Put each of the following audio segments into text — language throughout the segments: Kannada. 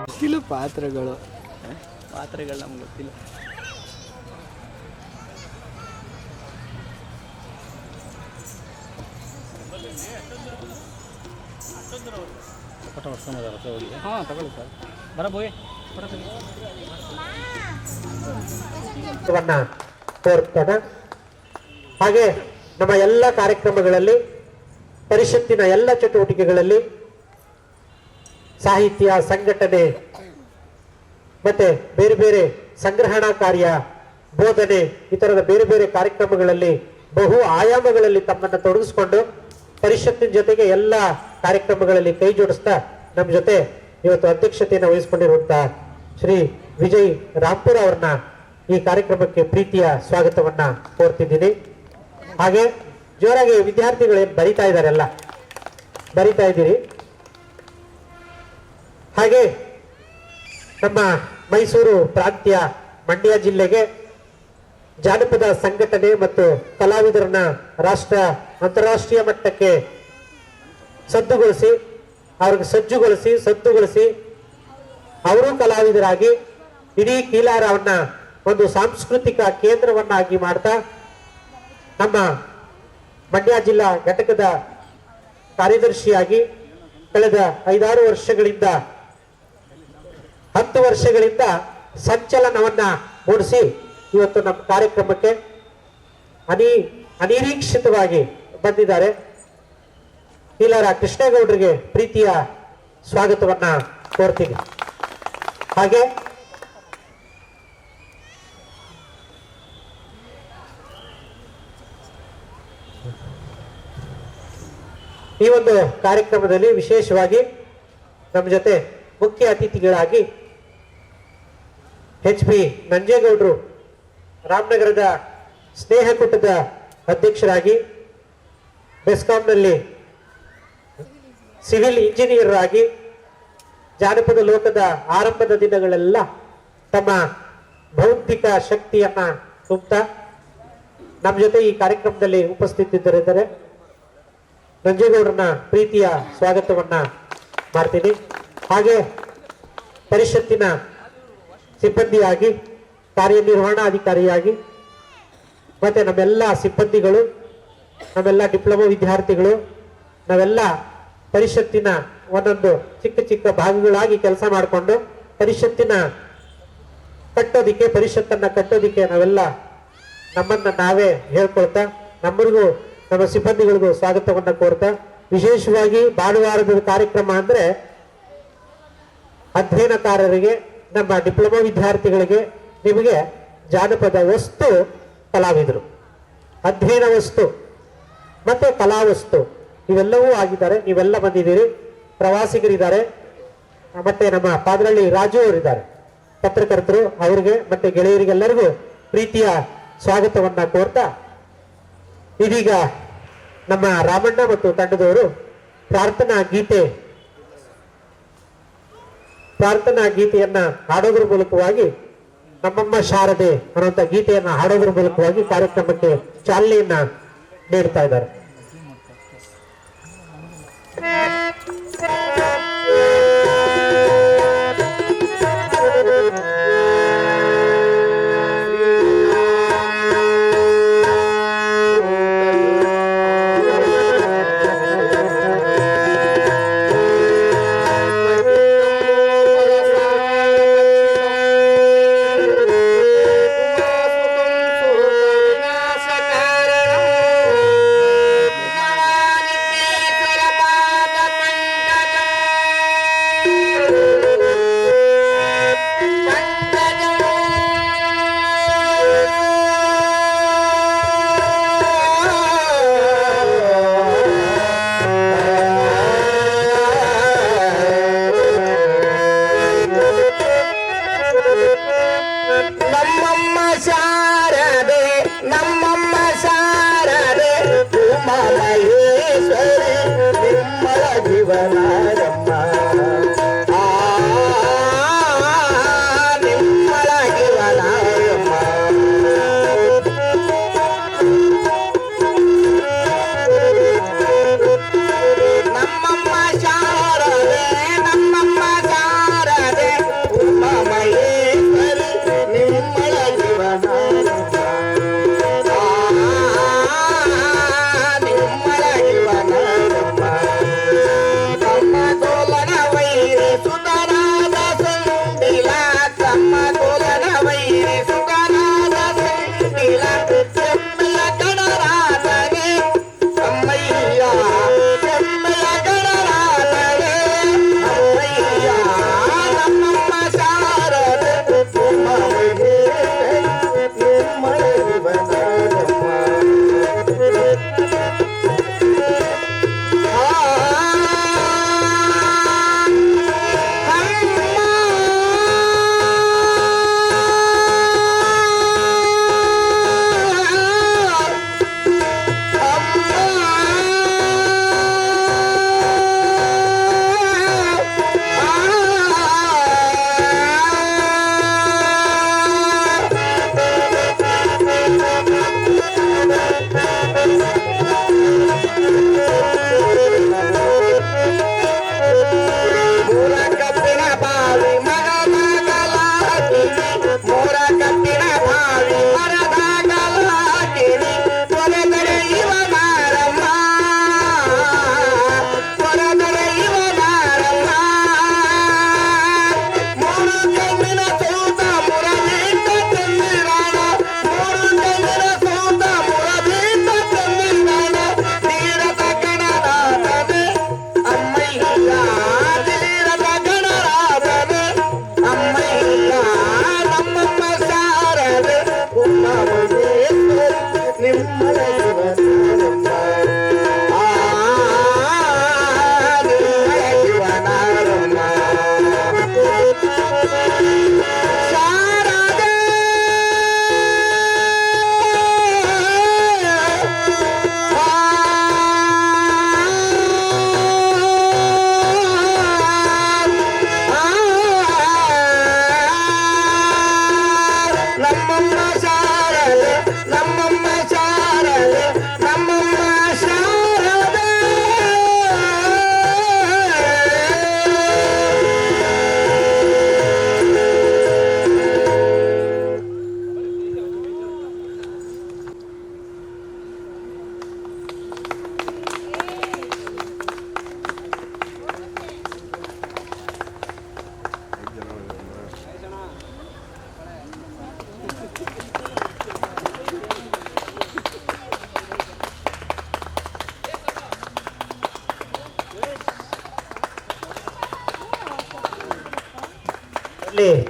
ಗೊತ್ತಿಲ್ಲ ಪಾತ್ರಗಳು ನಮ್ಗೆ ಗೊತ್ತಿಲ್ಲ. ಹಾಂ ತಗೊಳ್ಳಿ ಸರ್ ಬರಬೋಯ್ ತೋರ್ತದೆ. ಹಾಗೆ ನಮ್ಮ ಎಲ್ಲ ಕಾರ್ಯಕ್ರಮಗಳಲ್ಲಿ ಪರಿಷತ್ತಿನ ಎಲ್ಲ ಚಟುವಟಿಕೆಗಳಲ್ಲಿ ಸಾಹಿತ್ಯ ಸಂಘಟನೆ ಮತ್ತೆ ಬೇರೆ ಬೇರೆ ಸಂಗ್ರಹಣಾ ಕಾರ್ಯ ಬೋಧನೆ ಈ ತರದ ಬೇರೆ ಬೇರೆ ಕಾರ್ಯಕ್ರಮಗಳಲ್ಲಿ ಬಹು ಆಯಾಮಗಳಲ್ಲಿ ತಮ್ಮನ್ನು ತೊಡಗಿಸಿಕೊಂಡು ಪರಿಷತ್ತಿನ ಜೊತೆಗೆ ಎಲ್ಲ ಕಾರ್ಯಕ್ರಮಗಳಲ್ಲಿ ಕೈ ಜೋಡಿಸ್ತಾ ನಮ್ಮ ಜೊತೆ ಇವತ್ತು ಅಧ್ಯಕ್ಷತೆಯನ್ನು ವಹಿಸಿಕೊಂಡಿರುವಂತಹ ಶ್ರೀ ವಿಜಯ್ ರಾಂಪುರ್ ಅವರನ್ನ ಈ ಕಾರ್ಯಕ್ರಮಕ್ಕೆ ಪ್ರೀತಿಯ ಸ್ವಾಗತವನ್ನ ಕೋರ್ತಿದ್ದೀನಿ. ಹಾಗೆ ಜೋರಾಗಿ ವಿದ್ಯಾರ್ಥಿಗಳೇನು ಬರಿತಾ ಇದ್ದಾರೆಲ್ಲ ಬರಿತಾ ಇದ್ದೀರಿ. ಹಾಗೆ ನಮ್ಮ ಮೈಸೂರು ಪ್ರಾಂತ್ಯ ಮಂಡ್ಯ ಜಿಲ್ಲೆಗೆ ಜಾನಪದ ಸಂಘಟನೆ ಮತ್ತು ಕಲಾವಿದರನ್ನ ರಾಷ್ಟ್ರ ಅಂತಾರಾಷ್ಟ್ರೀಯ ಮಟ್ಟಕ್ಕೆ ಅವ್ರಿಗೆ ಸಜ್ಜುಗೊಳಿಸಿ ಅವರು ಕಲಾವಿದರಾಗಿ ಇಡೀ ಕೀಲಾರವನ್ನ ಒಂದು ಸಾಂಸ್ಕೃತಿಕ ಕೇಂದ್ರವನ್ನಾಗಿ ಮಾಡ್ತಾ ನಮ್ಮ ಮಂಡ್ಯ ಜಿಲ್ಲಾ ಘಟಕದ ಕಾರ್ಯದರ್ಶಿಯಾಗಿ ಕಳೆದ 5-6 ವರ್ಷಗಳಿಂದ 10 ವರ್ಷಗಳಿಂದ ಸಂಚಲನವನ್ನ ಮೂಡಿಸಿ ಇವತ್ತು ನಮ್ಮ ಕಾರ್ಯಕ್ರಮಕ್ಕೆ ಅನಿರೀಕ್ಷಿತವಾಗಿ ಬಂದಿದ್ದಾರೆ. ಕೀಲಾರ ಕೃಷ್ಣೇಗೌಡರಿಗೆ ಪ್ರೀತಿಯ ಸ್ವಾಗತವನ್ನ ಕೋರ್ತೀನಿ. ಹಾಗೆ ಈ ಒಂದು ಕಾರ್ಯಕ್ರಮದಲ್ಲಿ ವಿಶೇಷವಾಗಿ ನಮ್ಮ ಜೊತೆ ಮುಖ್ಯ ಅತಿಥಿಗಳಾಗಿ HP ನಂಜೇಗೌಡರು ರಾಮನಗರದ ಸ್ನೇಹಕೂಟದ ಅಧ್ಯಕ್ಷರಾಗಿ ಬೆಸ್ಕಾಂನಲ್ಲಿ ಸಿವಿಲ್ ಇಂಜಿನಿಯರ್ ಆಗಿ ಜಾನಪದ ಲೋಕದ ಆರಂಭದ ದಿನಗಳೆಲ್ಲ ತಮ್ಮ ಬೌದ್ಧಿಕ ಶಕ್ತಿಯನ್ನ ತುಂಬುತ್ತಾ ನಮ್ಮ ಜೊತೆ ಈ ಕಾರ್ಯಕ್ರಮದಲ್ಲಿ ಉಪಸ್ಥಿತರಿದ್ದಾರೆ. ನಂಜೇಗೌಡರನ್ನ ಪ್ರೀತಿಯ ಸ್ವಾಗತವನ್ನ ಮಾಡ್ತೀನಿ. ಹಾಗೆ ಪರಿಷತ್ತಿನ ಸಿಬ್ಬಂದಿಯಾಗಿ ಕಾರ್ಯನಿರ್ವಹಣಾಧಿಕಾರಿಯಾಗಿ ಮತ್ತೆ ನಮ್ಮೆಲ್ಲ ಸಿಬ್ಬಂದಿಗಳು, ನಮ್ಮೆಲ್ಲ ಡಿಪ್ಲೊಮಾ ವಿದ್ಯಾರ್ಥಿಗಳು, ನಾವೆಲ್ಲ ಪರಿಷತ್ತಿನ ಒಂದೊಂದು ಚಿಕ್ಕ ಚಿಕ್ಕ ಭಾಗಗಳಾಗಿ ಕೆಲಸ ಮಾಡಿಕೊಂಡು ಪರಿಷತ್ತನ್ನ ಕಟ್ಟೋದಿಕ್ಕೆ ನಾವೆಲ್ಲ ನಮ್ಮನ್ನ ನಾವೇ ಹೇಳ್ಕೊಳ್ತಾ ನಮ್ಮರಿಗೂ ನಮ್ಮ ಸಿಬ್ಬಂದಿಗಳಿಗೂ ಸ್ವಾಗತವನ್ನ ಕೋರ್ತಾ, ವಿಶೇಷವಾಗಿ ಭಾನುವಾರದ ಕಾರ್ಯಕ್ರಮ ಅಂದ್ರೆ ಅಧ್ಯಯನಕಾರರಿಗೆ, ನಮ್ಮ ಡಿಪ್ಲೊಮಾ ವಿದ್ಯಾರ್ಥಿಗಳಿಗೆ, ನಿಮಗೆ ಜಾನಪದ ವಸ್ತು ಕಲಾವಿದರು, ಅಧ್ಯಯನ ವಸ್ತು ಮತ್ತೆ ಕಲಾ ವಸ್ತು ಇವೆಲ್ಲವೂ ಆಗಿದ್ದಾರೆ. ನೀವೆಲ್ಲ ಬಂದಿದ್ದೀರಿ, ಪ್ರವಾಸಿಗರಿದ್ದಾರೆ, ಮತ್ತೆ ನಮ್ಮ ಪಾದರಳ್ಳಿ ರಾಜು ಅವರಿದ್ದಾರೆ, ಪತ್ರಕರ್ತರು, ಅವರಿಗೆ ಮತ್ತೆ ಗೆಳೆಯರಿಗೆಲ್ಲರಿಗೂ ಪ್ರೀತಿಯ ಸ್ವಾಗತವನ್ನ ಕೋರ್ತಾ, ಇದೀಗ ನಮ್ಮ ರಾಮಣ್ಣ ಮತ್ತು ತಂಡದವರು ಪ್ರಾರ್ಥನಾ ಗೀತೆಯನ್ನ ಹಾಡೋದ್ರ ಮೂಲಕವಾಗಿ ನಮ್ಮಮ್ಮ ಶಾರದೆ ಅನ್ನುವಂಥ ಗೀತೆಯನ್ನ ಹಾಡೋದ್ರ ಮೂಲಕವಾಗಿ ಕಾರ್ಯಕ್ರಮಕ್ಕೆ ಚಾಲನೆಯನ್ನ ನೀಡ್ತಾ ಇದ್ದಾರೆ.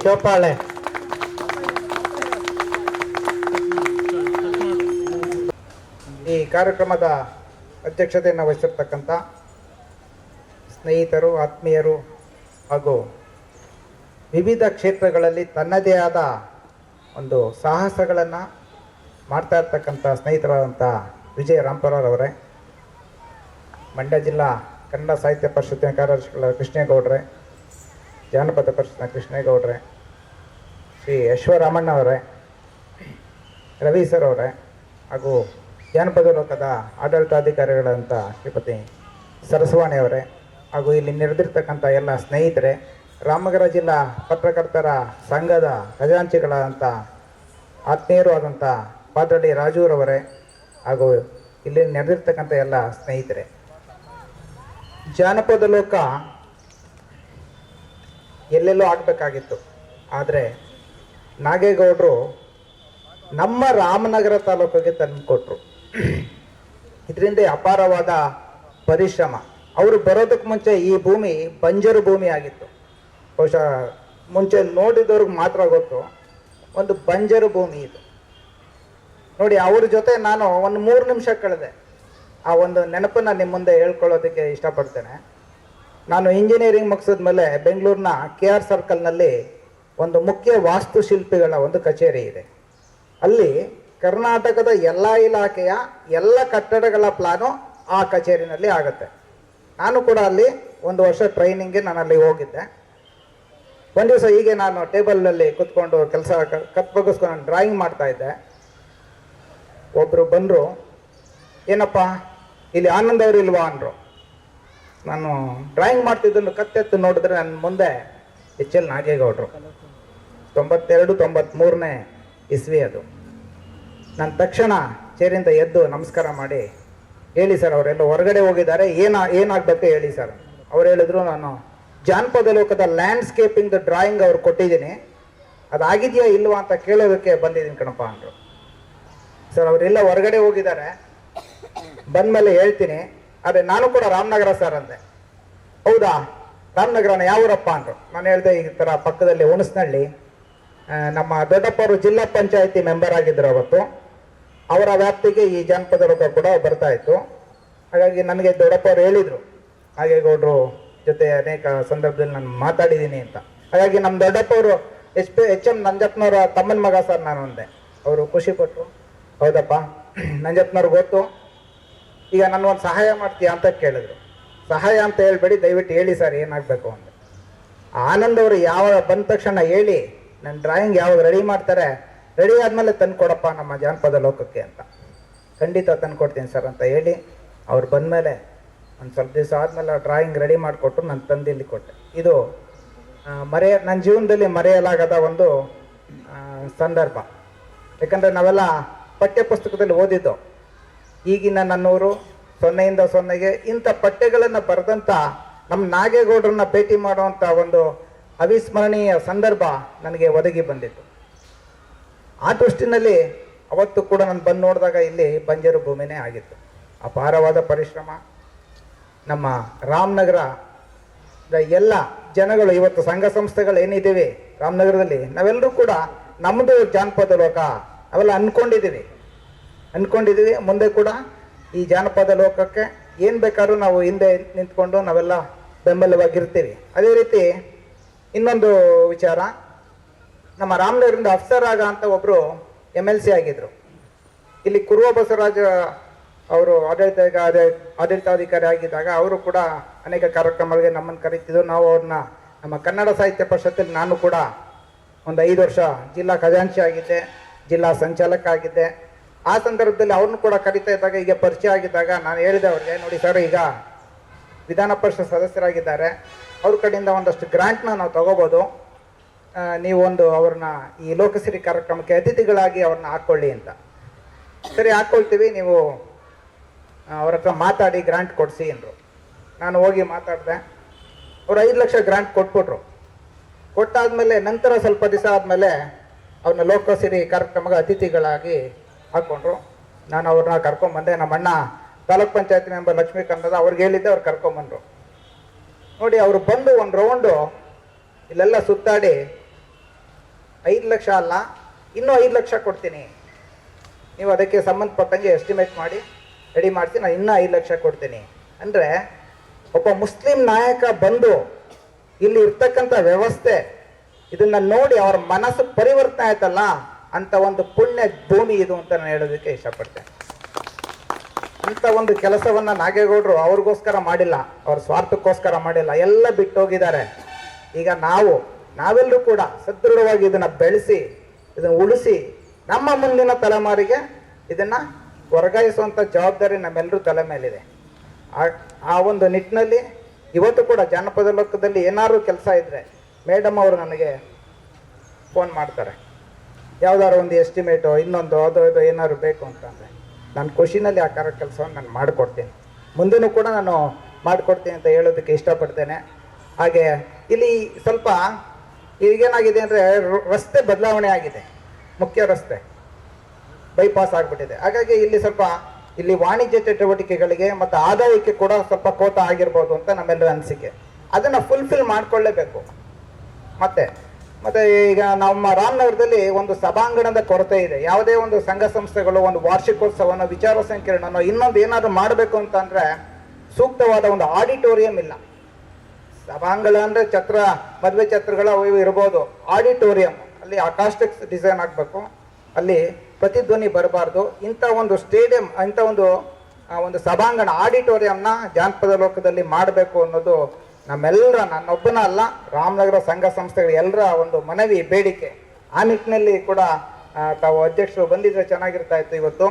ಚೋಪಾಳೆ. ಈ ಕಾರ್ಯಕ್ರಮದ ಅಧ್ಯಕ್ಷತೆಯನ್ನು ವಹಿಸಿರ್ತಕ್ಕಂಥ ಸ್ನೇಹಿತರು, ಆತ್ಮೀಯರು ಹಾಗೂ ವಿವಿಧ ಕ್ಷೇತ್ರಗಳಲ್ಲಿ ತನ್ನದೇ ಆದ ಒಂದು ಸಾಹಸಗಳನ್ನು ಮಾಡ್ತಾ ಇರ್ತಕ್ಕಂಥ ಸ್ನೇಹಿತರಾದಂಥ ವಿಜಯ ರಾಂಪುರವರವರೇ, ಮಂಡ್ಯ ಜಿಲ್ಲಾ ಕನ್ನಡ ಸಾಹಿತ್ಯ ಪರಿಷತ್ತಿನ ಕಾರ್ಯದರ್ಶಿಗಳ ಕೃಷ್ಣೇಗೌಡ್ರೆ, ಜಾನಪದ ಪರಿಷತ್ನ ಕೃಷ್ಣೇಗೌಡ್ರೆ, ಶ್ರೀ ಯಶ್ವರಾಮಣ್ಣವರೇ, ರವಿ ಸರ್ ಅವರೇ, ಹಾಗೂ ಜಾನಪದ ಲೋಕದ ಆಡಳಿತಾಧಿಕಾರಿಗಳಂಥ ಶ್ರೀಪತಿ ಸರಸ್ವಾಣಿ ಅವರೇ, ಹಾಗೂ ಇಲ್ಲಿ ನೆರೆದಿರ್ತಕ್ಕಂಥ ಎಲ್ಲ ಸ್ನೇಹಿತರೆ, ರಾಮನಗರ ಜಿಲ್ಲಾ ಪತ್ರಕರ್ತರ ಸಂಘದ ಖಜಾಂಚಿಗಳಾದಂಥ ಆತ್ಮೀಯರು ಆದಂಥ ಪಾತ್ರಳ್ಳಿ ರಾಜೂರವರೇ, ಹಾಗೂ ಇಲ್ಲಿ ನೆರೆದಿರ್ತಕ್ಕಂಥ ಎಲ್ಲ ಸ್ನೇಹಿತರೆ, ಜಾನಪದ ಲೋಕ ಎಲ್ಲೆಲ್ಲೋ ಆಗಬೇಕಾಗಿತ್ತು. ಆದರೆ ನಾಗೇಗೌಡರು ನಮ್ಮ ರಾಮನಗರ ತಾಲೂಕಿಗೆ ತಂದುಕೊಟ್ರು. ಇದರಿಂದ ಅಪಾರವಾದ ಪರಿಶ್ರಮ. ಅವರು ಬರೋದಕ್ಕೆ ಮುಂಚೆ ಈ ಭೂಮಿ ಬಂಜರು ಭೂಮಿ ಆಗಿತ್ತು. ಬಹುಶಃ ಮುಂಚೆ ನೋಡಿದವ್ರಿಗೆ ಮಾತ್ರ ಗೊತ್ತು, ಒಂದು ಬಂಜರು ಭೂಮಿ ಇದು. ನೋಡಿ, ಅವ್ರ ಜೊತೆ ನಾನು ಒಂದು 3 ನಿಮಿಷ ಕಳೆದೆ. ಆ ಒಂದು ನೆನಪನ್ನು ನಿಮ್ಮ ಮುಂದೆ ಹೇಳ್ಕೊಳ್ಳೋದಕ್ಕೆ ಇಷ್ಟಪಡ್ತೇನೆ. ನಾನು ಇಂಜಿನಿಯರಿಂಗ್ ಮುಗಿಸಿದ ಮೇಲೆ ಬೆಂಗಳೂರಿನ KR ಸರ್ಕಲ್ನಲ್ಲಿ ಒಂದು ಮುಖ್ಯ ವಾಸ್ತುಶಿಲ್ಪಿಗಳ ಒಂದು ಕಚೇರಿ ಇದೆ. ಅಲ್ಲಿ ಕರ್ನಾಟಕದ ಎಲ್ಲ ಇಲಾಖೆಯ ಎಲ್ಲ ಕಟ್ಟಡಗಳ ಪ್ಲಾನು ಆ ಕಚೇರಿನಲ್ಲಿ ಆಗುತ್ತೆ. ನಾನು ಕೂಡ ಅಲ್ಲಿ 1 ವರ್ಷ ಟ್ರೈನಿಂಗ್ಗೆ ನಾನು ಅಲ್ಲಿ ಹೋಗಿದ್ದೆ. ಒಂದು ದಿವಸ ಹೀಗೆ ನಾನು ಟೇಬಲ್ನಲ್ಲಿ ಕೂತ್ಕೊಂಡು ಕೆಲಸ ಬಗ್ಗಿಸ್ಕೊಂಡು ನಾನು ಡ್ರಾಯಿಂಗ್ ಮಾಡ್ತಾ ಇದ್ದೆ. ಒಬ್ಬರು ಬಂದರು, ಏನಪ್ಪ ಇಲ್ಲಿ ಆನಂದ್ ಅವರು ಇಲ್ವಾ ಅಂದರು. ನಾನು ಡ್ರಾಯಿಂಗ್ ಮಾಡ್ತಿದ್ದನ್ನು ಕತ್ತೆತ್ತು ನೋಡಿದ್ರೆ ನನ್ನ ಮುಂದೆ HL ನಾಗೇಗೌಡರು, 92-93ನೇ ಇಸ್ವಿ ಅದು. ನಾನು ತಕ್ಷಣ ಚೇರಿಂದ ಎದ್ದು ನಮಸ್ಕಾರ ಮಾಡಿ, ಹೇಳಿ ಸರ್, ಅವರೆಲ್ಲ ಹೊರಗಡೆ ಹೋಗಿದ್ದಾರೆ, ಏನಾಗಬೇಕು ಹೇಳಿ ಸರ್. ಅವ್ರು ಹೇಳಿದ್ರು, ನಾನು ಜಾನಪದ ಲೋಕದ ಲ್ಯಾಂಡ್ಸ್ಕೇಪಿಂಗ್ ಡ್ರಾಯಿಂಗ್ ಅವ್ರು ಕೊಟ್ಟಿದ್ದೀನಿ, ಅದಾಗಿದೆಯಾ ಇಲ್ವಾ ಅಂತ ಕೇಳೋದಕ್ಕೆ ಬಂದಿದ್ದೀನಿ ಕಣಪ್ಪ ಅಂದರು. ಸರ್, ಅವರೆಲ್ಲ ಹೊರಗಡೆ ಹೋಗಿದ್ದಾರೆ, ಬಂದಮೇಲೆ ಹೇಳ್ತೀನಿ. ಆದರೆ ನಾನು ಕೂಡ ರಾಮನಗರ ಸರ್ ಅಂದೆ. ಹೌದಾ, ರಾಮನಗರನ ಯಾವೂರಪ್ಪ ಅಂದರು. ನಾನು ಹೇಳಿದೆ, ಈ ಥರ ಪಕ್ಕದಲ್ಲಿ ಹುಣಸನಹಳ್ಳಿ. ನಮ್ಮ ದೊಡ್ಡಪ್ಪವರು ಜಿಲ್ಲಾ ಪಂಚಾಯತಿ ಮೆಂಬರ್ ಆಗಿದ್ದರು ಅವತ್ತು. ಅವರ ವ್ಯಾಪ್ತಿಗೆ ಈ ಜಾನಪದ ಲೋಕ ಕೂಡ ಬರ್ತಾ ಇತ್ತು. ಹಾಗಾಗಿ ನನಗೆ ದೊಡ್ಡಪ್ಪ ಅವರು ಹೇಳಿದರು, ನಾಗೇಗೌಡರು ಜೊತೆ ಅನೇಕ ಸಂದರ್ಭದಲ್ಲಿ ನಾನು ಮಾತಾಡಿದ್ದೀನಿ ಅಂತ. ಹಾಗಾಗಿ ನಮ್ಮ ದೊಡ್ಡಪ್ಪ ಅವರು ಎಚ್ ಎಂ ನಂಜಪ್ಪನವರ ತಮ್ಮನ ಮಗ ಸರ್ ನಾನು ಅಂದೆ. ಅವರು ಖುಷಿಪಟ್ಟರು, ಹೌದಪ್ಪ ನಂಜಪ್ಪನವ್ರಿಗೆ ಗೊತ್ತು, ಈಗ ನನ್ನ ಒಂದು ಸಹಾಯ ಮಾಡ್ತೀಯಾ ಅಂತ ಕೇಳಿದ್ರು. ಸಹಾಯ ಅಂತ ಹೇಳ್ಬೇಡಿ, ದಯವಿಟ್ಟು ಹೇಳಿ ಸರ್ ಏನಾಗಬೇಕು ಅಂತ. ಆನಂದ್ ಅವರು ಯಾವ ಬಂದ ತಕ್ಷಣ ಹೇಳಿ ನನ್ನ ಡ್ರಾಯಿಂಗ್ ಯಾವಾಗ ರೆಡಿ ಮಾಡ್ತಾರೆ, ರೆಡಿ ಆದಮೇಲೆ ತಂದು ಕೊಡಪ್ಪ ನಮ್ಮ ಜಾನಪದ ಲೋಕಕ್ಕೆ ಅಂತ. ಖಂಡಿತ ತಂದು ಕೊಡ್ತೀನಿ ಸರ್ ಅಂತ ಹೇಳಿ ಅವ್ರು ಬಂದಮೇಲೆ ಒಂದು ಸ್ವಲ್ಪ ದಿವಸ ಆದಮೇಲೆ ಡ್ರಾಯಿಂಗ್ ರೆಡಿ ಮಾಡಿಕೊಟ್ಟು ನಾನು ತಂದು ಇಲ್ಲಿ ಕೊಟ್ಟೆ. ಇದು ನನ್ನ ಜೀವನದಲ್ಲಿ ಮರೆಯಲಾಗದ ಒಂದು ಸಂದರ್ಭ. ಯಾಕಂದರೆ ನಾವೆಲ್ಲ ಪಠ್ಯ ಪುಸ್ತಕದಲ್ಲಿ ಓದಿದ್ದು, ಈಗಿನ ನನ್ನೂರು, ಸೊನ್ನೆಯಿಂದ ಸೊನ್ನೆಗೆ ಇಂಥ ಪಠ್ಯಗಳನ್ನು ಬರೆದಂಥ ನಮ್ಮ ನಾಗೇಗೌಡರನ್ನ ಭೇಟಿ ಮಾಡುವಂಥ ಒಂದು ಅವಿಸ್ಮರಣೀಯ ಸಂದರ್ಭ ನನಗೆ ಒದಗಿ ಬಂದಿತ್ತು. ಆ ದೃಷ್ಟಿನಲ್ಲಿ ಅವತ್ತು ಕೂಡ ನಾನು ಬಂದು ನೋಡಿದಾಗ ಇಲ್ಲಿ ಬಂಜರು ಭೂಮಿನೇ ಆಗಿತ್ತು. ಅಪಾರವಾದ ಪರಿಶ್ರಮ. ನಮ್ಮ ರಾಮನಗರದ ಎಲ್ಲ ಜನಗಳು, ಇವತ್ತು ಸಂಘ ಸಂಸ್ಥೆಗಳು ಏನಿದ್ದೀವಿ ರಾಮನಗರದಲ್ಲಿ, ನಾವೆಲ್ಲರೂ ಕೂಡ ನಮ್ಮದು ಜಾನಪದ ಲೋಕ ಅವೆಲ್ಲ ಅಂದ್ಕೊಂಡಿದ್ದೀವಿ. ಮುಂದೆ ಕೂಡ ಈ ಜಾನಪದ ಲೋಕಕ್ಕೆ ಏನು ಬೇಕಾದ್ರೂ ನಾವು ಹಿಂದೆ ನಿಂತ್ಕೊಂಡು ನಾವೆಲ್ಲ ಬೆಂಬಲವಾಗಿರ್ತೀವಿ. ಅದೇ ರೀತಿ ಇನ್ನೊಂದು ವಿಚಾರ, ನಮ್ಮ ರಾಮನಗರದಿಂದ ಅಫ್ಸರಾಗ ಅಂತ ಒಬ್ಬರು MLC ಆಗಿದ್ರು. ಇಲ್ಲಿ ಕುರುವ ಬಸವರಾಜ ಅವರು ಆಡಳಿತಾಧಿಕಾರಿ ಆಗಿದ್ದಾಗ ಅವರು ಕೂಡ ಅನೇಕ ಕಾರ್ಯಕ್ರಮಗಳಿಗೆ ನಮ್ಮನ್ನು ಕರೀತಿದ್ರು. ನಾವು ಅವ್ರನ್ನ ನಮ್ಮ ಕನ್ನಡ ಸಾಹಿತ್ಯ ಪರಿಷತ್ತಲ್ಲಿ ನಾನು ಕೂಡ ಒಂದು 5 ವರ್ಷ ಜಿಲ್ಲಾ ಖಜಾಂಚಿ ಆಗಿದ್ದೆ, ಜಿಲ್ಲಾ ಸಂಚಾಲಕ ಆಗಿದ್ದೆ. ಆ ಸಂದರ್ಭದಲ್ಲಿ ಅವ್ರನ್ನೂ ಕೂಡ ಕರಿತಾ ಇದ್ದಾಗ, ಈಗ ಪರಿಚಯ ಆಗಿದ್ದಾಗ ನಾನು ಹೇಳಿದೆ ಅವ್ರಿಗೆ, ನೋಡಿ ಸರ್, ಈಗ ವಿಧಾನ ಪರಿಷತ್ ಸದಸ್ಯರಾಗಿದ್ದಾರೆ, ಅವ್ರ ಕಡೆಯಿಂದ ಒಂದಷ್ಟು ಗ್ರಾಂಟ್ನ ನಾವು ತಗೋಬೋದು, ನೀವು ಅವ್ರನ್ನ ಈ ಲೋಕಸಿರಿ ಕಾರ್ಯಕ್ರಮಕ್ಕೆ ಅತಿಥಿಗಳಾಗಿ ಅವ್ರನ್ನ ಹಾಕ್ಕೊಳ್ಳಿ ಅಂತ. ಸರಿ, ಹಾಕ್ಕೊಳ್ತೀವಿ, ನೀವು ಅವ್ರ ಹತ್ರ ಮಾತಾಡಿ ಗ್ರಾಂಟ್ ಕೊಡಿಸಿ ಅಂದರು. ನಾನು ಹೋಗಿ ಮಾತಾಡಿದೆ. ಅವ್ರು 5 ಲಕ್ಷ ಗ್ರಾಂಟ್ ಕೊಟ್ಬಿಟ್ರು. ಕೊಟ್ಟಾದ್ಮೇಲೆ ನಂತರ ಸ್ವಲ್ಪ ದಿವಸ ಆದಮೇಲೆ ಅವ್ರನ್ನ ಲೋಕಸಿರಿ ಕಾರ್ಯಕ್ರಮಕ್ಕೆ ಅತಿಥಿಗಳಾಗಿ ಹಾಕ್ಕೊಂಡ್ರು. ನಾನು ಅವ್ರನ್ನ ಕರ್ಕೊಂಬಂದೆ. ನಮ್ಮ ಅಣ್ಣ ತಾಲೂಕ್ ಪಂಚಾಯತ್ ಮೆಂಬರ್ ಲಕ್ಷ್ಮೀಕಾಂತದ ಅವ್ರಿಗೆ ಹೇಳಿದ್ದೆ, ಅವ್ರು ಕರ್ಕೊಂಬಂದರು. ನೋಡಿ, ಅವರು ಬಂದು ಒಂದು ರೌಂಡು ಇಲ್ಲೆಲ್ಲ ಸುತ್ತಾಡಿ 5 ಲಕ್ಷ ಅಲ್ಲ, ಇನ್ನೂ 5 ಲಕ್ಷ ಕೊಡ್ತೀನಿ, ನೀವು ಅದಕ್ಕೆ ಸಂಬಂಧಪಟ್ಟಂಗೆ ಎಸ್ಟಿಮೇಟ್ ಮಾಡಿ ರೆಡಿ ಮಾಡಿಸಿ, ನಾನು ಇನ್ನೂ 5 ಲಕ್ಷ ಕೊಡ್ತೀನಿ ಅಂದರೆ, ಒಬ್ಬ ಮುಸ್ಲಿಂ ನಾಯಕ ಬಂದು ಇಲ್ಲಿ ಇರ್ತಕ್ಕಂಥ ವ್ಯವಸ್ಥೆ ಇದನ್ನು ನೋಡಿ ಅವ್ರ ಮನಸ್ಸು ಪರಿವರ್ತನೆ ಆಯ್ತಲ್ಲ, ಅಂತ ಒಂದು ಪುಣ್ಯ ಭೂಮಿ ಇದು ಅಂತ ನಾನು ಹೇಳೋದಕ್ಕೆ ಇಷ್ಟಪಡ್ತೇನೆ. ಅಂಥ ಒಂದು ಕೆಲಸವನ್ನು ನಾಗೇಗೌಡರು ಅವ್ರಿಗೋಸ್ಕರ ಮಾಡಿಲ್ಲ, ಅವ್ರ ಸ್ವಾರ್ಥಕ್ಕೋಸ್ಕರ ಮಾಡಿಲ್ಲ, ಎಲ್ಲ ಬಿಟ್ಟು ಹೋಗಿದ್ದಾರೆ. ಈಗ ನಾವೆಲ್ಲರೂ ಕೂಡ ಸದೃಢವಾಗಿ ಇದನ್ನು ಬೆಳೆಸಿ, ಇದನ್ನು ಉಳಿಸಿ, ನಮ್ಮ ಮುಂದಿನ ತಲೆಮಾರಿಗೆ ಇದನ್ನು ವರ್ಗಾಯಿಸುವಂಥ ಜವಾಬ್ದಾರಿ ನಮ್ಮೆಲ್ಲರೂ ತಲೆ ಮೇಲಿದೆ. ಆ ಒಂದು ನಿಟ್ಟಿನಲ್ಲಿ ಇವತ್ತು ಕೂಡ ಜಾನಪದ ಲೋಕದಲ್ಲಿ ಏನಾದ್ರು ಕೆಲಸ ಇದ್ದರೆ ಮೇಡಮ್ ಅವರು ನನಗೆ ಫೋನ್ ಮಾಡ್ತಾರೆ, ಯಾವುದಾದ್ರು ಒಂದು ಎಸ್ಟಿಮೇಟೋ ಇನ್ನೊಂದು ಅದು ಏನಾದ್ರು ಬೇಕು ಅಂತಂದರೆ ನಾನು ಖುಷಿನಲ್ಲಿ ಆ ಕೆಲಸವನ್ನು ನಾನು ಮಾಡಿಕೊಡ್ತೀನಿ, ಮುಂದೆನೂ ಕೂಡ ನಾನು ಮಾಡಿಕೊಡ್ತೀನಿ ಅಂತ ಹೇಳೋದಕ್ಕೆ ಇಷ್ಟಪಡ್ತೇನೆ. ಹಾಗೆ ಇಲ್ಲಿ ಸ್ವಲ್ಪ ಈಗೇನಾಗಿದೆ ಅಂದರೆ ರಸ್ತೆ ಬದಲಾವಣೆ ಆಗಿದೆ, ಮುಖ್ಯ ರಸ್ತೆ ಬೈಪಾಸ್ ಆಗಿಬಿಟ್ಟಿದೆ. ಹಾಗಾಗಿ ಇಲ್ಲಿ ವಾಣಿಜ್ಯ ಚಟುವಟಿಕೆಗಳಿಗೆ ಮತ್ತು ಆದಾಯಕ್ಕೆ ಕೂಡ ಸ್ವಲ್ಪ ಕೋತ ಆಗಿರ್ಬೋದು ಅಂತ ನಮ್ಮೆಲ್ಲರ ಅನಿಸಿಕೆ. ಅದನ್ನು ಫುಲ್ಫಿಲ್ ಮಾಡಿಕೊಳ್ಳೇಬೇಕು. ಮತ್ತೆ ಈಗ ನಮ್ಮ ರಾಮನಗರದಲ್ಲಿ ಒಂದು ಸಭಾಂಗಣದ ಕೊರತೆ ಇದೆ. ಯಾವುದೇ ಒಂದು ಸಂಘ ಸಂಸ್ಥೆಗಳು ಒಂದು ವಾರ್ಷಿಕೋತ್ಸವನೋ ವಿಚಾರ ಸಂಕಿರಣನೋ ಇನ್ನೊಂದು ಏನಾದರೂ ಮಾಡಬೇಕು ಅಂತಂದರೆ ಸೂಕ್ತವಾದ ಒಂದು ಆಡಿಟೋರಿಯಂ ಇಲ್ಲ. ಸಭಾಂಗಣ ಅಂದರೆ ಮದುವೆ ಛತ್ರಗಳ ಅವು ಇರ್ಬೋದು, ಆಡಿಟೋರಿಯಂ ಅಲ್ಲಿ ಅಕಾಸ್ಟಿಕ್ಸ್ ಡಿಸೈನ್ ಆಗಬೇಕು, ಅಲ್ಲಿ ಪ್ರತಿಧ್ವನಿ ಬರಬಾರ್ದು. ಇಂಥ ಒಂದು ಸ್ಟೇಡಿಯಂ, ಇಂಥ ಒಂದು ಸಭಾಂಗಣ ಆಡಿಟೋರಿಯಂನ ಜಾನಪದ ಲೋಕದಲ್ಲಿ ಮಾಡಬೇಕು ಅನ್ನೋದು ನಮ್ಮೆಲ್ಲರ, ನನ್ನೊಬ್ಬನ ಅಲ್ಲ, ರಾಮನಗರ ಸಂಘ ಸಂಸ್ಥೆಗಳ ಎಲ್ಲರ ಒಂದು ಮನವಿ, ಬೇಡಿಕೆ. ಆ ನಿಟ್ಟಿನಲ್ಲಿ ಕೂಡ ತಾವು ಅಧ್ಯಕ್ಷರು ಬಂದಿದ್ರೆ ಚೆನ್ನಾಗಿರ್ತಾ ಇತ್ತು. ಇವತ್ತು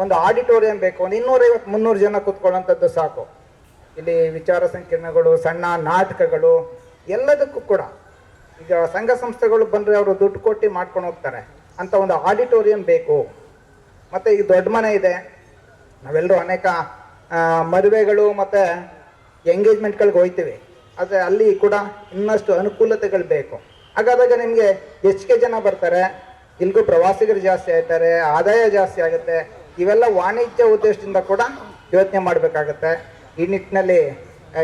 ಒಂದು ಆಡಿಟೋರಿಯಂ ಬೇಕು, ಒಂದು 250-300 ಜನ ಕೂತ್ಕೊಳ್ಳೋಂಥದ್ದು ಸಾಕು. ಇಲ್ಲಿ ವಿಚಾರ ಸಂಕಿರಣಗಳು, ಸಣ್ಣ ನಾಟಕಗಳು, ಎಲ್ಲದಕ್ಕೂ ಕೂಡ ಈಗ ಸಂಘ ಸಂಸ್ಥೆಗಳು ಬಂದರೆ ಅವರು ದುಡ್ಡು ಕೊಟ್ಟು ಮಾಡ್ಕೊಂಡು ಹೋಗ್ತಾರೆ. ಅಂತ ಒಂದು ಆಡಿಟೋರಿಯಂ ಬೇಕು. ಮತ್ತು ಈ ದೊಡ್ಡ ಮನೆ ಇದೆ, ನಾವೆಲ್ಲರೂ ಅನೇಕ ಮದುವೆಗಳು ಮತ್ತು ಎಂಗೇಜ್ಮೆಂಟ್ಗಳಿಗೆ ಹೋಗ್ತೀವಿ, ಆದರೆ ಅಲ್ಲಿ ಕೂಡ ಇನ್ನಷ್ಟು ಅನುಕೂಲತೆಗಳು ಬೇಕು. ಹಾಗಾದಾಗ ನಿಮಗೆ ಹೆಚ್ಚಿಗೆ ಜನ ಬರ್ತಾರೆ, ಇಲ್ಲಿಗೂ ಪ್ರವಾಸಿಗರು ಜಾಸ್ತಿ ಆಗ್ತಾರೆ, ಆದಾಯ ಜಾಸ್ತಿ ಆಗುತ್ತೆ. ಇವೆಲ್ಲ ವಾಣಿಜ್ಯ ಉದ್ದೇಶದಿಂದ ಕೂಡ ಯೋಚನೆ ಮಾಡಬೇಕಾಗತ್ತೆ. ಈ ನಿಟ್ಟಿನಲ್ಲಿ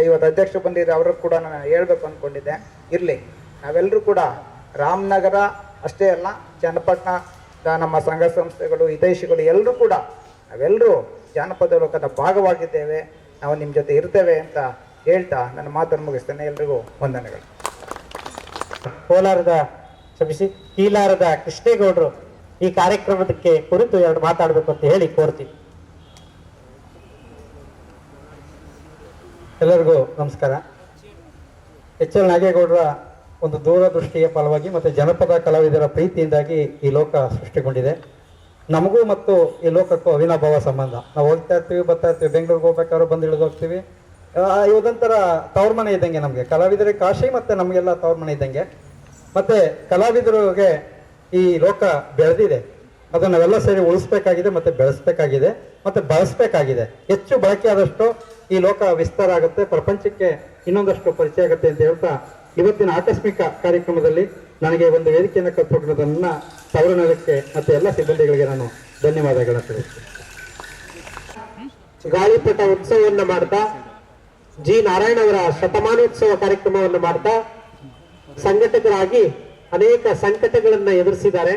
ಇವತ್ತು ಅಧ್ಯಕ್ಷರು ಬಂದಿದ್ದೆ, ಅವ್ರಿಗೆ ಕೂಡ ನಾನು ಹೇಳಬೇಕು ಅಂದ್ಕೊಂಡಿದ್ದೆ. ಇರಲಿ, ನಾವೆಲ್ಲರೂ ಕೂಡ ರಾಮನಗರ ಅಷ್ಟೇ ಅಲ್ಲ, ಚನ್ನಪಟ್ಟಣ ನಮ್ಮ ಸಂಘ ಸಂಸ್ಥೆಗಳು ಹಿತೈಷಿಗಳು ಎಲ್ಲರೂ ಕೂಡ ನಾವೆಲ್ಲರೂ ಜಾನಪದ ಲೋಕದ ಭಾಗವಾಗಿದ್ದೇವೆ, ನಾವು ನಿಮ್ಮ ಜೊತೆ ಇರ್ತೇವೆ ಅಂತ ಹೇಳ್ತಾ ನನ್ನ ಮಾತನ್ನು ಮುಗಿಸ್ತೇನೆ. ಎಲ್ರಿಗೂ ವಂದನೆಗಳು. ಕೋಲಾರದ ಕ್ಷಮಿಸಿ ಕೀಲಾರದ ಕೃಷ್ಣೇಗೌಡರು ಈ ಕಾರ್ಯಕ್ರಮಕ್ಕೆ ಕುರಿತು ಎರಡು ಮಾತಾಡಬೇಕು ಅಂತ ಹೇಳಿ ಕೋರ್ತೀನಿ. ಎಲ್ಲರಿಗೂ ನಮಸ್ಕಾರ. ಎಚ್ ಎಲ್ ನಾಗೇಗೌಡರ ಒಂದು ದೂರದೃಷ್ಟಿಯ ಫಲವಾಗಿ ಮತ್ತು ಜನಪದ ಕಲಾವಿದರ ಪ್ರೀತಿಯಿಂದಾಗಿ ಈ ಲೋಕ ಸೃಷ್ಟಿಗೊಂಡಿದೆ. ನಮಗೂ ಮತ್ತು ಈ ಲೋಕಕ್ಕೂ ಅವಿನಾಭಾವ ಸಂಬಂಧ. ನಾವು ಹೋಗ್ತಾ ಇರ್ತೀವಿ, ಬರ್ತಾ ಇರ್ತೀವಿ, ಬೆಂಗಳೂರಿಗೆ ಹೋಗ್ಬೇಕಾದ್ರೆ ಬಂದು ಇಳಿದು ಹೋಗ್ತೀವಿ. ಇದೊಂಥರ ತವ್ರ ಮನೆ ಇದ್ದಂಗೆ ನಮಗೆ, ಕಲಾವಿದರಿಗೆ ಕಾಶಿ ಮತ್ತು ನಮಗೆಲ್ಲ ತವ್ರ ಮನೆ ಇದ್ದಂಗೆ. ಮತ್ತು ಕಲಾವಿದರಿಗೆ ಈ ಲೋಕ ಬೆಳೆದಿದೆ, ಅದನ್ನು ನಾವೆಲ್ಲ ಸೇರಿ ಉಳಿಸ್ಬೇಕಾಗಿದೆ ಮತ್ತು ಬೆಳೆಸ್ಬೇಕಾಗಿದೆ ಮತ್ತು ಬಳಸಬೇಕಾಗಿದೆ. ಹೆಚ್ಚು ಬಳಕೆ ಆದಷ್ಟು ಈ ಲೋಕ ವಿಸ್ತಾರ ಆಗುತ್ತೆ, ಪ್ರಪಂಚಕ್ಕೆ ಇನ್ನೊಂದಷ್ಟು ಪರಿಚಯ ಆಗುತ್ತೆ ಅಂತ ಹೇಳ್ತಾ ಇವತ್ತಿನ ಆಕಸ್ಮಿಕ ಕಾರ್ಯಕ್ರಮದಲ್ಲಿ ನನಗೆ ಒಂದು ವೇದಿಕೆಯನ್ನು ಕಲ್ಪಿಸಿಕೊಟ್ಟದನ್ನ ತವರನಲಕ್ಕೆ ಮತ್ತು ಎಲ್ಲ ಸಿಬ್ಬಂದಿಗಳಿಗೆ ನಾನು ಧನ್ಯವಾದಗಳನ್ನು ತಿಳಿಸ್ತೇನೆ. ಗಾಳಿಪಟ ಉತ್ಸವವನ್ನು ಮಾಡ್ತಾ, ಜಿ ನಾರಾಯಣ ಅವರ ಶತಮಾನೋತ್ಸವ ಕಾರ್ಯಕ್ರಮವನ್ನು ಮಾಡ್ತಾ ಸಂಘಟಕರಾಗಿ ಅನೇಕ ಸಂಕಟಗಳನ್ನ ಎದುರಿಸಿದ್ದಾರೆ.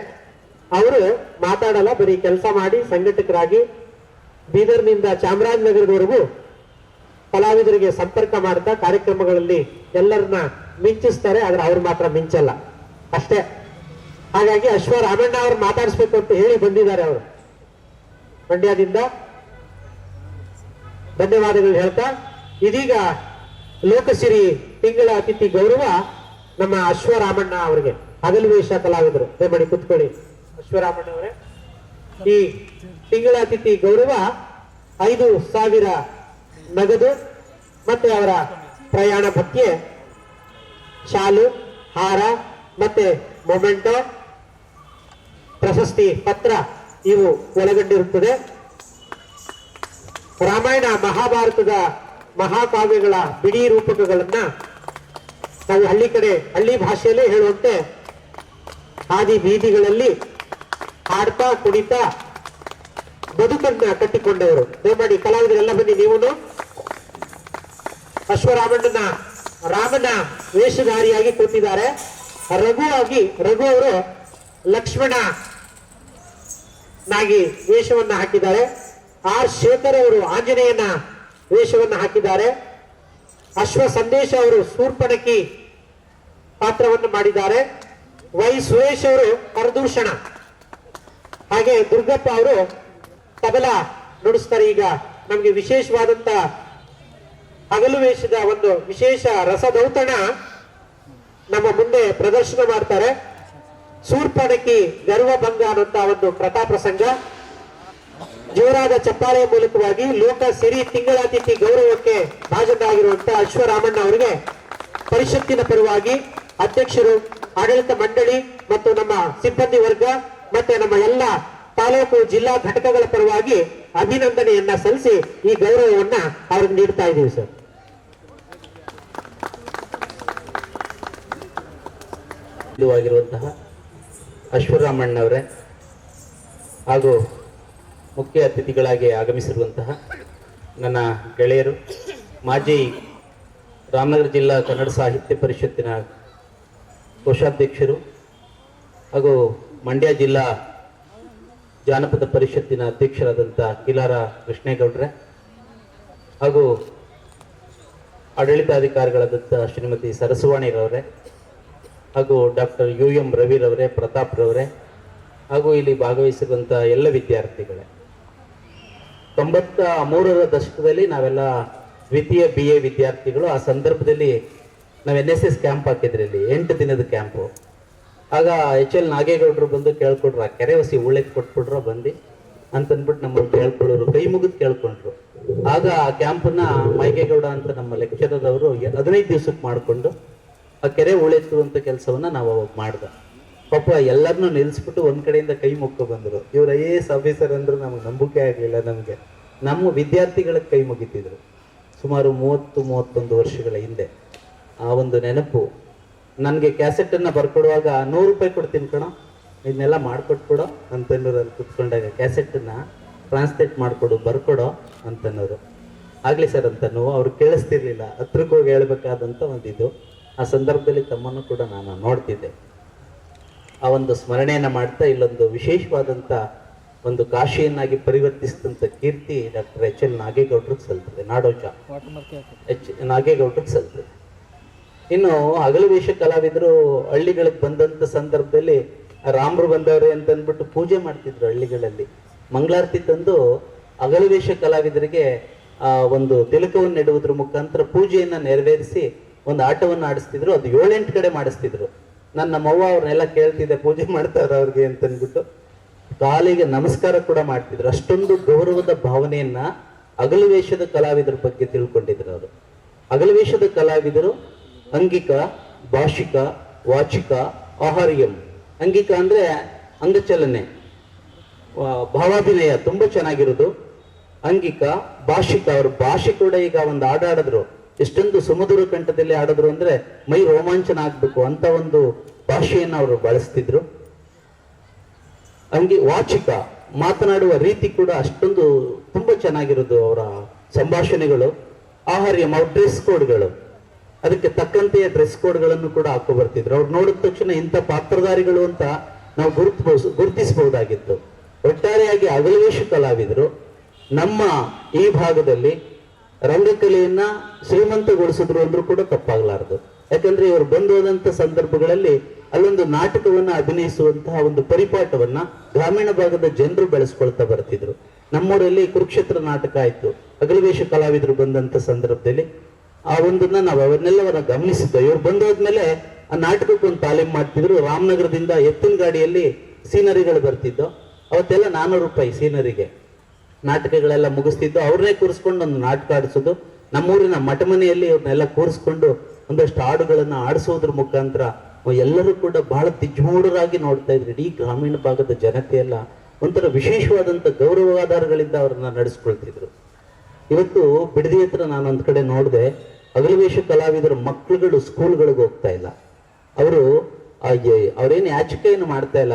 ಅವರು ಮಾತಾಡಲ್ಲ, ಬರೀ ಕೆಲಸ ಮಾಡಿ ಸಂಘಟಕರಾಗಿ ಬೀದರ್ನಿಂದ ಚಾಮರಾಜನಗರದವರೆಗೂ ಕಲಾವಿದರಿಗೆ ಸಂಪರ್ಕ ಮಾಡ್ತಾ ಕಾರ್ಯಕ್ರಮಗಳಲ್ಲಿ ಎಲ್ಲರನ್ನ ಮಿಂಚಿಸ್ತಾರೆ. ಆದ್ರೆ ಅವ್ರು ಮಾತ್ರ ಮಿಂಚಲ್ಲ ಅಷ್ಟೇ. ಹಾಗಾಗಿ ಅಶ್ವರಾಮಣ್ಣ ಅವ್ರು ಮಾತಾಡಿಸ್ಬೇಕು ಅಂತ ಹೇಳಿ ಬಂದಿದ್ದಾರೆ. ಅವರು ಮಂಡ್ಯದಿಂದ ಧನ್ಯವಾದಗಳು ಹೇಳ್ತಾ, ಇದೀಗ ಲೋಕಸಿರಿ ತಿಂಗಳ ಅತಿಥಿ ಗೌರವ ನಮ್ಮ ಅಶ್ವರಾಮಣ್ಣ ಅವರಿಗೆ, ಹಗಲು ವೇಷ ಕಲಾವಿದರು. ದಯಮಾಡಿ ಕುತ್ಕೊಳ್ಳಿ ಅಶ್ವರಾಮಣ್ಣ ಅವರೇ. ಈ ತಿಂಗಳ ಅತಿಥಿ ಗೌರವ 5,000 ನಗದು ಮತ್ತೆ ಅವರ ಪ್ರಯಾಣ ಭತ್ಯೆ, ಶಾಲು, ಹಾರ ಮತ್ತೆ ಮೊಮೆಂಟೋ, ಪ್ರಶಸ್ತಿ ಪತ್ರ ಇವು ಒಳಗೊಂಡಿರುತ್ತದೆ. ರಾಮಾಯಣ ಮಹಾಭಾರತದ ಮಹಾಕಾವ್ಯಗಳ ಬಿಡಿ ರೂಪಕಗಳನ್ನ ನಾವು ಹಳ್ಳಿ ಭಾಷೆಯಲ್ಲೇ ಹೇಳುವಂತೆ ಹಾದಿ ಬೀದಿಗಳಲ್ಲಿ ಹಾಡ್ತಾ ಕುಣಿತಾ ಬದುಕನ್ನ ಕಟ್ಟಿಕೊಂಡವರು. ದಯಮಾಡಿ ಕಲಾವಿದರೆಲ್ಲ ಬನ್ನಿ. ನೀವು ಅಶ್ವರಾಮಣ್ಣನ ರಾಮನ ವೇಷಧಾರಿಯಾಗಿ ಕೂತಿದ್ದಾರೆ. ರಘು ಅವರು ಲಕ್ಷ್ಮಣ ನಾಗಿ ವೇಷವನ್ನ ಹಾಕಿದ್ದಾರೆ. ಆರ್ ಶೇಖರ್ ಅವರು ಆಂಜನೇಯನ ವೇಷವನ್ನ ಹಾಕಿದ್ದಾರೆ. ಅಶ್ವ ಸಂದೇಶ ಅವರು ಶೂರ್ಪಣಖಿ ಪಾತ್ರವನ್ನು ಮಾಡಿದ್ದಾರೆ. ವೈ ಸುರೇಶ್ ಅವರು ಕರದೂಷಣ, ಹಾಗೆ ದುರ್ಗಪ್ಪ ಅವರು ತಬಲ ನುಡಿಸ್ತಾರೆ. ಈಗ ನಮಗೆ ವಿಶೇಷವಾದಂತ ಹಗಲು ವೇಷದ ಒಂದು ವಿಶೇಷ ರಸದೌತಣ ನಮ್ಮ ಮುಂದೆ ಪ್ರದರ್ಶನ ಮಾಡ್ತಾರೆ. ಶೂರ್ಪಣಖಿ ಗರ್ವಭಂಗ ಅನ್ನುವಂತ ಒಂದು ಕಥಾ ಪ್ರಸಂಗ. ಜೋರಾದ ಚಪ್ಪಾಳೆಯ ಮೂಲಕವಾಗಿ ಲೋಕ ಸಿರಿ ತಿಂಗಳಾತಿಥಿ ಗೌರವಕ್ಕೆ ಭಾಜನರಾಗಿರುವಂತಹ ಅಶ್ವರಾಮಣ್ಣ ಅವರಿಗೆ ಪರಿಷತ್ತಿನ ಪರವಾಗಿ ಅಧ್ಯಕ್ಷರು, ಆಡಳಿತ ಮಂಡಳಿ ಮತ್ತು ನಮ್ಮ ಸಿಬ್ಬಂದಿ ವರ್ಗ ಮತ್ತೆ ನಮ್ಮ ಎಲ್ಲ ತಾಲೂಕು ಜಿಲ್ಲಾ ಘಟಕಗಳ ಪರವಾಗಿ ಅಭಿನಂದನೆಯನ್ನ ಸಲ್ಲಿಸಿ ಈ ಗೌರವವನ್ನ ಅವ್ರಿಗೆ ನೀಡ್ತಾ ಇದ್ದೀವಿ ಸರ್. ಆಗಿರುವಂತಹ ಅಶ್ವರಾಮಣ್ಣವರೇ ಹಾಗೂ ಮುಖ್ಯ ಅತಿಥಿಗಳಾಗಿ ಆಗಮಿಸಿರುವಂತಹ ನನ್ನ ಗೆಳೆಯರು, ಮಾಜಿ ರಾಮನಗರ ಜಿಲ್ಲಾ ಕನ್ನಡ ಸಾಹಿತ್ಯ ಪರಿಷತ್ತಿನ ಕೋಶಾಧ್ಯಕ್ಷರು ಹಾಗೂ ಮಂಡ್ಯ ಜಿಲ್ಲಾ ಜಾನಪದ ಪರಿಷತ್ತಿನ ಅಧ್ಯಕ್ಷರಾದಂಥ ಕಿಲಾರ ಕೃಷ್ಣೇಗೌಡ್ರೆ ಹಾಗೂ ಆಡಳಿತಾಧಿಕಾರಿಗಳಾದಂಥ ಶ್ರೀಮತಿ ಸರಸ್ವಾಣಿರವರೇ ಹಾಗೂ ಡಾಕ್ಟರ್ UM ರವಿರವರೇ, ಪ್ರತಾಪ್ರವರೇ ಹಾಗೂ ಇಲ್ಲಿ ಭಾಗವಹಿಸಿರುವಂಥ ಎಲ್ಲ ವಿದ್ಯಾರ್ಥಿಗಳೇ. 93ರ ದಶಕದಲ್ಲಿ ನಾವೆಲ್ಲ ದ್ವಿತೀಯ BA ವಿದ್ಯಾರ್ಥಿಗಳು. ಆ ಸಂದರ್ಭದಲ್ಲಿ ನಾವು NSS ಕ್ಯಾಂಪ್ ಹಾಕಿದ್ರಿ, ಇಲ್ಲಿ 8 ದಿನದ ಕ್ಯಾಂಪು. ಆಗ HL ನಾಗೇಗೌಡರು ಬಂದು ಕೇಳ್ಕೊಡ್ರು, ಆ ಕೆರೆ ಹೊಸಿ ಉಳ್ಳೆಕ್ ಕೊಟ್ಬಿಡ್ರ ಬಂದು ಅಂತಂದ್ಬಿಟ್ಟು ನಮ್ಮನ್ನು ಕೇಳ್ಕೊಳ್ಳೋರು, ಕೈ ಮುಗಿದು ಕೇಳ್ಕೊಂಡ್ರು. ಆಗ ಆ ಕ್ಯಾಂಪನ್ನ ಮೈಗೇಗೌಡ ಅಂತ ನಮ್ಮ ಲೆಕ್ಚರದವರು 15 ದಿವ್ಸಕ್ಕೆ ಮಾಡಿಕೊಂಡು ಆ ಕೆರೆ ಉಳೆತ್ತುವಂಥ ಕೆಲಸವನ್ನ ನಾವು ಅವಾಗ ಮಾಡ್ದೆ. ಪಾಪ ಎಲ್ಲರನ್ನೂ ನಿಲ್ಲಿಸ್ಬಿಟ್ಟು ಒಂದ್ ಕಡೆಯಿಂದ ಕೈ ಮುಗ್ಕೊ ಬಂದರು. ಇವ್ರು IAS ಆಫೀಸರ್ ಅಂದ್ರು ನಮಗೆ ನಂಬಿಕೆ ಆಗಲಿಲ್ಲ. ನಮಗೆ ನಮ್ಮ ವಿದ್ಯಾರ್ಥಿಗಳ ಕೈ ಮುಗಿತಿದ್ರು. ಸುಮಾರು 30-31 ವರ್ಷಗಳ ಹಿಂದೆ ಆ ಒಂದು ನೆನಪು ನನಗೆ. ಕ್ಯಾಸೆಟನ್ನು ಬರ್ಕೊಡುವಾಗ 100 ರೂಪಾಯಿ ಕೊಡ್ತೀನಿ ಕಣೋ, ಇದನ್ನೆಲ್ಲ ಮಾಡ್ಕೊಟ್ಬಿಡೋ ಅಂತನ್ನೋರು. ಅಲ್ಲಿ ಕುತ್ಕೊಂಡಾಗ ಕ್ಯಾಸೆಟನ್ನು ಟ್ರಾನ್ಸ್ಲೇಟ್ ಮಾಡಿಕೊಡು, ಬರ್ಕೊಡೋ ಅಂತನ್ನೋರು. ಆಗಲಿ ಸರ್ ಅಂತನೋ. ಅವ್ರು ಕೇಳಿಸ್ತಿರ್ಲಿಲ್ಲ, ಹತ್ರಕ್ಕೆ ಹೋಗಿ ಹೇಳ್ಬೇಕಾದಂಥ ಒಂದಿದ್ದು. ಆ ಸಂದರ್ಭದಲ್ಲಿ ತಮ್ಮನ್ನು ಕೂಡ ನಾನು ನೋಡ್ತಿದ್ದೆ. ಆ ಒಂದು ಸ್ಮರಣೆಯನ್ನು ಮಾಡ್ತಾ ಇಲ್ಲೊಂದು ವಿಶೇಷವಾದಂಥ ಒಂದು ಕಾಶಿಯನ್ನಾಗಿ ಪರಿವರ್ತಿಸಿದಂಥ ಕೀರ್ತಿ ಡಾಕ್ಟರ್ ಎಚ್ ಎಲ್ ನಾಗೇಗೌಡರಿಗೆ ಸಲ್ತದೆ. ನಾಡೋಜ ನಾಗೇಗೌಡರಿಗೆ ಸಲ್ತದೆ. ಇನ್ನು ಹಗಲು ವೇಷ ಕಲಾವಿದರು ಹಳ್ಳಿಗಳಿಗೆ ಬಂದಂಥ ಸಂದರ್ಭದಲ್ಲಿ ರಾಮರು ಬಂದವ್ರೆ ಅಂತ ಅಂದ್ಬಿಟ್ಟು ಪೂಜೆ ಮಾಡ್ತಿದ್ರು. ಹಳ್ಳಿಗಳಲ್ಲಿ ಮಂಗಳಾರತಿ ತಂದು ಹಗಲು ವೇಷ ಕಲಾವಿದರಿಗೆ ಒಂದು ತಿಲಕವನ್ನು ನೆಡುವುದ್ರ ಮುಖಾಂತರ ಪೂಜೆಯನ್ನ ನೆರವೇರಿಸಿ ಒಂದು ಆಟವನ್ನು ಆಡಿಸ್ತಿದ್ರು. ಅದು 7-8 ಕಡೆ ಮಾಡಿಸ್ತಿದ್ರು. ನಮ್ಮವ್ವ ಅವ್ರನ್ನೆಲ್ಲ ಕೇಳ್ತಿದ್ದೆ ಪೂಜೆ ಮಾಡ್ತಾರ ಅವ್ರಿಗೆ ಅಂತ ಅಂದ್ಬಿಟ್ಟು ಕಾಲಿಗೆ ನಮಸ್ಕಾರ ಕೂಡ ಮಾಡ್ತಿದ್ರು. ಅಷ್ಟೊಂದು ಗೌರವದ ಭಾವನೆಯನ್ನ ಹಗಲು ವೇಷದ ಕಲಾವಿದರ ಬಗ್ಗೆ ತಿಳ್ಕೊಂಡಿದ್ರು ಅವರು. ಹಗಲು ವೇಷದ ಕಲಾವಿದರು ಅಂಗಿಕ, ಭಾಷಿಕ, ವಾಚಿಕ, ಆಹಾರ್ಯಂ. ಅಂಗಿಕ ಅಂದ್ರೆ ಅಂಗಚಲನೆ, ಭಾವಾಭಿನಯ ತುಂಬಾ ಚೆನ್ನಾಗಿರೋದು. ಅಂಗಿಕ, ಭಾಷಿಕ, ಅವ್ರ ಭಾಷೆ ಕೂಡ ಈಗ ಒಂದು ಹಾಡಾಡಿದ್ರು, ಎಷ್ಟೊಂದು ಸುಮಧುರ ಕಂಠದಲ್ಲಿ ಆಡಿದ್ರು ಅಂದ್ರೆ ಮೈ ರೋಮಾಂಚನ ಆಗ್ಬೇಕು ಅಂತ ಒಂದು ಭಾಷೆಯನ್ನು ಅವರು ಬಳಸ್ತಿದ್ರು. ವಾಚಿಕ, ಮಾತನಾಡುವ ರೀತಿ ಕೂಡ ಅಷ್ಟೊಂದು ತುಂಬಾ ಚೆನ್ನಾಗಿರೋದು ಅವರ ಸಂಭಾಷಣೆಗಳು. ಆಹಾರ್ಯಂ, ಅವ್ರ ಡ್ರೆಸ್ ಕೋಡ್ಗಳು, ಅದಕ್ಕೆ ತಕ್ಕಂತೆಯ ಡ್ರೆಸ್ ಕೋಡ್ಗಳನ್ನು ಕೂಡ ಹಾಕೋ ಬರ್ತಿದ್ರು. ಅವ್ರು ನೋಡಿದ ತಕ್ಷಣ ಇಂಥ ಪಾತ್ರಧಾರಿಗಳು ಅಂತ ನಾವು ಗುರುತಿಸಬಹುದಾಗಿತ್ತು. ಒಟ್ಟಾರೆಯಾಗಿ ಹಗಲು ವೇಷ ಕಲಾವಿದರು ನಮ್ಮ ಈ ಭಾಗದಲ್ಲಿ ರಂಗಕಲೆಯನ್ನ ಶ್ರೀಮಂತಗೊಳಿಸಿದ್ರು ಅಂದ್ರೂ ಕೂಡ ತಪ್ಪಾಗಲಾರದು. ಯಾಕಂದ್ರೆ ಇವರು ಬಂದು ಹೋದಂತ ಸಂದರ್ಭಗಳಲ್ಲಿ ಅಲ್ಲೊಂದು ನಾಟಕವನ್ನ ಅಭಿನಯಿಸುವಂತಹ ಒಂದು ಪರಿಪಾಠವನ್ನ ಗ್ರಾಮೀಣ ಭಾಗದ ಜನರು ಬೆಳೆಸ್ಕೊಳ್ತಾ ಬರ್ತಿದ್ರು. ನಮ್ಮೂರಲ್ಲಿ ಕುರುಕ್ಷೇತ್ರ ನಾಟಕ ಆಯ್ತು, ಹಗಲು ವೇಷ ಕಲಾವಿದರು ಬಂದಂತ ಸಂದರ್ಭದಲ್ಲಿ ಆ ಒಂದನ್ನ ನಾವು ಅವನ್ನೆಲ್ಲವನ್ನ ಗಮನಿಸಿದ್ದ. ಇವ್ರು ಬಂದೋದ್ಮೇಲೆ ಆ ನಾಟಕಕ್ಕೆ ಒಂದು ತಾಲೀಮ್ ಮಾಡ್ತಿದ್ರು. ರಾಮನಗರದಿಂದ ಎತ್ತಿನ ಗಾಡಿಯಲ್ಲಿ ಸೀನರಿಗಳು ಬರ್ತಿದ್ದು. ಅವತ್ತೆಲ್ಲ 400 ರೂಪಾಯಿ ಸೀನರಿಗೆ. ನಾಟಕಗಳೆಲ್ಲ ಮುಗಿಸ್ತಿದ್ದು, ಅವ್ರನ್ನೇ ಕೂರಿಸ್ಕೊಂಡು ಒಂದು ನಾಟಕ ಆಡಿಸೋದು. ನಮ್ಮೂರಿನ ಮಠಮನೆಯಲ್ಲಿ ಇವ್ರನ್ನೆಲ್ಲ ಕೂರಿಸ್ಕೊಂಡು ಒಂದಷ್ಟು ಹಾಡುಗಳನ್ನ ಆಡಿಸೋದ್ರ ಮುಖಾಂತರ ಎಲ್ಲರೂ ಕೂಡ ಬಹಳ ತಿಜ್ಮೂಢರಾಗಿ ನೋಡ್ತಾ ಇದ್ರು. ಇಡೀ ಗ್ರಾಮೀಣ ಭಾಗದ ಜನತೆಯೆಲ್ಲ ಒಂಥರ ವಿಶೇಷವಾದಂಥ ಗೌರವಾಧಾರಗಳಿಂದ ಅವ್ರನ್ನ ನಡೆಸ್ಕೊಳ್ತಿದ್ರು. ಇವತ್ತು ಬಿಡದಿ ಹತ್ರ ನಾನು ಒಂದ್ ಕಡೆ ನೋಡಿದೆ, ಹಗಲು ವೇಷ ಕಲಾವಿದರ ಮಕ್ಕಳುಗಳು ಸ್ಕೂಲ್ಗಳಿಗೆ ಹೋಗ್ತಾ ಇಲ್ಲ. ಅವರು ಅವ್ರೇನು ಯಾಚಿಕೆಯನ್ನು ಮಾಡ್ತಾ ಇಲ್ಲ.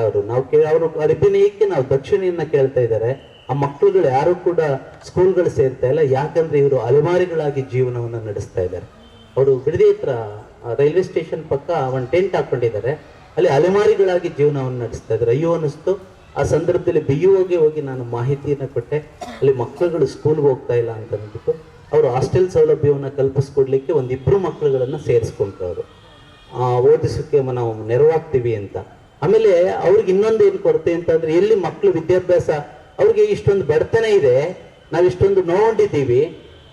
ಅವರು ಅಭಿನಯಕ್ಕೆ ನಾವು ದಕ್ಷಿಣೆಯನ್ನ ಕೇಳ್ತಾ ಇದ್ದಾರೆ. ಆ ಮಕ್ಕಳುಗಳು ಯಾರು ಕೂಡ ಸ್ಕೂಲ್ಗಳು ಸೇರ್ತಾ ಇಲ್ಲ. ಯಾಕಂದ್ರೆ ಇವರು ಅಲೆಮಾರಿಗಳಾಗಿ ಜೀವನವನ್ನ ನಡೆಸ್ತಾ ಇದ್ದಾರೆ. ಅವರು ಬಿಡದಿ ಹತ್ರ ರೈಲ್ವೆ ಸ್ಟೇಷನ್ ಪಕ್ಕ ಒಂದು ಟೆಂಟ್ ಹಾಕೊಂಡಿದ್ದಾರೆ. ಅಲ್ಲಿ ಅಲೆಮಾರಿಗಳಾಗಿ ಜೀವನವನ್ನು ನಡೆಸ್ತಾ ಇದ್ದಾರೆ. ಅಯ್ಯೋ ಅನ್ನಿಸ್ತು. ಆ ಸಂದರ್ಭದಲ್ಲಿ BUOಗೆ ಹೋಗಿ ನಾನು ಮಾಹಿತಿಯನ್ನು ಕೊಟ್ಟೆ. ಅಲ್ಲಿ ಮಕ್ಕಳುಗಳು ಸ್ಕೂಲ್ಗೆ ಹೋಗ್ತಾ ಇಲ್ಲ ಅಂತ ಅಂದ್ಬಿಟ್ಟು ಅವರು ಹಾಸ್ಟೆಲ್ ಸೌಲಭ್ಯವನ್ನು ಕಲ್ಪಿಸ್ಕೊಡ್ಲಿಕ್ಕೆ 1-2 ಮಕ್ಕಳುಗಳನ್ನ ಸೇರಿಸ್ಕೊಂಡ್ರು. ಅವರು ಓದಿಸೋಕ್ಕೆ ನಾವು ನೆರವಾಗ್ತೀವಿ ಅಂತ. ಆಮೇಲೆ ಅವ್ರಿಗೆ ಇನ್ನೊಂದು ಏನು ಕೊರತೆ ಅಂತಂದ್ರೆ, ಎಲ್ಲಿ ಮಕ್ಕಳು ವಿದ್ಯಾಭ್ಯಾಸ, ಅವ್ರಿಗೆ ಇಷ್ಟೊಂದು ಬಡತನ ಇದೆ, ನಾವು ಇಷ್ಟೊಂದು ನೋಡಿದ್ದೀವಿ,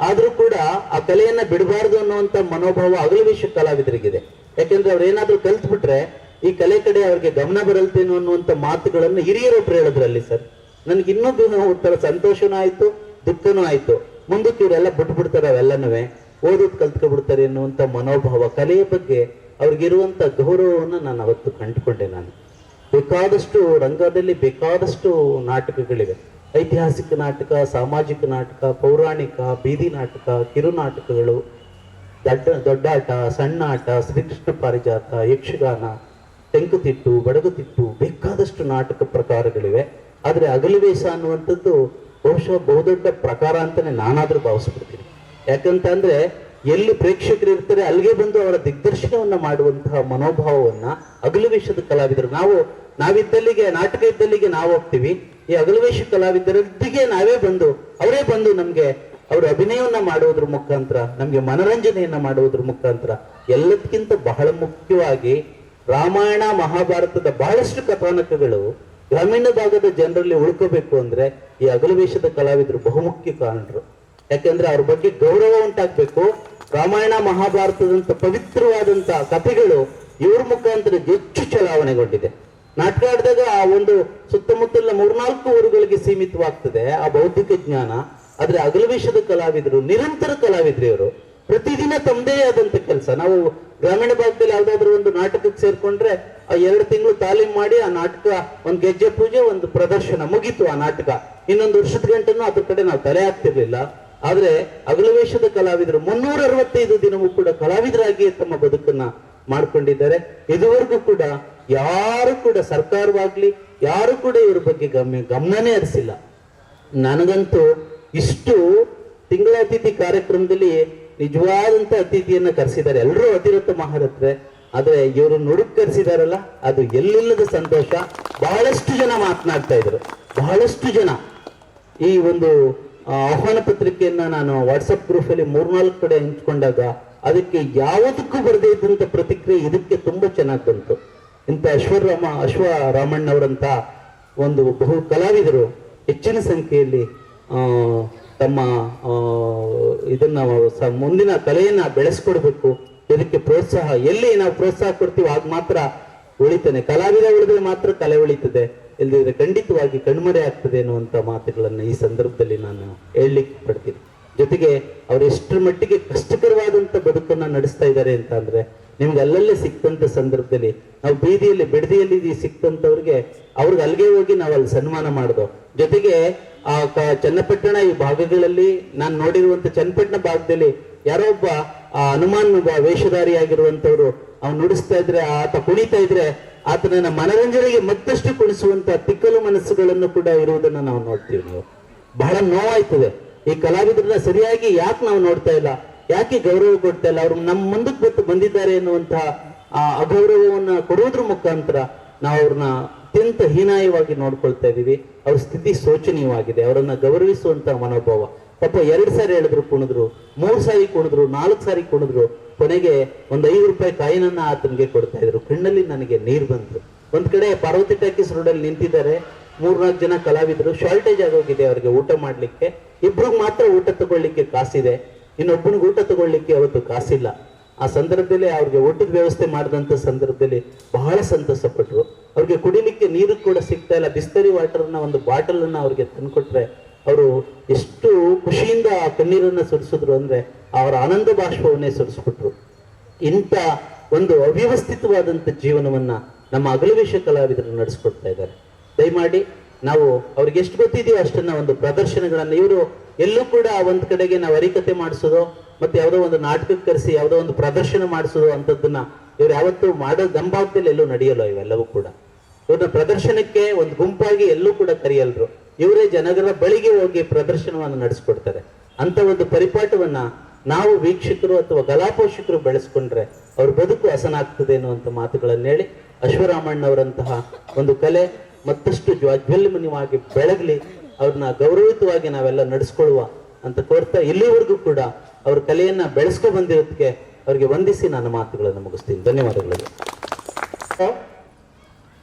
ಆದ್ರೂ ಕೂಡ ಆ ಕಲೆಯನ್ನ ಬಿಡಬಾರ್ದು ಅನ್ನುವಂಥ ಮನೋಭಾವ ಹಗಲು ವೇಷ ಕಲಾವಿದರಿಗಿದೆ. ಯಾಕೆಂದ್ರೆ ಅವ್ರು ಏನಾದ್ರೂ ಕಲ್ತ್ಬಿಟ್ರೆ ಈ ಕಲೆ ಕಡೆ ಅವ್ರಿಗೆ ಗಮನ ಬರಲ್ತೇನೋ ಅನ್ನುವಂಥ ಮಾತುಗಳನ್ನು ಹಿರಿಯರೊಬ್ರು ಹೇಳಿದ್ರಲ್ಲಿ. ಸರ್, ನನ್ಗೆ ಇನ್ನೂ ಒಂಥರ ಸಂತೋಷನೂ ಆಯ್ತು, ದುಃಖನೂ ಆಯ್ತು. ಮುಂದಕ್ಕೆ ಇವರೆಲ್ಲ ಬಿಟ್ಬಿಡ್ತಾರೆ, ಅವೆಲ್ಲನೂ ಓದೋದು ಕಲ್ತ್ಕೊಬಿಡ್ತಾರೆ ಎನ್ನುವಂಥ ಮನೋಭಾವ, ಕಲೆಯ ಬಗ್ಗೆ ಅವ್ರಿಗಿರುವಂಥ ಗೌರವವನ್ನು ನಾನು ಅವತ್ತು ಕಂಡುಕೊಂಡೆ. ನಾನು ಬೇಕಾದಷ್ಟು ರಂಗದಲ್ಲಿ ಬೇಕಾದಷ್ಟು ನಾಟಕಗಳಿವೆ. ಐತಿಹಾಸಿಕ ನಾಟಕ, ಸಾಮಾಜಿಕ ನಾಟಕ, ಪೌರಾಣಿಕ, ಬೀದಿ ನಾಟಕ, ಕಿರು ನಾಟಕಗಳು, ದೊಡ್ಡಾಟ, ಸಣ್ಣ ಆಟ, ಶ್ರೀಕೃಷ್ಣ ಪಾರಿಜಾತ, ಯಕ್ಷಗಾನ, ತೆಂಕುತಿಟ್ಟು, ಬಡಗುತಿಟ್ಟು, ಬೇಕಾದಷ್ಟು ನಾಟಕ ಪ್ರಕಾರಗಳಿವೆ. ಆದ್ರೆ ಹಗಲು ವೇಷ ಅನ್ನುವಂಥದ್ದು ಬಹುಶಃ ಬಹುದೊಡ್ಡ ಪ್ರಕಾರ ಅಂತಾನೆ ನಾನಾದ್ರೂ ಭಾವಿಸ್ಬಿಡ್ತೀನಿ. ಯಾಕಂತ ಅಂದ್ರೆ ಎಲ್ಲಿ ಪ್ರೇಕ್ಷಕರು ಇರ್ತಾರೆ ಅಲ್ಲಿಗೆ ಬಂದು ಅವರ ದಿಗ್ದರ್ಶನವನ್ನ ಮಾಡುವಂತಹ ಮನೋಭಾವವನ್ನ ಹಗಲು ವೇಷದ ಕಲಾವಿದರು, ನಾವಿದ್ದಲ್ಲಿಗೆ, ನಾಟಕ ಇದ್ದಲ್ಲಿಗೆ ನಾವು ಹೋಗ್ತೀವಿ. ಈ ಹಗಲು ವೇಷ ಕಲಾವಿದರೊಂದಿಗೆ ಅವರೇ ಬಂದು ನಮ್ಗೆ ಅವರು ಅಭಿನಯವನ್ನ ಮಾಡುವುದ್ರ ಮುಖಾಂತರ, ನಮ್ಗೆ ಮನರಂಜನೆಯನ್ನ ಮಾಡುವುದ್ರ ಮುಖಾಂತರ, ಎಲ್ಲದಕ್ಕಿಂತ ಬಹಳ ಮುಖ್ಯವಾಗಿ ರಾಮಾಯಣ ಮಹಾಭಾರತದ ಬಹಳಷ್ಟು ಕಥಾನಕಗಳು ಗ್ರಾಮೀಣ ಭಾಗದ ಜನರಲ್ಲಿ ಉಳ್ಕೋಬೇಕು ಅಂದ್ರೆ ಈ ಹಗಲು ವೇಷದ ಕಲಾವಿದರು ಬಹುಮುಖ್ಯ ಕಾರಣರು. ಯಾಕಂದ್ರೆ ಅವ್ರ ಬಗ್ಗೆ ಗೌರವ ಉಂಟಾಗ್ಬೇಕು. ರಾಮಾಯಣ ಮಹಾಭಾರತದಂತ ಪವಿತ್ರವಾದಂತ ಕಥೆಗಳು ಇವ್ರ ಮುಖಾಂತರ ಹೆಚ್ಚು ಚಲಾವಣೆಗೊಂಡಿದೆ. ನಾಟಕ ಆಡಿದಾಗ ಆ ಒಂದು ಸುತ್ತಮುತ್ತಲಿನ 3-4 ಊರುಗಳಿಗೆ ಸೀಮಿತವಾಗ್ತದೆ ಆ ಬೌದ್ಧಿಕ ಜ್ಞಾನ. ಆದ್ರೆ ಹಗಲು ವೇಷದ ಕಲಾವಿದರು ನಿರಂತರ ಕಲಾವಿದ್ರು. ಇವರು ಪ್ರತಿದಿನ ತಮ್ಮದೇ ಆದಂತ ಕೆಲಸ. ನಾವು ಗ್ರಾಮೀಣ ಭಾಗದಲ್ಲಿ ಯಾವ್ದಾದ್ರು ಒಂದು ನಾಟಕಕ್ಕೆ ಸೇರ್ಕೊಂಡ್ರೆ ಆ 2 ತಿಂಗಳು ತಾಲೀಮ್ ಮಾಡಿ ಆ ನಾಟಕ, ಒಂದು ಗೆಜ್ಜೆ ಪೂಜೆ, ಒಂದು ಪ್ರದರ್ಶನ, ಮುಗೀತು ಆ ನಾಟಕ. ಇನ್ನೊಂದು ವರ್ಷದ ಗಂಟೆನೂ ಅದ್ರ ಕಡೆ ನಾವು ತಲೆ ಹಾಕ್ತಿರ್ಲಿಲ್ಲ. ಆದ್ರೆ ಹಗಲು ವೇಷದ ಕಲಾವಿದರು 365 ದಿನವೂ ಕೂಡ ಕಲಾವಿದರಾಗಿಯೇ ತಮ್ಮ ಬದುಕನ್ನ ಮಾಡ್ಕೊಂಡಿದ್ದಾರೆ. ಇದುವರೆಗೂ ಕೂಡ ಯಾರು ಕೂಡ ಸರ್ಕಾರವಾಗ್ಲಿ ಯಾರು ಕೂಡ ಇವ್ರ ಬಗ್ಗೆ ಗಮನನೇ ಹರಿಸಿಲ್ಲ. ನನಗಂತೂ ಇಷ್ಟು ತಿಂಗಳ ಅತಿಥಿ ಕಾರ್ಯಕ್ರಮದಲ್ಲಿ ನಿಜವಾದಂತ ಅತಿಥಿಯನ್ನ ಕರೆಸಿದ್ದಾರೆ. ಎಲ್ಲರೂ ಅತಿರಥ ಮಹಾರಥ್ರೆ. ಆದ್ರೆ ಇವರು ನುಡುಕರಿಸಿದಾರಲ್ಲ ಅದು ಎಲ್ಲಿಲ್ಲದ ಸಂತೋಷ. ಬಹಳಷ್ಟು ಜನ ಮಾತನಾಡ್ತಾ ಇದ್ರು, ಬಹಳಷ್ಟು ಜನ. ಈ ಒಂದು ಆಹ್ವಾನ ಪತ್ರಿಕೆಯನ್ನ ನಾನು ವಾಟ್ಸಪ್ ಗ್ರೂಪ್ ಅಲ್ಲಿ 3-4 ಕಡೆ ಹಂಚ್ಕೊಂಡಾಗ ಅದಕ್ಕೆ ಯಾವುದಕ್ಕೂ ಬರದೇ ಇದ್ದಂತ ಪ್ರತಿಕ್ರಿಯೆ ಇದಕ್ಕೆ ತುಂಬಾ ಚೆನ್ನಾಗಿ ಬಂತು. ಇಂಥ ಅಶ್ವರಾಮಣ್ಣವರಂತ ಒಂದು ಬಹು ಕಲಾವಿದರು ಹೆಚ್ಚಿನ ಸಂಖ್ಯೆಯಲ್ಲಿ ತಮ್ಮ ಇದನ್ನ ಮುಂದಿನ ಕಲೆಯನ್ನ ಬೆಳೆಸ್ಕೊಡ್ಬೇಕು. ಇದಕ್ಕೆ ಪ್ರೋತ್ಸಾಹ ಎಲ್ಲಿ ನಾವು ಪ್ರೋತ್ಸಾಹ ಕೊಡ್ತೀವಿ ಆಗ ಮಾತ್ರ ಉಳಿತಾನೆ. ಕಲಾವಿದ ಉಳಿದ್ರೆ ಮಾತ್ರ ಕಲೆ ಉಳಿತದೆ, ಇಲ್ಲದಿದ್ರೆ ಖಂಡಿತವಾಗಿ ಕಣ್ಮರೆ ಆಗ್ತದೆ ಅನ್ನುವಂಥ ಮಾತುಗಳನ್ನು ಈ ಸಂದರ್ಭದಲ್ಲಿ ನಾನು ಹೇಳಲಿಕ್ಕೆ ಪಡ್ತೀನಿ. ಜೊತೆಗೆ ಅವ್ರು ಎಷ್ಟರ ಮಟ್ಟಿಗೆ ಕಷ್ಟಕರವಾದಂಥ ಬದುಕನ್ನ ನಡೆಸ್ತಾ ಇದ್ದಾರೆ ಅಂತ ಅಂದ್ರೆ ನಿಮ್ಗೆ ಅಲ್ಲಲ್ಲೇ ಸಿಕ್ತಂತ ಸಂದರ್ಭದಲ್ಲಿ ನಾವು ಬೀದಿಯಲ್ಲಿ ಬಿಡದಿಯಲ್ಲಿ ಸಿಕ್ತಂತವ್ರಿಗೆ ಅವ್ರಿಗೆ ಅಲ್ಲಿಗೆ ಹೋಗಿ ನಾವು ಅಲ್ಲಿ ಸನ್ಮಾನ ಮಾಡೋದು. ಜೊತೆಗೆ ಚನ್ನಪಟ್ಟಣ ಈ ಭಾಗಗಳಲ್ಲಿ ನಾನು ನೋಡಿರುವಂತ ಚನ್ನಪಟ್ಟಣ ಭಾಗದಲ್ಲಿ ಯಾರೋ ಒಬ್ಬ ಹನುಮಾನ್ ವೇಷಧಾರಿಯಾಗಿರುವಂತವ್ರು ಅವ್ನು ನುಡಿಸ್ತಾ ಇದ್ರೆ, ಆತ ಕುಣಿತಾ ಇದ್ರೆ ಆತನನ್ನ ಮನರಂಜನೆಗೆ ಮತ್ತಷ್ಟು ಕುಣಿಸುವಂತ ತಿಕ್ಕಲು ಮನಸ್ಸುಗಳನ್ನು ಕೂಡ ಇರುವುದನ್ನ ನಾವು ನೋಡ್ತೀವಿ. ನಾವು ಬಹಳ ನೋವಾಯ್ತದೆ. ಈ ಕಲಾವಿದರನ್ನ ಸರಿಯಾಗಿ ಯಾಕೆ ನಾವು ನೋಡ್ತಾ ಇಲ್ಲ, ಯಾಕೆ ಗೌರವ ಕೊಡ್ತಾ ಇಲ್ಲ, ಅವ್ರು ನಮ್ಮ ಮುಂದಕ್ಕೆ ಬಂದಿದ್ದಾರೆ ಎನ್ನುವಂತಹ ಅಗೌರವವನ್ನ ಕೊಡುವುದ್ರ ಮುಖಾಂತರ ನಾವು ಅವ್ರನ್ನ ಅತ್ಯಂತ ಹೀನಾಯವಾಗಿ ನೋಡ್ಕೊಳ್ತಾ ಇದೀವಿ. ಅವ್ರ ಸ್ಥಿತಿ ಶೋಚನೀಯವಾಗಿದೆ. ಅವರನ್ನ ಗೌರವಿಸುವಂತ ಮನೋಭಾವ. ಪಾಪ 2 ಸಾರಿ ಹೇಳಿದ್ರು ಕುಣಿದ್ರು, 3 ಸಾರಿ ಕುಣಿದ್ರು, 4 ಸಾರಿ ಕುಣಿದ್ರು. ಕೊನೆಗೆ ಒಂದು 5 ರೂಪಾಯಿ ಕಾಯಿನನ್ನ ಆತನಿಗೆ ಕೊಡ್ತಾ ಇದ್ರು. ಕಣ್ಣಲ್ಲಿ ನನಗೆ ನೀರು ಬಂತು. ಒಂದ್ ಕಡೆ ಪಾರ್ವತಿ ಟಾಕೀಸ್ ರೋಡಲ್ಲಿ ನಿಂತಿದ್ದಾರೆ 3-4 ಜನ ಕಲಾವಿದರು. ಶಾರ್ಟೇಜ್ ಆಗೋಗಿದೆ ಅವ್ರಿಗೆ ಊಟ ಮಾಡ್ಲಿಕ್ಕೆ. ಇಬ್ರಿಗೆ ಮಾತ್ರ ಊಟ ತಗೊಳ್ಳಿಕ್ಕೆ ಕಾಸಿದೆ, ಇನ್ನೊಬ್ಬನಿಗೆ ಊಟ ತಗೊಳ್ಳಿಕ್ಕೆ ಅವತ್ತು ಕಾಸಿಲ್ಲ. ಆ ಸಂದರ್ಭದಲ್ಲಿ ಅವ್ರಿಗೆ ಊಟದ ವ್ಯವಸ್ಥೆ ಮಾಡಿದಂತ ಸಂದರ್ಭದಲ್ಲಿ ಬಹಳ ಸಂತೋಷ ಪಟ್ರು. ಅವ್ರಿಗೆ ಕುಡಿಲಿಕ್ಕೆ ನೀರು ಕೂಡ ಸಿಗ್ತಾ ಇಲ್ಲ. ಬಿಸ್ಲರಿ ವಾಟರ್ನ ಒಂದು ಬಾಟಲ್ ಅನ್ನ ಅವ್ರಿಗೆ ತಂದ್ಕೊಟ್ರೆ ಅವರು ಎಷ್ಟು ಖುಷಿಯಿಂದ ಆ ಕಣ್ಣೀರನ್ನ ಸುರಿಸಿದ್ರು ಅಂದ್ರೆ ಅವರ ಆನಂದ ಬಾಷ್ಪವನ್ನೇ ಸುರಿಸ್ಬಿಟ್ರು. ಇಂಥ ಒಂದು ಅವ್ಯವಸ್ಥಿತವಾದಂಥ ಜೀವನವನ್ನ ನಮ್ಮ ಅಗಲವೇಶ ಕಲಾವಿದರು ನಡೆಸ್ಕೊಡ್ತಾ ಇದ್ದಾರೆ. ದಯಮಾಡಿ ನಾವು ಅವ್ರಿಗೆ ಎಷ್ಟು ಗೊತ್ತಿದೆಯೋ ಅಷ್ಟನ್ನ ಒಂದು ಪ್ರದರ್ಶನಗಳನ್ನ ಇವರು ಎಲ್ಲೂ ಕೂಡ ಒಂದ್ ಕಡೆಗೆ ನಾವು ಹರಿಕತೆ ಮಾಡಿಸೋದು ಮತ್ತೆ ಯಾವುದೋ ಒಂದು ನಾಟಕಕ್ಕೆ ಕರೆಸಿ ಯಾವುದೋ ಒಂದು ಪ್ರದರ್ಶನ ಮಾಡಿಸೋದು ಅಂತದನ್ನ ಇವ್ರು ಯಾವತ್ತೂ ಮಾಡೋ ಗಂಭಾಗದಲ್ಲಿ ಎಲ್ಲೂ ನಡೆಯಲ್ಲ. ಇವೆಲ್ಲವೂ ಕೂಡ ಇವ್ರನ್ನ ಪ್ರದರ್ಶನಕ್ಕೆ ಒಂದು ಗುಂಪಾಗಿ ಎಲ್ಲೂ ಕೂಡ ಕರೆಯಲ್ರು. ಇವರೇ ಜನಗಳ ಬಳಿಗೆ ಹೋಗಿ ಪ್ರದರ್ಶನವನ್ನು ನಡೆಸ್ಕೊಡ್ತಾರೆ. ಅಂತ ಒಂದು ಪರಿಪಾಠವನ್ನ ನಾವು ವೀಕ್ಷಕರು ಅಥವಾ ಕಲಾಪೋಷಕರು ಬೆಳೆಸ್ಕೊಂಡ್ರೆ ಅವ್ರ ಬದುಕು ಹಸನಾಗ್ತದೆ ಅನ್ನುವಂಥ ಮಾತುಗಳನ್ನು ಹೇಳಿ ಅಶ್ವರಾಮಣ್ಣವರಂತಹ ಒಂದು ಕಲೆ ಮತ್ತಷ್ಟು ಜ್ವಾಜ್ವಲ್ಯಮಯವಾಗಿ ಬೆಳಗಲಿ, ಅವ್ರನ್ನ ಗೌರವಿತವಾಗಿ ನಾವೆಲ್ಲ ನಡೆಸ್ಕೊಳ್ಳುವ ಅಂತ ಕೋರ್ತಾ ಇಲ್ಲಿವರೆಗೂ ಕೂಡ ಅವ್ರ ಕಲೆಯನ್ನ ಬೆಳೆಸ್ಕೊ ಬಂದಿರೋದಕ್ಕೆ ಅವ್ರಿಗೆ ವಂದಿಸಿ ನನ್ನ ಮಾತುಗಳನ್ನು ಮುಗಿಸ್ತೀನಿ. ಧನ್ಯವಾದಗಳು.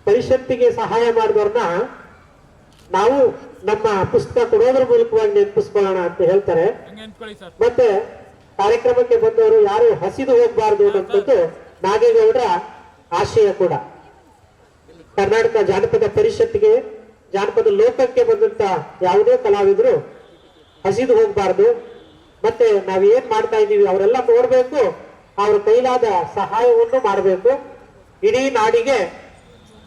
ಪರಿಷತ್ತಿಗೆ ಸಹಾಯ ಮಾಡಿದವ್ರನ್ನ ನಾವು ನಮ್ಮ ಪುಸ್ತಕ ಕೊಡೋದ್ರ ಮೂಲಕವಾಗಿ ನೆನಪಿಸ್ಕೊಳ್ಳೋಣ ಅಂತ ಹೇಳ್ತಾರೆ. ಮತ್ತೆ ಕಾರ್ಯಕ್ರಮಕ್ಕೆ ಬಂದವರು ಯಾರು ಹಸಿದು ಹೋಗಬಾರದು ಅನ್ನೋದು ನಾಗೇಗೌಡರ ಆಶಯ ಕೂಡ. ಕರ್ನಾಟಕ ಜಾನಪದ ಪರಿಷತ್ತಿಗೆ, ಜಾನಪದ ಲೋಕಕ್ಕೆ ಬಂದಂತ ಯಾವುದೇ ಕಲಾವಿದರು ಹಸಿದು ಹೋಗಬಾರ್ದು. ಮತ್ತೆ ನಾವೇನ್ ಮಾಡ್ತಾ ಇದ್ದೀವಿ ಅವರೆಲ್ಲ ನೋಡ್ಬೇಕು, ಅವ್ರ ಕೈಲಾದ ಸಹಾಯವನ್ನು ಮಾಡಬೇಕು. ಇಡೀ ನಾಡಿಗೆ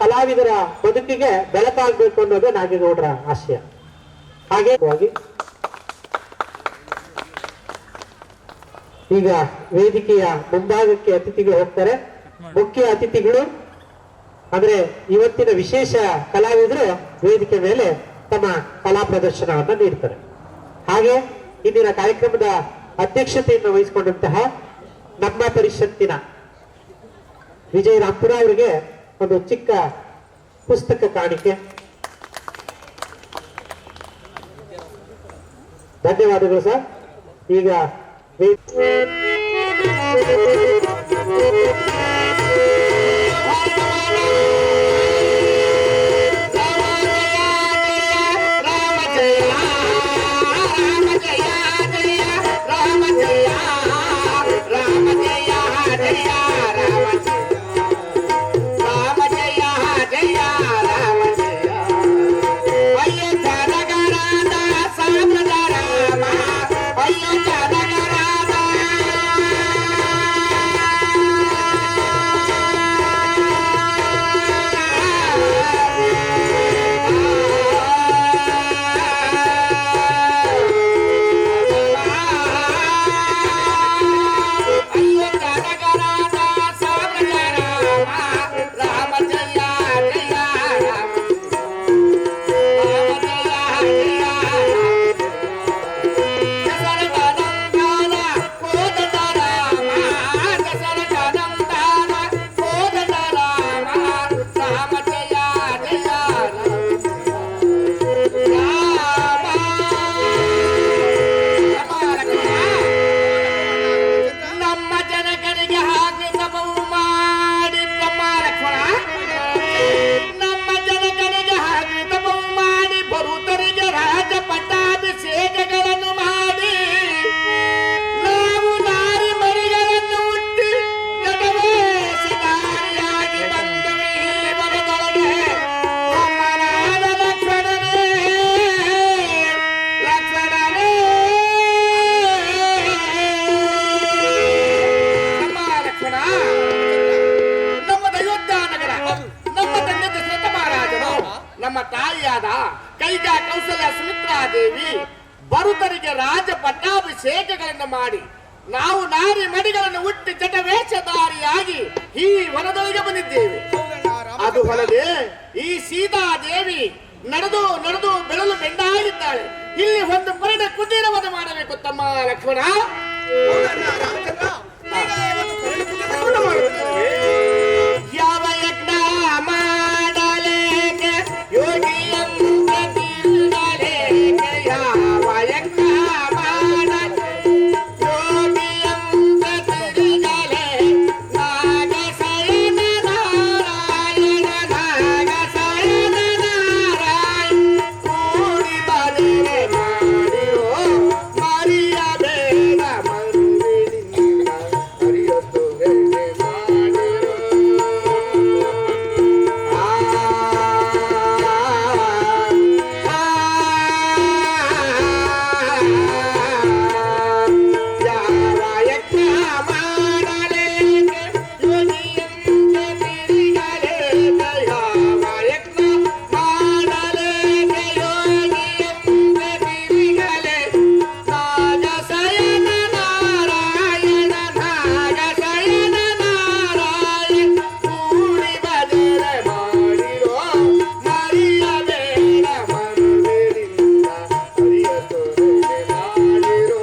ಕಲಾವಿದರ ಬದುಕಿಗೆ ಬೆಳಕಾಗಬೇಕು ಅನ್ನೋದೇ ನಾಗೇಗೌಡರ ಆಶಯ. ಹಾಗೆ ಈಗ ವೇದಿಕೆಯ ಮುಂಭಾಗಕ್ಕೆ ಅತಿಥಿಗಳು ಹೋಗ್ತಾರೆ. ಮುಖ್ಯ ಅತಿಥಿಗಳು ಅಂದ್ರೆ ಇವತ್ತಿನ ವಿಶೇಷ ಕಲಾವಿದರು ವೇದಿಕೆ ಮೇಲೆ ತಮ್ಮ ಕಲಾ ಪ್ರದರ್ಶನವನ್ನ ನೀಡ್ತಾರೆ. ಹಾಗೆ ಇಂದಿನ ಕಾರ್ಯಕ್ರಮದ ಅಧ್ಯಕ್ಷತೆಯನ್ನು ವಹಿಸಿಕೊಂಡಂತಹ ನಮ್ಮ ಪರಿಷತ್ತಿನ ವಿಜಯ ರಾಂಪುರ ಅವರಿಗೆ ಒಂದು ಚಿಕ್ಕ ಪುಸ್ತಕ ಕಾಣಿಕೆ. ಧನ್ಯವಾದಗಳು ಸರ್. ಈಗ ಸೀತಾದೇವಿ ಬರುತರಿಗೆ ರಾಜ ಪಟ್ಟಾಭಿಷೇಕಗಳನ್ನು ಮಾಡಿ ನಾವು ನಾರಿ ಮಡಿಗಳನ್ನು ಹುಟ್ಟಿ ಜಟವೇಷಧಾರಿಯಾಗಿ ಈ ವನದೊಳಗೆ ಬಂದಿದ್ದೇವೆ. ಅದು ಹೊಲದೆ ಈ ಸೀತಾದೇವಿ ನಡೆದು ನಡೆದು ಬೆಳಲು ಬೆಂಡಾಗಿದ್ದಾಳೆ. ಇಲ್ಲಿ ಒಂದು ಪರಿಣ ಕುಟೀರವನ್ನು ಮಾಡಬೇಕು ತಮ್ಮ ಲಕ್ಷ್ಮಣ. ಯಾವ ಯಜ್ಞ ಮಾಡಲೇಕೆ ಯೋಗಿಯಂತ ತಿರುಗಲೇಕೆ, ಯಾವ ಯಜ್ಞ ಮಾಡಲೇಕೆ ಯೋಗಿಯಂತ ತಿರುಗಲೇ, ನಾಗಸಯನ ನಾರಾಯಣ ನಾಗಸಯನ ನಾರಾಯಣ ಕೂಡಿ ಬದಲೆ ಮಾಡಿರೋ ಮರಿಯಬೇಡ ಮರುವಿನಿಂದ ಮರೆಯೊತ್ತು ಬೇಡ ಮಾಡಿರೋ. ಯಾವ ಯಜ್ಞ ಮಾಡಲೇಕೆ ಯೋಗಿಯಂತೆ ತಿರುಗಲೇಕೆ, ಯಾವ ಯಜ್ಞ ಮಾಡಲೇಕೆ ಯೋಗಿಯಂತೆ ತಿರುಗಲೇ, ನಾಗಸಯನ ನಾರಾಯಣ ನಾಗಸಯನ ನಾರಾಯಣ ಕೂಡಿ ಬದಲೆ ಮಾಡಿರೋ ಮರಿಯಬೇಡ ಮರುವಿನಿಂದ ಮರೆಯೊತ್ತು ಬೇಡ ಮಾಡಿರೋ.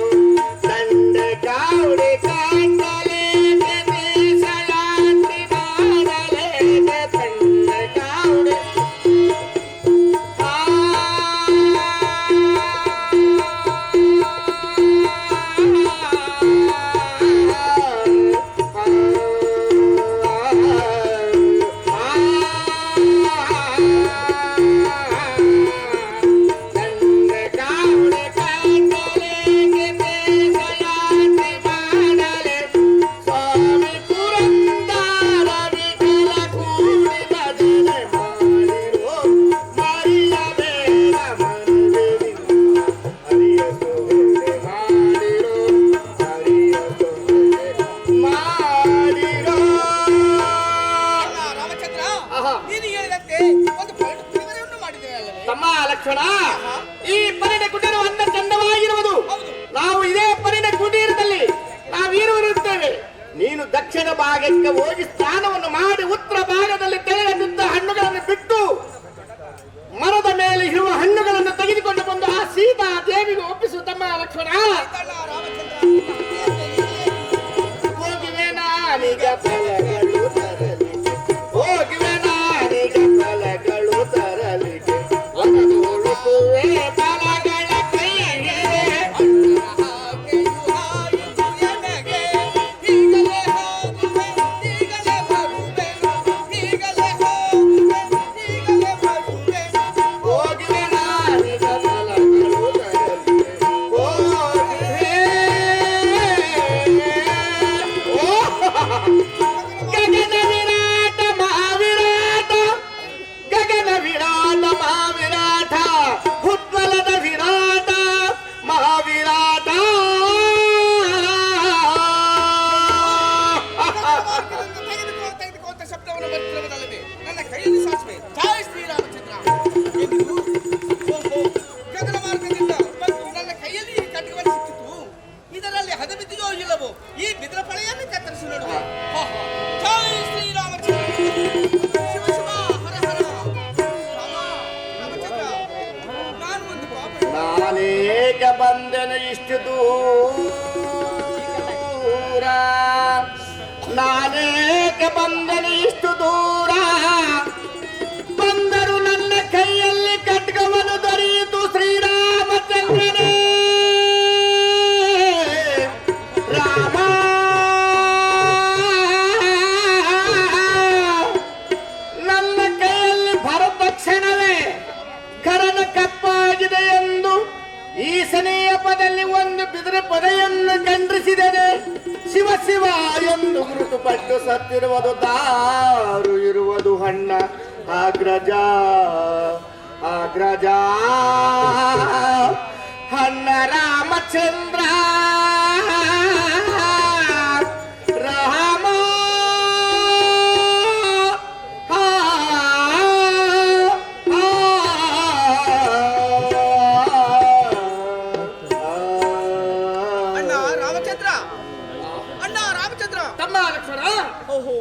ದಂಡೆ ಕಾವಡಿ ಕಾಂಡಲೇಕೆ ದೇಶಯಾತ್ರಿ ಮಾಡಲೇಕೆ, ದಂಡೆ ಕಾವಡಿ ದಂಡೆ ಕಾವಡಿ ಕಾಂಡಲೇಕೆ ದೇಶಯಾತ್ರಿ ಮಾಡಲೆ, ಸ್ವಾಮಿ ಪುರಂದರ ವಿಠಲ ಕೂಡಿ ಬದಲೆ ಮಾಡಿರೋ ಮರಿಯಬೇಡ ಮರುವಿನಿಂದ ಮರೆಯೊತ್ತು ಬೇಡ ಮಾಡಿರೋ ಮರೆಯೊತ್ತು ಬೇಡ ಮಾಡಿರೋ. ರಾಮಚಂದ್ರ, ಆಹಾ. ನೀನು ಹೇಳಿದಂತೆ ಒಂದು ಪರಿವರ್ತನೆಯನ್ನು ಮಾಡಿದ್ದೇನೆ. ತಮ್ಮ ಲಕ್ಷ್ಮಣ, ಈ ಪರಿಣೆ ಕುಟೀರ ಅಂದ ಚಂದವಾಗಿರುವುದು. ನಾವು ಇದೇ ಪರಿಣೆ ಕುಟೀರದಲ್ಲಿ ನಾವಿರುತ್ತೇವೆ. ನೀನು ದಕ್ಷಿಣ ಭಾಗಕ್ಕೆ ಹೋಗಿ ಸ್ನಾನವನ್ನು ಮಾಡಿ ಉತ್ತರ ಭಾಗದಲ್ಲಿ ತೆರೆದಿದ್ದ ಹಣ್ಣುಗಳನ್ನು ಬಿಟ್ಟು ಮರದ ಮೇಲೆ ಇರುವ ಹಣ್ಣುಗಳನ್ನು ತೆಗೆದುಕೊಂಡು ಬಂದು ಆ ಸೀತಾ ದೇವಿಗೆ ಒಪ್ಪಿಸು ತಮ್ಮ ಲಕ್ಷ್ಮಣ. ಹೋಗಿವೆ ನಾನೀಗ ಫಲಗಳು ತರಲಿಕ್ಕೆ, ಹೋಗಿವೆ ನಾನೀಗ ಫಲಗಳು ತರಲಿಕ್ಕೆ, ಒಂದು ಹುಡುಕುವೆ ಫಲಗಳ ಕೈಗೆ. ಹೋಗಿವೆ ನಾನೀಗ ಫಲಗಳು ತರಲಿಕ್ಕೆ, ಹೋಗಿವೆ. ಗಗನ ವಿರಾಟ ಮಹಾವಿರಾಟ, ಗಗನ ವಿರಾಟ ಮಹಾವಿರಾಟ, ಉತ್ಪಲದ ವಿರಾಟ ಮಹಾವಿರಾಟ. ತೆಗೆದುಕೊಂಡ ಶಬ್ದವನ್ನು ಬರ್ತಿರುವುದಲ್ಲದೆ ನನ್ನ ಕೈಯಲ್ಲಿ ಸಾಸಿವೆ ಜೈ ಶ್ರೀರಾಮಚಂದ್ರ ಎಂದು ಗಗನ ಮಾರ್ಗದಿಂದ ಬಂದು ನನ್ನ ಕೈಯಲ್ಲಿ ಈ ಖಡ್ಗವನ್ನು ಸಿಕ್ಕಿತು. ಇದರಲ್ಲಿ ಹದಬಿದ್ದಿಯೋ ಇಲ್ಲವೋ ಈ ಬಿದಿರ ಪಳೆಯನ್ನು ಕತ್ತರಿಸಿ ನೋಡುವೆ. ಜೈ ಶ್ರೀರಾಮಚಂದ್ರ. ಶಿವ ಶಿವ ಹರ ಹರ. ರಾಮ, ರಾಮಚಂದ್ರ, ನಾನು ಒಂದು ಪಾಪ. ನಾನೇಕ ಬಂದನ ಇಷ್ಟು ದೂರ, ನಾನೇಕ ಬಂದನ ಇಷ್ಟು ದೂರ, ಬಂದರು ನನ್ನ ಕೈಯಲ್ಲಿ ಖಡ್ಗವನ್ನು ದೊರೆಯಿತು ಶ್ರೀರಾಮಚಂದ್ರನೇ. ರಾಮ, ನನ್ನ ಕೈಯಲ್ಲಿ ಭರತಕ್ಷಣವೇ ಕರನ ಕಪ್ಪಾಗಿದೆ ಎಂದು ಈಶನೆಯ ಪದಲ್ಲಿ ಒಂದು ಬಿದಿರ ಪೊದೆಯನ್ನು ಖಂಡಿಸಿದರೆ ಶಿವ ಶಿವ ಎಂದು ಮೃತುಪಟ್ಟು ಸತ್ತಿರುವುದು ದಾರು ಇರುವುದು ಹಣ್ಣ ಅಗ್ರಜ ಅಗ್ರಜ ಹಣ್ಣ ರಾಮಚಂದ್ರ ರಾಮ ಲಕ್ಷ್ಮಣ. ಓಹೋ,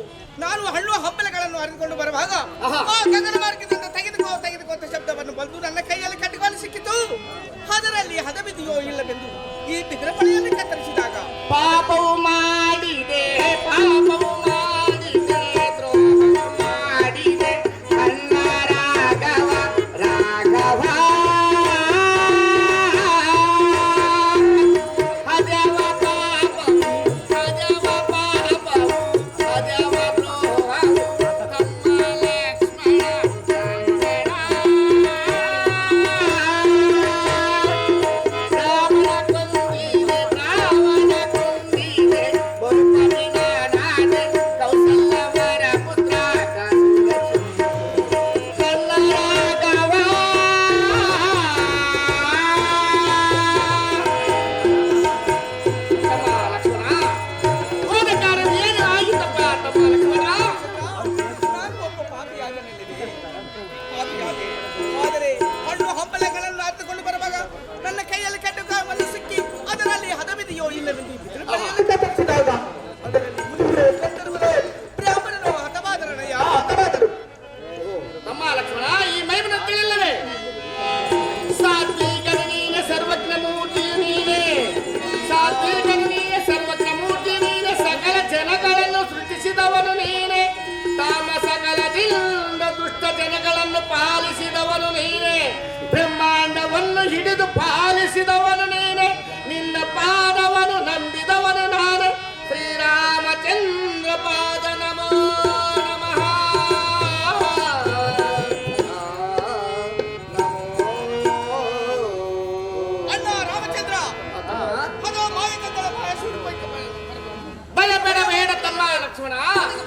ನಾನು ಹಣ್ಣು ಹಂಪಲೆಗಳನ್ನು ಅರಿದುಕೊಂಡು ಬರುವಾಗ ಆಹಾ. ಆ ಗಗನ ಮಾರ್ಗದಿಂದ ತೆಗೆದುಕೋ ಅಂತ ಶಬ್ದವನ್ನು ಬಂದು ನನ್ನ ಕೈಯಲ್ಲಿ ಕಟ್ಟಿಕೊಂಡು ಸಿಕ್ಕಿತು. ಅದರಲ್ಲಿ ಹದಬಿದೆಯೋ ಇಲ್ಲವೆಂದು ಈ ಬಿದಿರ ಪಳೆಯನ್ನು ಕತ್ತರಿಸಿದಾಗ ಪಾಪವು ಮಾಡಿದೆ, ಪಾಪವು ಮಾಡಿದೆ, ದ್ರೋಹ ಮಾಡಿದೆ ನನ್ನ ರಾಘವ ರಾಘವ. ಅಜವ ಪಾಪವು, ಅಜವ ಪಾಪವು, ಅಜವ ದ್ರೋಹವು ನಮ್ಮ ಲಕ್ಷ್ಮಣ ರಾವಣ ಕೊಂದಿದೆ ಬರುತ್ತಲಿನ ನಾನೇ ಕೌಸಲ್ಯವರ ಪುತ್ರ ನನ್ನ ರಾಘವ. ತಮ್ಮ ಲಕ್ಷ್ಮಣ, ಹೋದ ಕಾರಣ ಏನು ಆಗಿತ್ತಪ್ಪ ತಮ್ಮ ಲಕ್ಷ್ಮಣ? ನಾನು ಒಬ್ಬ ಪಾಪಿಯಾಗಲಿದೆ. ಆದರೆ ಹಣ್ಣು ಹಂಪಲೆಗಳನ್ನು ಅರಿತುಕೊಂಡು ಬರುವಾಗ ನನ್ನ ಕೈಯಲ್ಲಿ ಕಟ್ಟುಕಾವನ್ನು ಸಿಕ್ಕಿ ಅದರಲ್ಲಿ ಹದಬಿದೆಯೋ ಇಲ್ಲವೆಂದು ಈ ಬಿದಿರ ಪಳೆಯನ್ನು ಕತ್ತರಿಸಿದಾಗ ಅದರಲ್ಲಿ ಮುನಿಗಳು ಕತ್ತರುವುದು ಬ್ರಾಹ್ಮಣರು ಹತವಾದರನಯ್ಯ, ಹತವಾದರು. ತಮ್ಮ ಲಕ್ಷ್ಮಣ, ಈ ಮೈಮನ ತಿಳಿಲ್ಲವೇ? ಸಾತ್ವಿಕನ ನೀನೆ, ಸರ್ವಜ್ಞ ಮೂರ್ತಿ ನೀನೆ, ಸಾತ್ವಿಕನ ನೀನೆ, ಸರ್ವಜ್ಞ ಮೂರ್ತಿ ನೀನೆ, ಸಕಲ ಜನಗಳನ್ನು ಸೃಷ್ಟಿಸಿದವನು ನೀನೆ, ತಾಮಸಕಲದಿಂದ ದುಷ್ಟ ಜನಗಳನ್ನು ಪಾಲಿಸಿದವನು ನೀನೆ, ಬ್ರಹ್ಮಾಂಡವನ್ನು ಹಿಡಿದು ಪಾಲಿಸಿದವನು ನೀನೆ, ನಿನ್ನ ಪಾದವನ್ನು ನಂಬಿದವನು ನಾನು, ಶ್ರೀರಾಮಚಂದ್ರ ಪಾದ ನಮೋ ನಮಃ. ಅಣ್ಣ ರಾಮಚಂದ್ರ, ಅದು ಮಾಯಕಗಳ ಭಯ ಸ್ವರೂಪಕ್ಕೆ ಭಯಪಡಬೇಡ ತಮ್ಮ ಲಕ್ಷ್ಮಣ,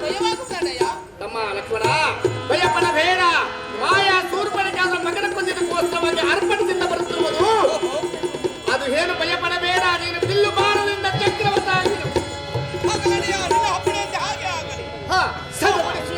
ಭಯವಾಗುತ್ತಾನಯ್ಯ. ತಮ್ಮ ಲಕ್ಷ್ಮಣ, ಭಯಪಡಬೇಡ. ಮಾಯಾ ಸೂರ್ಪನಿಗಾದ ಮಗನ ಕೊಂದಿದ್ದಕ್ಕೋಸ್ಕರವಾಗಿ ಅರ್ಪಣದಿಂದ ಬರುತ್ತಿರುವುದು. ಅದು ಏನು ಭಯಪಡಬೇಡ, ನೀನು ಬಿಲ್ಲು ಬಾಣದಿಂದ ಚಕ್ರವನ್ನಾಗಿರು. ಹಾಗಲನೆಯ ನಿನ್ನ ಅಪ್ಪಣೆಯಂತೆ ಹಾಗೆ ಆಗಲಿ. ಹಾ, ಸರಿಪಡಿಸಿ.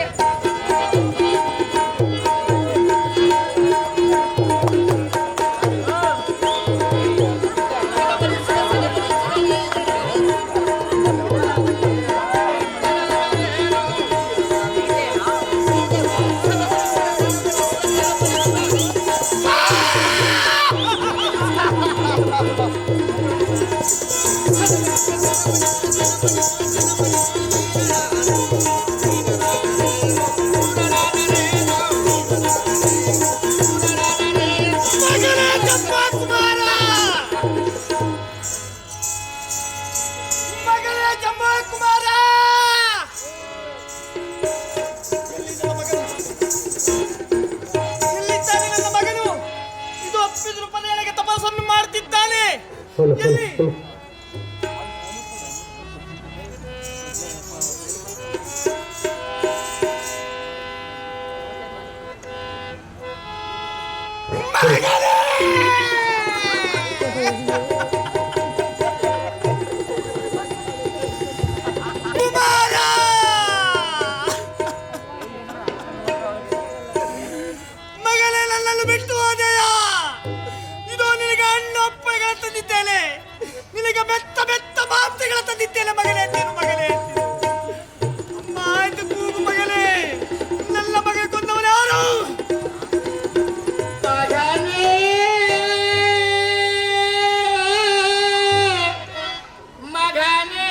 ಮಗನೇ ಜಂಬಾಕುಮಾರ! ಎಲ್ಲಿದ್ದಾನೆ ನನ್ನ ಮಗನು? ಇದು ಅಪ್ಪಿದ್ರು ಪದೆಯೊಳಗೆ ತಪಸ್ಸನ್ನು ಮಾಡುತ್ತಿದ್ದಾನೆ. ಎಲ್ಲಿ? ಕುಮಾರ! ಮಗನೇ, ನನ್ನನ್ನು ಬಿಟ್ಟು ಹೋದೆಯಾ? ಇದು ನಿನಗೆ ಹಣ್ಣು ಹಪ್ಪೆಗಳ ತಂದಿದ್ದೇನೆ, ನಿನಗೆ ಬೆತ್ತ ಬೆತ್ತ ಮಾಂಸಗಳ ತಂದಿದ್ದೇನೆ ಮಗನೇ. ನೀನು ಮಗನೇ ಅಮ್ಮ ಆಯ್ತು ಕೂಗು ಮಗನೇ. ನನ್ನ ಮಗ ಕೊಂದವನು ಯಾರು? ಮಗನೇ, ಮಗನೇ,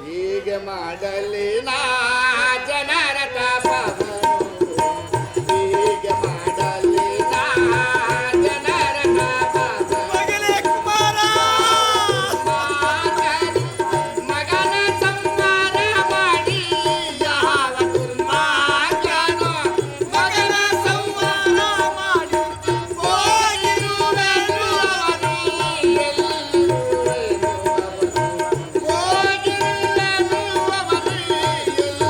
ಹೀಗೆ ಮಾಡಲಿ ನಾ ಜನರ ತಾಪವನ್ನು, ಹೀಗೆ ಮಾಡಲಿ ನಾ ಜನರ ತಾಪವನ್ನು. ಮಗನೇ ಕುಮಾರ! ಮಗನ ಸಂಹಾರ ಮಾಡಿ ಯಾವ ದುರ್ಮಾರ್ಗನೋ, ಮಗನ ಸಂಹಾರ ಮಾಡಿ ಹೋಗಿರುವೆನು ಅವನು, ಎಲ್ಲಿರುವೆನು ಅವನು, ಹೋಗಿರುವೆನು ಅವನು, ಎಲ್ಲಿರುವೆನು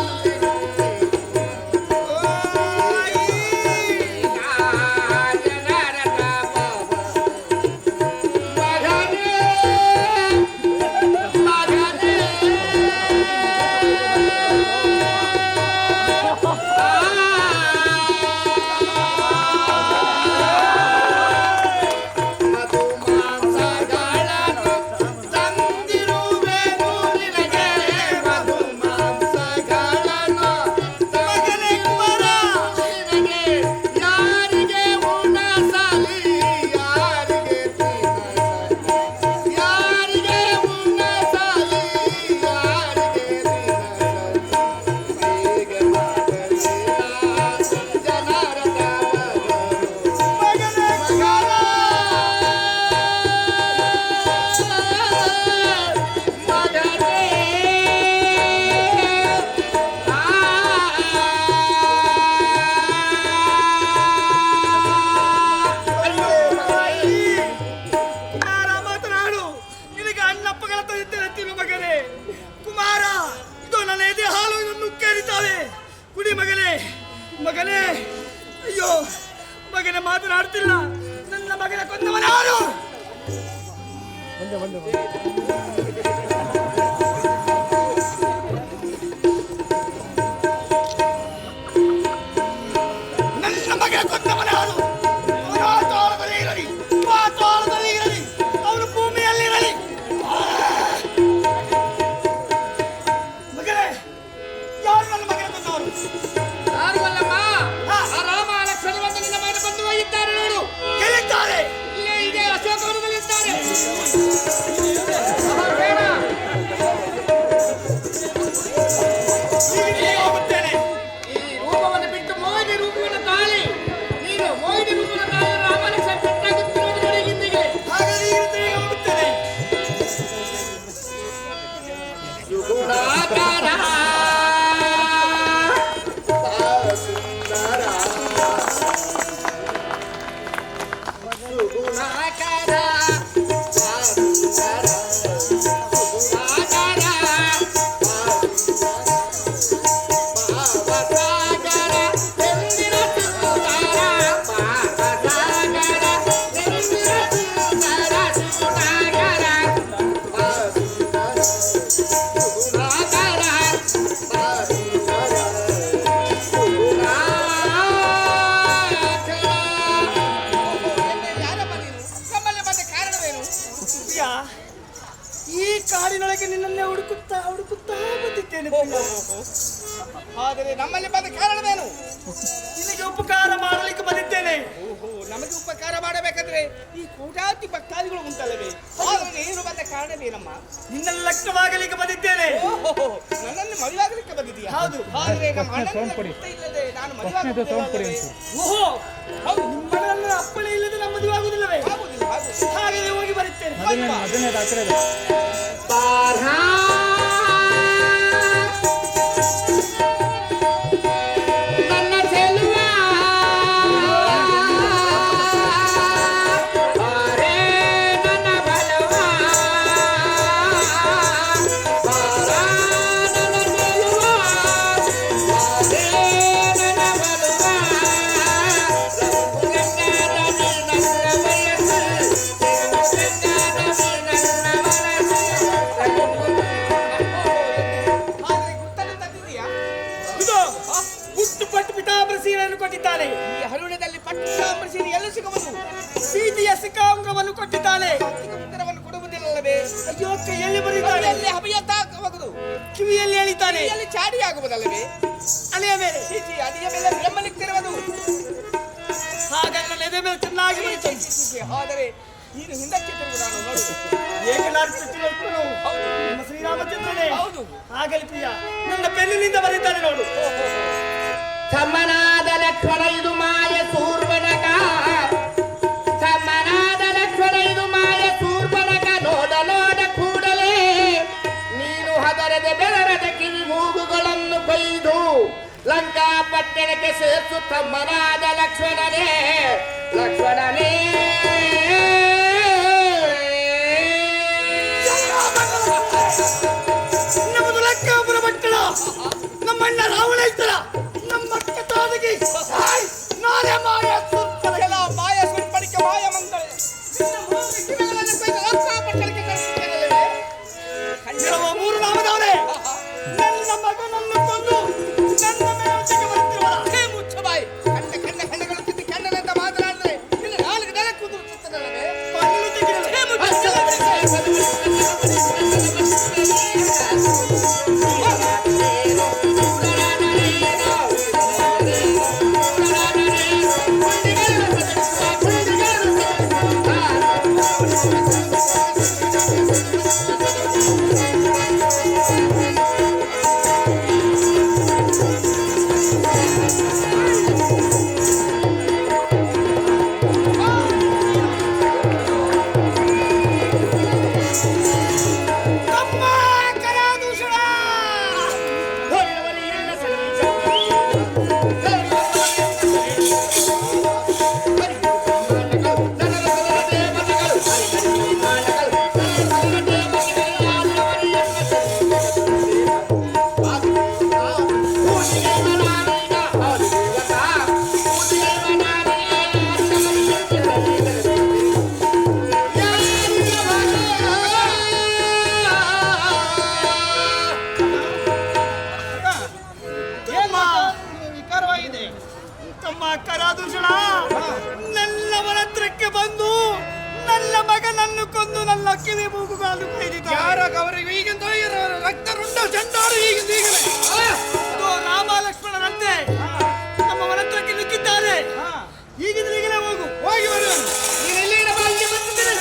ಎತ್ತಿನ ಮಗನೇ ಕುಮಾರ, ಇದು ನನ್ನ ಎದೆ ಹಾಲು ಇದನ್ನು ಕೇಳಿದ್ದಾವೆ. ಕುಡಿ ಮಗನೇ, ಮಗನೇ. ಅಯ್ಯೋ ಮಗನೇ, ಮಾತನಾಡ್ತಿಲ್ಲ. ನನ್ನ ಮಗನ ಕೊಂದವನಾರು? ನನ್ನ ಮಗನ ಕೊಂದವನಾರು? ಪಾತಾಳದಲ್ಲಿ ಇರಲಿ, ಪಾತಾಳದಲ್ಲಿ ಇರಲಿ, ಅವನು ಭೂಮಿಯಲ್ಲಿರಲಿ. ಮಗನೇ, ಯಾರು ನನ್ನ ಮಗನ ಕೊಂದವರು? ಯಾರು ಅಲ್ಲಮ್ಮ, ಆ ರಾಮ ಲಕ್ಷ್ಮಣ ಬಂದು ನಿನ್ನ ಮನೆ ಬಂದು ಹೋಗಿದ್ದಾರೆ ನೋಡು. ಎಲ್ಲಿದ್ದಾರೆ? ಇಲ್ಲೇ ಇದೆ, ಅಶೋಕವನದಲ್ಲಿದ್ದಾರೆ. ಹೀಗೆ ಹೋಗುತ್ತೇನೆ. ಈ ರೂಪವನ್ನು ಬಿಟ್ಟು ಮೋಹಿನಿ ರೂಪವನ್ನು ತಾಳಿ, ನೀನು ಮೋಹಿನಿ ರೂಪವನ್ನು ತಾಳಿ ರಾಮ ಲಕ್ಷ್ಮಣ ಪಟ್ಟಾಗುತ್ತಿರುವುದು ನೋಡಿ ಹಿಂದಿಗೆ. ಹಾಗಾದ್ರೆ ಈ ರೀತಿ ಹೋಗುತ್ತೇನೆ. ಸುಗುಣಾಕಾರ ಪ್ರಿಯ, ಈ ಕಾಡಿನೊಳಗೆ ನಿನ್ನನ್ನೇ ಹುಡುಕುತ್ತಾ ಹುಡುಕುತ್ತಾ ಬಂದಿದ್ದೇನೆ ಪ್ರಿಯ. ಆದರೆ ನಮ್ಮಲ್ಲಿ ಬಂದ ಕಾರಣವೇನು? ನಿನಗೆ ಉಪಕಾರ ಮಾಡಲಿಕ್ಕೆ ಬಂದಿದ್ದೇನೆ. ಓಹೋ, ನಮಗೆ ಉಪಕಾರ ಮಾಡಬೇಕಾದ್ರೆ ಈ ಕೋಟ್ಯಾತಿ ಭಕ್ತಾದಿಗಳು ಉಂಟಲ್ಲವೇ? ಆದರೆ ನೀನು ಬಂದ ಕಾರಣವೇನಮ್ಮ? ನಿನ್ನ ಲಗ್ನವಾಗಲಿಕ್ಕೆ ಬಂದಿದ್ದೇನೆ. ಓಹೋ, ನನ್ನನ್ನು ಮದುವಾಗಲಿಕ್ಕೆ ಬಂದಿದೀಯಾ? ಹೌದು. ಆದರೆ ನಮ್ಮ ಅಣ್ಣನ ಗೊತ್ತೇ ಇಲ್ಲದೆ ನಾನು ಮದುವಾಗುವುದಿಲ್ಲವೇ? ಓಹೋ, ಹೌದು. ನಿಮ್ಮನ್ನ ಅಪ್ಪಣೆ ಇಲ್ಲದೆ ನಮ್ಮ ಮದುವೆ ಆಗುವುದಿಲ್ಲವೇ? ಆಗುವುದಿಲ್ಲ, ಆಗುವುದಿಲ್ಲ. ಹಾಗೆ ಹೋಗಿ ಬರುತ್ತೇನೆ. ನನ್ನ ಚೆಲುವ ಬಾರೇ ನನ್ನ ಬಲವ, ಬಾರ ನನ್ನ ಚೆಲುವ ಬಾರೇ ನನ್ನ ಬಲವ, ನನ್ನ ವಯಸ್ಸು ಇದು ಹುಟ್ಟು ಪಟ್ಟು ಪಿತಾಂಬರ ಸೀರೆಯನ್ನು ಕೊಟ್ಟಿದ್ದಾನೆ. ಈ ಹರುಣದಲ್ಲಿ ಪಟ್ಟಾಂಬರ ಸೀರೆ ಎಲ್ಲ ಸಿಗಬಹುದು. ಸೀತೆಯ ಸಿಕಾಂಗವನ್ನು ಕೊಟ್ಟಿದ್ದಾನೆ. ಉತ್ತರವನ್ನು ಕೊಡುವುದಿಲ್ಲವೇ? ಅಯ್ಯೋ, ಕೈಯಲ್ಲಿ ಬರೀತಾನೆ, ಕೈಯಲ್ಲಿ ಹಬೆಯತ್ತಾಗಬಹುದು, ಕಿವಿಯಲ್ಲಿ ಹೇಳಿದ್ದಾನೆ, ಕೈಯಲ್ಲಿ ಚಾಡಿಯಾಗುವುದಲ್ಲವೇ? ಅಲೆಯ ಮೇಲೆ. ಚೀಚಿ, ಅಡಿಯ ಮೇಲೆ ಬೆಂಬಲಿಕ್ತಿರುವುದು. ಹಾಗಾಗಿ ನನ್ನ ಎದೆ ಮೇಲೆ ಚೆನ್ನಾಗಿ ಬರೀತು. ಆದರೆ ನೀನು ಹಿಂದಕ್ಕೆ ತಿರುಗು, ನಾನು ನೋಡುವುದು. ಏಕನಾಥನು ಹೌದು, ನಮ್ಮ ಶ್ರೀರಾಮಚಂದ್ರನೇ. ಹೌದು. ಆಗಲಿ ಪ್ರಿಯ, ನನ್ನ ಬೆನ್ನಿನಿಂದ ಬರೀತಾನೆ ನೋಡು. ತಮ್ಮನಾದ ಲಕ್ಷ್ಮಣ ಇದು ಮಾಯ ಸೂರ್ಪನಕ, ತಮ್ಮನಾದ ಲಕ್ಷ್ಮಣ ಇದು ಮಾಯ ಸೂರ್ಪನಕ, ನೋಡ ನೋಡ ಕೂಡಲೇ ನೀನು ಹದರದ ಬೆರರದ ಕಿವಿ ಮೂಗುಗಳನ್ನು ಕೊಯ್ದು ಲಂಕಾ ಪಟ್ಟಣಕ್ಕೆ ಸೇರಿಸು ತಮ್ಮನಾದ ಲಕ್ಷ್ಮಣನೇ, ಲಕ್ಷ್ಮಣನೇ. ನಮ್ಮದು ಲಂಕಾಪುರ ಪಟ್ಟಣ, ನಮ್ಮಣ್ಣ ರಾವಣೇಶ್ವರ, ನಮ್ಮ ಅಕ್ಕ ತಾದಗಿ. ನಾನೇ ಮಾಯ ಕೆಲ ಮಾಯ ಸುರ್ಪಣಿಕೆ ಮಾಯ ಮಂಗಳೆ ನಿನ್ನ ಮೂರು ಕಿವಿಗಳನ್ನು ಕೊಯ್ದು ಲಂಕಾ ಪಟ್ಟಣಕ್ಕೆ ಕಳಿಸುತ್ತೇನಲ್ಲವೇ? ಕಂಡಿರುವ ಮೂರು ನಾಮದವನೇ ನನ್ನ ಮಗನನ್ನು ಕೊಂದು ನನ್ನ ಮೇಲೆ ಜಗ ಬರ್ತಿರುವಲ್ಲ. ಹೇ ಮುಚ್ಚ ಬಾಯಿ, ಕಣ್ಣ ಕಣ್ಣ ಕಣ್ಣಗಳು ತಿದ್ದಿ ಕಣ್ಣನಂತ ಮಾತನಾಡಿದ್ರೆ ನಿನ್ನ ನಾಲ್ಕು ನೆಲ ಕೂದು ಚಿತ್ತದಲ್ಲವೇ? ಬಾಗಿಲು ತೆಗೆಯಲು. ಹೇ ಮುಚ್ಚ. ಅವರಿಗೆ ಈಗಿಂದ ರಕ್ತ ರುಂಡ ಚಂಡಾಡು ಈಗಿಂದ ಈಗಲೇ ಅದು ರಾಮ ಲಕ್ಷ್ಮಣರಂತೆ ನಮ್ಮ ಮನತ್ರಕ್ಕೆ ನುಗ್ಗಿದ್ದಾರೆ. ಈಗಿಂದ ಈಗಲೇ ಹೋಗು, ಹೋಗಿ ಬರುವನು. ನೀನು ಎಲ್ಲಿ ಇರಬಾರದು ಬಂದಿದ್ದೇನೆ.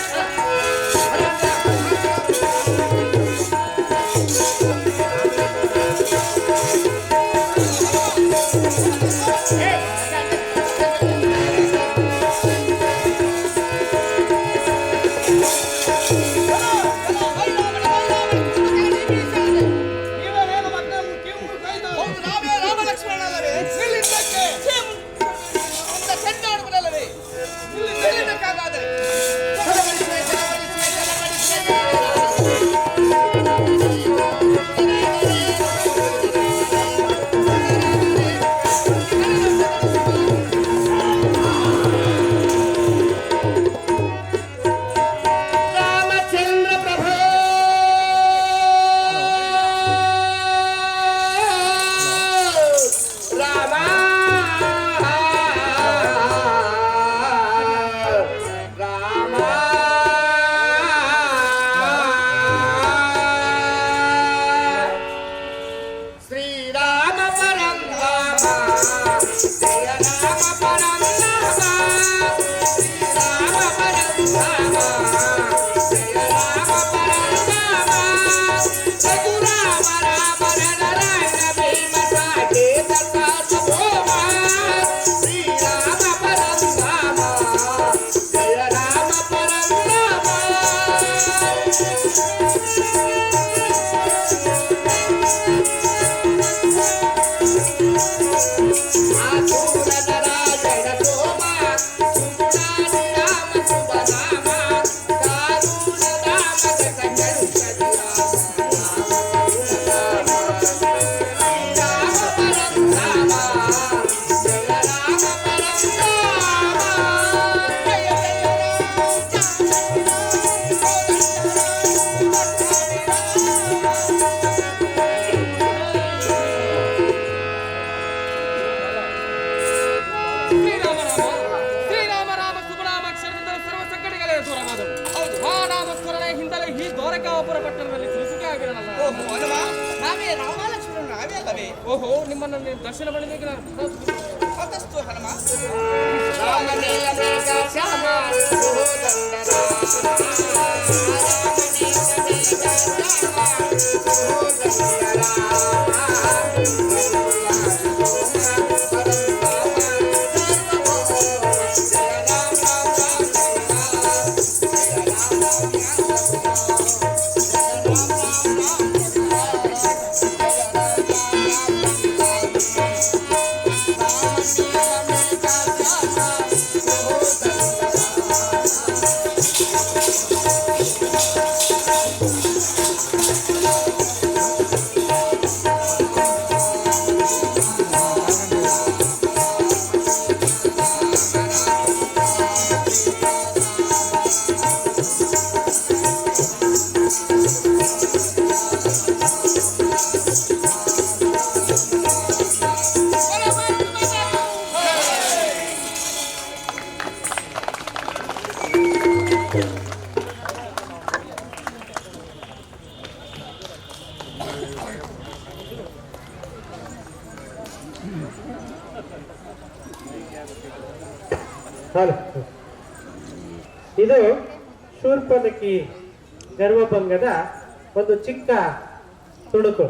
ಓಹೋ, ನಿಮ್ಮನ್ನು ದರ್ಶನ ಮಾಡಲಿಕ್ಕೆ ನಾನು ಮತ್ತಷ್ಟು ಹನುಮ ಇದು ಶೂರ್ಪನಖಿ ಗರ್ವಭಂಗದ ಒಂದು ಚಿಕ್ಕ ತುಣುಕು.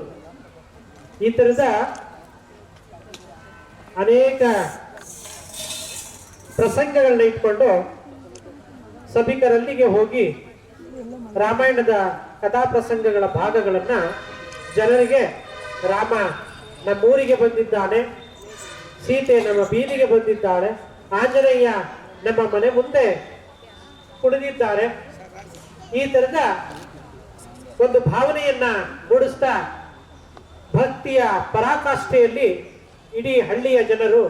ಈ ತರದ ಅನೇಕ ಪ್ರಸಂಗಗಳನ್ನ ಇಟ್ಕೊಂಡು ಸಭಿಕರಲ್ಲಿಗೆ ಹೋಗಿ ರಾಮಾಯಣದ ಕಥಾ ಪ್ರಸಂಗಗಳ ಭಾಗಗಳನ್ನ ಜನರಿಗೆ ರಾಮ ನಮ್ಮೂರಿಗೆ ಬಂದಿದ್ದಾನೆ, ಸೀತೆ ನಮ್ಮ ಬೀದಿಗೆ ಬಂದಿದ್ದಾಳೆ, ಆಂಜನೇಯ ನಮ್ಮ ಮನೆ ಮುಂದೆ ಕುಳಿದಿದ್ದಾರೆ, ಈ ತರದ ಒಂದು ಭಾವನೆಯನ್ನ ಮೂಡಿಸ್ತಾ ಭಕ್ತಿಯ ಪರಾಕಾಷ್ಠೆಯಲ್ಲಿ ಇಡೀ ಹಳ್ಳಿಯ ಜನರು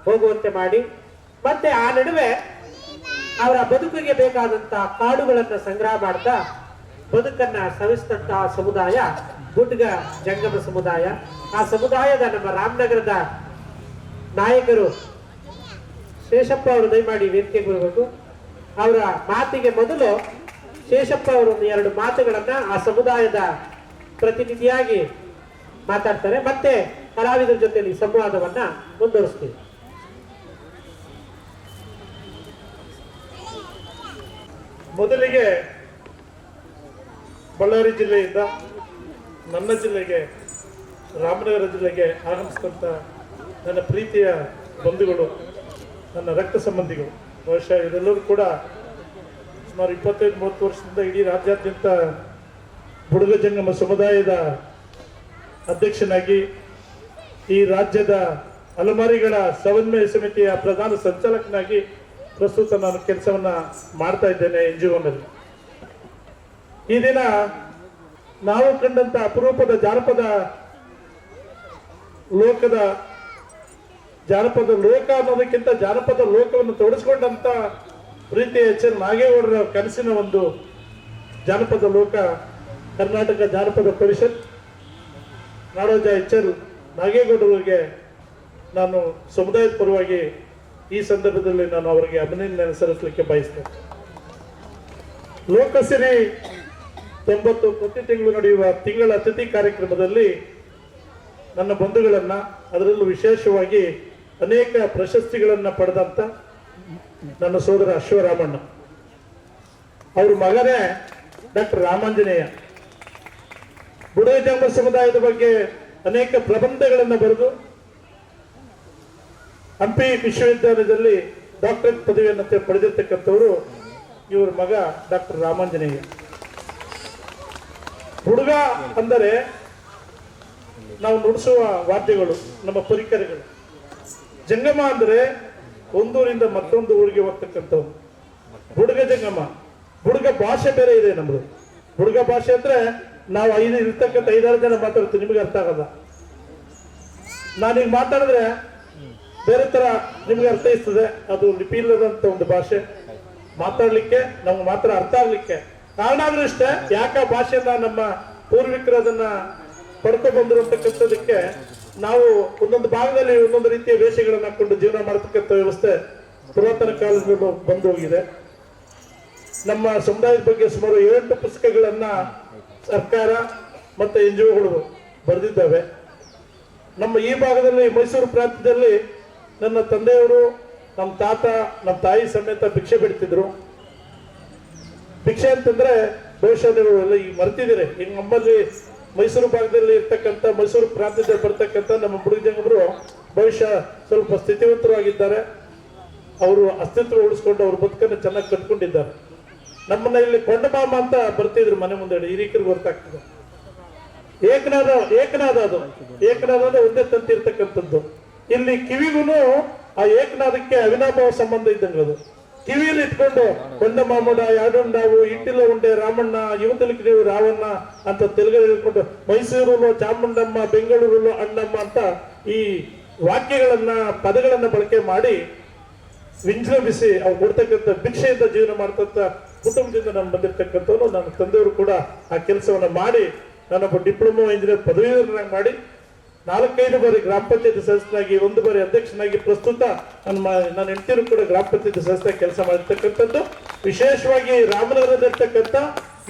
ಹೋಗುವಂತೆ ಮಾಡಿ, ಮತ್ತೆ ಆ ನಡುವೆ ಅವರ ಬದುಕಿಗೆ ಬೇಕಾದಂತಹ ಕಾಡುಗಳನ್ನು ಸಂಗ್ರಹ ಮಾಡ್ತಾ ಬದುಕನ್ನ ಸವಿಸಿದಂತಹ ಸಮುದಾಯ ಗುಡ್ಗ ಜಂಗಮ ಸಮುದಾಯ. ಆ ಸಮುದಾಯದ ನಮ್ಮ ರಾಮನಗರದ ನಾಯಕರು ಶೇಷಪ್ಪ ಅವರು ದಯಮಾಡಿ ವೇದಿಕೆಗೆ ಬರಬೇಕು. ಅವರ ಮಾತಿಗೆ ಮೊದಲು ಶೇಷಪ್ಪ ಅವರು ಒಂದು 2 ಮಾತುಗಳನ್ನ ಆ ಸಮುದಾಯದ ಪ್ರತಿನಿಧಿಯಾಗಿ ಮಾತಾಡ್ತಾರೆ. ಮತ್ತೆ ಕಲಾವಿದರ ಜೊತೆಯಲ್ಲಿ ಸಂವಾದವನ್ನ ಮುಂದುವರಿಸ್ತೀವಿ. ಮೊದಲಿಗೆ ಬಳ್ಳಾರಿ ಜಿಲ್ಲೆಯಿಂದ ನನ್ನ ಜಿಲ್ಲೆಗೆ, ರಾಮನಗರ ಜಿಲ್ಲೆಗೆ ಆಗಮಿಸಿದಂಥ ನನ್ನ ಪ್ರೀತಿಯ ಬಂಧುಗಳು, ನನ್ನ ರಕ್ತ ಸಂಬಂಧಿಗಳು, ಬಹುಶಃ ಇವರೆಲ್ಲರೂ ಕೂಡ ಸುಮಾರು 25-30 ವರ್ಷದಿಂದ ಇಡೀ ರಾಜ್ಯಾದ್ಯಂತ ಬುಡುಗ ಜಂಗಮ ಸಮುದಾಯದ ಅಧ್ಯಕ್ಷನಾಗಿ, ಈ ರಾಜ್ಯದ ಅಲೆಮಾರಿಗಳ ಸಮನ್ವಯ ಸಮಿತಿಯ ಪ್ರಧಾನ ಸಂಚಾಲಕನಾಗಿ ಪ್ರಸ್ತುತ ನಾನು ಕೆಲಸವನ್ನ ಮಾಡ್ತಾ ಇದ್ದೇನೆ NGOನಲ್ಲಿ. ಈ ದಿನ ನಾವು ಕಂಡಂತ ಅಪರೂಪದ ಜಾನಪದ ಲೋಕ ಅನ್ನೋದಕ್ಕಿಂತ ಜಾನಪದ ಲೋಕವನ್ನು ತೊಡಸ್ಕೊಂಡಂತ ಪ್ರೀತಿ HL ನಾಗೇಗೌಡರ ಕನಸಿನ ಒಂದು ಜಾನಪದ ಲೋಕ ಕರ್ನಾಟಕ ಜಾನಪದ ಪರಿಷತ್. ನಾಡೋಜ HL ನಾಗೇಗೌಡರಿಗೆ ನಾನು ಸಮುದಾಯದ ಪರವಾಗಿ ಈ ಸಂದರ್ಭದಲ್ಲಿ ನಾನು ಅವರಿಗೆ ಅಭಿನಂದನೆ ಸಲ್ಲಿಸಲಿಕ್ಕೆ ಬಯಸ್ತೇನೆ. ಲೋಕಸಿರಿ 90 ಪ್ರತಿ ತಿಂಗಳು ನಡೆಯುವ ತಿಂಗಳ ಅತಿಥಿ ಕಾರ್ಯಕ್ರಮದಲ್ಲಿ ನನ್ನ ಬಂಧುಗಳನ್ನ, ಅದರಲ್ಲೂ ವಿಶೇಷವಾಗಿ ಅನೇಕ ಪ್ರಶಸ್ತಿಗಳನ್ನ ಪಡೆದಂತ ನನ್ನ ಸೋದರ ಅಶ್ವರಾಮಣ್ಣ, ಅವ್ರ ಮಗನೇ ಡಾಕ್ಟರ್ ರಾಮಾಂಜನೇಯ, ಬುಡುಗ ಜಂಗಮ ಸಮುದಾಯದ ಬಗ್ಗೆ ಅನೇಕ ಪ್ರಬಂಧಗಳನ್ನು ಬರೆದು ಹಂಪಿ ವಿಶ್ವವಿದ್ಯಾಲಯದಲ್ಲಿ ಡಾಕ್ಟರೇಟ್ ಪದವಿಯನ್ನು ಪಡೆದಿರ್ತಕ್ಕಂಥವರು ಇವರ ಮಗ ಡಾಕ್ಟರ್ ರಾಮಾಂಜನೇಯ. ಬುಡುಗ ಅಂದರೆ ನಾವು ನುಡಿಸುವ ವಾದ್ಯಗಳು, ನಮ್ಮ ಪರಿಕರಗಳು. ಜಂಗಮ ಅಂದರೆ ಒಂದೂರಿಂದ ಮತ್ತೊಂದು ಊರಿಗೆ ಹೋಗ್ತಕ್ಕಂಥವು. ಬುಡುಗ ಜಂಗಮ, ಬುಡುಗ ಭಾಷೆ ಬೇರೆ ಇದೆ ನಮ್ದು. ಬುಡುಗ ಭಾಷೆ ಅಂದ್ರೆ ನಾವು ಇರ್ತಕ್ಕಂಥ 5-6 ಜನ ಮಾತಾಡ್ತೀವಿ, ನಿಮಗೆ ಅರ್ಥ ಆಗಲ್ಲ. ನಾನೀಗ ಮಾತಾಡಿದ್ರೆ ಬೇರೆ ತರ ನಿಮ್ಗೆ ಅರ್ಥೈಸ್ತದೆ. ಅದು ಲಿಪಿ ಇಲ್ಲದಂತ ಒಂದು ಭಾಷೆ, ಮಾತಾಡ್ಲಿಕ್ಕೆ ನಮ್ಗೆ ಮಾತ್ರ ಅರ್ಥ ಆಗ್ಲಿಕ್ಕೆ ಕಾರಣ ಆದ್ರೂ ಇಷ್ಟೇ. ಯಾಕ ಭಾಷೆಯನ್ನ ನಮ್ಮ ಪೂರ್ವಿಕರು ಅದನ್ನ ಪಡ್ಕೊಂಡು ಬಂದ್ರು ಅಂತಕ್ಕಂಥದಕ್ಕೆ ನಾವು ಒಂದೊಂದು ಭಾಗದಲ್ಲಿ ಒಂದೊಂದು ರೀತಿಯ ವೇಷಗಳನ್ನ ಹಾಕೊಂಡು ಜೀವನ ಮಾಡತಕ್ಕಂಥ ವ್ಯವಸ್ಥೆ ಪುರಾತನ ಕಾಲದಲ್ಲಿ ಬಂದು ಹೋಗಿದೆ. ನಮ್ಮ ಸಮುದಾಯದ ಬಗ್ಗೆ ಸುಮಾರು 7 ಪುಸ್ತಕಗಳನ್ನ ಸರ್ಕಾರ ಮತ್ತೆ NGOಗಳು ಬರೆದಿದ್ದಾವೆ. ನಮ್ಮ ಈ ಭಾಗದಲ್ಲಿ ಮೈಸೂರು ಪ್ರಾಂತ್ಯದಲ್ಲಿ ನನ್ನ ತಂದೆಯವರು, ನಮ್ಮ ತಾತ, ನಮ್ಮ ತಾಯಿ ಸಮೇತ ಭಿಕ್ಷೆ ಬಿಡ್ತಿದ್ರು. ಭಿಕ್ಷೆ ಅಂತಂದ್ರೆ ಬಹುಶಃ ನೀವು ಎಲ್ಲ ಈಗ ಮರ್ತಿದ್ದೀರಿ. ಈಗ ನಮ್ಮಲ್ಲಿ ಮೈಸೂರು ಭಾಗದಲ್ಲಿ ಇರ್ತಕ್ಕಂಥ, ಮೈಸೂರು ಪ್ರಾಂತ್ಯದಲ್ಲಿ ಬರ್ತಕ್ಕಂಥ ನಮ್ಮ ಬುಡುಗ ಜಂಗಮರು ಬಹುಶಃ ಸ್ವಲ್ಪ ಸ್ಥಿತಿವಂತರಾಗಿದ್ದಾರೆ. ಅವರು ಅಸ್ತಿತ್ವ ಉಳಿಸ್ಕೊಂಡು ಅವ್ರ ಬದುಕನ್ನು ಚೆನ್ನಾಗಿ ಕಟ್ಕೊಂಡಿದ್ದಾರೆ. ನಮ್ಮನ್ನ ಇಲ್ಲಿ ಕೊಂಡಮಾಮ ಅಂತ ಬರ್ತಿದ್ರು ಮನೆ ಮುಂದೆ, ಹಿರಿಕರಿಗೆ ಗೊತ್ತಾಗ್ತದೆ. ಏಕನಾದ ಅಂದ್ರೆ ಒಂದೇ ತಂತಿ ಇರ್ತಕ್ಕಂಥದ್ದು. ಇಲ್ಲಿ ಕಿವಿಗೂ ಆ ಏಕನಾದಕ್ಕೆ ಅವಿನಾಭಾವ ಸಂಬಂಧ ಇದ್ದಂಗೆ. ಅದು ಕಿವಿಯಲ್ಲಿ ಇಟ್ಕೊಂಡು ಕೊಂಡಮಾಮಡ, ಯಾಡುಂಡಾವು, ಇಟ್ಟಿಲ ಉಂಡೆ ರಾಮಣ್ಣ, ಯುವತಲಿಕೆ ನೀವು ರಾವಣ್ಣ ಅಂತ ತೆಲುಗಲ್ಲಿ ಹೇಳ್ಕೊಂಡು ಮೈಸೂರು ಚಾಮುಂಡಮ್ಮ, ಬೆಂಗಳೂರು ಅಣ್ಣಮ್ಮ ಅಂತ ಈ ವಾಕ್ಯಗಳನ್ನ, ಪದಗಳನ್ನ ಬಳಕೆ ಮಾಡಿ ವಿಜೃಂಭಿಸಿ ಅವ್ರು ಕೊಡ್ತಕ್ಕಂಥ ಭಿಕ್ಷೆಯಿಂದ ಜೀವನ ಮಾಡ್ತಕ್ಕಂಥ ಕುಟುಂಬದಿಂದ ನಾನು ಬಂದಿರ್ತಕ್ಕಂಥವ್ರು. ನನ್ನ ತಂದೆಯವರು ಕೂಡ ಆ ಕೆಲಸವನ್ನ ಮಾಡಿ ನಾನೊಬ್ಬ ಡಿಪ್ಲೊಮಾ ಇಂಜಿನಿಯರ್ ಪದವೀಧರನಾಗಿ ಮಾಡಿ 4-5 ಬಾರಿ ಗ್ರಾಮ ಪಂಚಾಯತಿ ಸದಸ್ಯನಾಗಿ, 1 ಬಾರಿ ಅಧ್ಯಕ್ಷನಾಗಿ, ಪ್ರಸ್ತುತ ನನ್ನ ಹೆಂಡತಿಯರು ಕೂಡ ಗ್ರಾಮ ಪಂಚಾಯತಿ ಸದಸ್ಯ ಕೆಲಸ ಮಾಡಿರ್ತಕ್ಕಂಥದ್ದು. ವಿಶೇಷವಾಗಿ ರಾಮನಗರದಲ್ಲಿರ್ತಕ್ಕಂಥ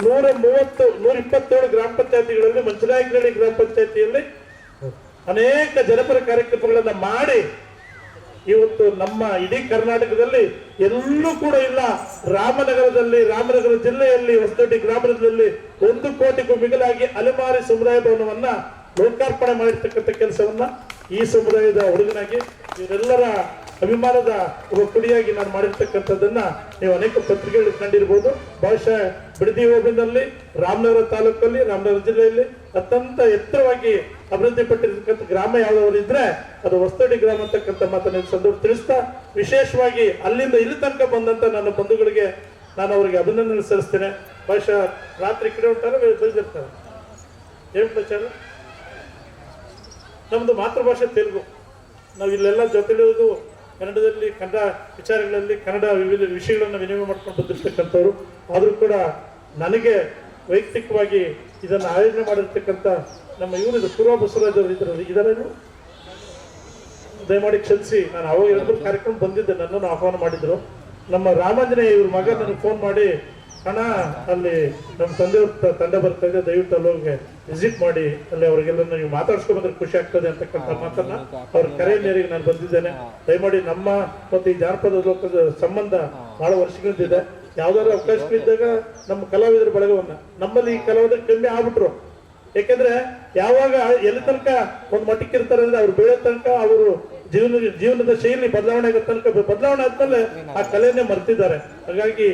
127 ಗ್ರಾಮ ಪಂಚಾಯತಿಗಳಲ್ಲಿ, ಮಂಚನಾಯಕನಹಳ್ಳಿ ಗ್ರಾಮ ಪಂಚಾಯತಿಯಲ್ಲಿ ಅನೇಕ ಜನಪರ ಕಾರ್ಯಕ್ರಮಗಳನ್ನ ಮಾಡಿ ಇವತ್ತು ನಮ್ಮ ಇಡೀ ಕರ್ನಾಟಕದಲ್ಲಿ ಎಲ್ಲೂ ಕೂಡ ಇಲ್ಲ. ರಾಮನಗರ ಜಿಲ್ಲೆಯಲ್ಲಿ ಹೊಸದೊಡ್ಡಿ ಗ್ರಾಮದಲ್ಲಿ 1 ಕೋಟಿಗೂ ಮಿಗಿಲಾಗಿ ಅಲೆಮಾರಿ ಸಮುದಾಯ ಭವನವನ್ನ ಲೋಕಾರ್ಪಣೆ ಮಾಡಿರ್ತಕ್ಕಂಥ ಕೆಲಸವನ್ನ ಈ ಸಮುದಾಯದ ಹುಡುಗನಾಗಿ, ಇವರೆಲ್ಲರ ಅಭಿಮಾನದ ಒಬ್ಬ ಕುಡಿಯಾಗಿ ನಾನು ಮಾಡಿರ್ತಕ್ಕಂಥದ್ದನ್ನ ನೀವು ಅನೇಕ ಪತ್ರಿಕೆಗಳು ಕಂಡಿರ್ಬೋದು. ಬಹುಶಃ ಬಿಡದಿ ಹೋಬಳಿನಲ್ಲಿ, ರಾಮನಗರ ತಾಲೂಕಲ್ಲಿ, ರಾಮನಗರ ಜಿಲ್ಲೆಯಲ್ಲಿ ಅತ್ಯಂತ ಎತ್ತರವಾಗಿ ಅಭಿವೃದ್ಧಿ ಪಟ್ಟಿರ್ತಕ್ಕಂಥ ಗ್ರಾಮ ಯಾವ್ದಾದ್ರು ಇದ್ರೆ ಅದು ಹೊಸದೊಡ್ಡಿ ಗ್ರಾಮ ಅಂತಕ್ಕಂಥ ಮಾತನ್ನ ಸಂದರ್ಭ ತಿಳಿಸ್ತಾ, ವಿಶೇಷವಾಗಿ ಅಲ್ಲಿಂದ ಇಲ್ಲಿ ತನಕ ಬಂದಂತ ನನ್ನ ಬಂಧುಗಳಿಗೆ ನಾನು ಅವರಿಗೆ ಅಭಿನಂದನೆ ಸಲ್ಲಿಸ್ತೇನೆ. ಬಹುಶಃ ರಾತ್ರಿ ಕಡೆ ಹೊಂಟಾರೆ ಬೆಳೆದಿರ್ತಾರೆ. ಏನ್ ಪ್ರಚಾರ? ನಮ್ದು ಮಾತೃಭಾಷೆ ತೆಲುಗು. ನಾವು ಇಲ್ಲೆಲ್ಲ ಜೊತೆಲಿರೋದು ಕನ್ನಡದಲ್ಲಿ, ಕನ್ನಡ ವಿಚಾರಗಳಲ್ಲಿ ಕನ್ನಡ ವಿವಿಧ ವಿಷಯಗಳನ್ನು ವಿನಿಮಯ ಮಾಡ್ಕೊಂಡು ಬಂದಿರ್ತಕ್ಕಂಥವ್ರು. ಆದರೂ ಕೂಡ ನನಗೆ ವೈಯಕ್ತಿಕವಾಗಿ ಇದನ್ನು ಆಯೋಜನೆ ಮಾಡಿರ್ತಕ್ಕಂಥ ನಮ್ಮ ಇವರಿದು ಪೂರ್ವ ಬಸವರಾಜ್ ಅವರು ಇದರನ್ನು ದಯಮಾಡಿ ಕ್ಷಮಿಸಿ. ನಾನು ಅವಾಗ 2 ಕಾರ್ಯಕ್ರಮ ಬಂದಿದ್ದೆ, ನನ್ನನ್ನು ಆಹ್ವಾನ ಮಾಡಿದ್ರು. ನಮ್ಮ ರಾಮಾಂಜನೇಯ ಇವ್ರ ಮಗ ನನಗೆ ಫೋನ್ ಮಾಡಿ ಹಣ ಅಲ್ಲಿ ನಮ್ಮ ತಂದೆಯವ್ರ ತಂಡ ಬರ್ತಾ ಇದೆ, ದಯವಿಟ್ಟು ಅಲ್ಲಿ ಹೋಗಿ ವಿಸಿಟ್ ಮಾಡಿ ಅಲ್ಲಿ ಅವ್ರಿಗೆಲ್ಲ ನೀವು ಮಾತಾಡ್ಸ್ಕೊಂಡ್ ಬಂದ್ರೆ ಖುಷಿ ಆಗ್ತದೆ ಅಂತಕ್ಕಂಥ ಮಾತನ್ನ ಅವ್ರ ಕರೆ ಮೇರೆಗೆ ನಾನು ಬಂದಿದ್ದೇನೆ. ದಯಮಾಡಿ ನಮ್ಮ ಮತ್ತು ಈ ಜಾನಪದ ಲೋಕದ ಸಂಬಂಧ ಬಹಳ ವರ್ಷಗಳಿಂದಿದೆ. ಯಾವ್ದಾದ್ರು ಅವಕಾಶಗಳಿದ್ದಾಗ ನಮ್ಮ ಕಲಾವಿದರ ಬಳಗವನ್ನ, ನಮ್ಮಲ್ಲಿ ಈ ಕಲಾವಿದರು ಕಮ್ಮಿ ಆಗ್ಬಿಟ್ರು. ಯಾಕೆಂದ್ರೆ ಯಾವಾಗ ಎಲ್ಲಿ ತನಕ ಒಂದು ಮಟ್ಟಕ್ಕೆ ಇರ್ತಾರೆ ಅಂದ್ರೆ ಅವ್ರು ಬೆಳೆಯೋ ತನಕ ಅವರು ಜೀವನದ ಶೈಲಿ ಬದಲಾವಣೆ ಆಗೋ ತನಕ, ಬದಲಾವಣೆ ಆದ್ಮೇಲೆ ಆ ಕಲೆಯನ್ನೇ ಮರ್ತಿದ್ದಾರೆ. ಹಾಗಾಗಿ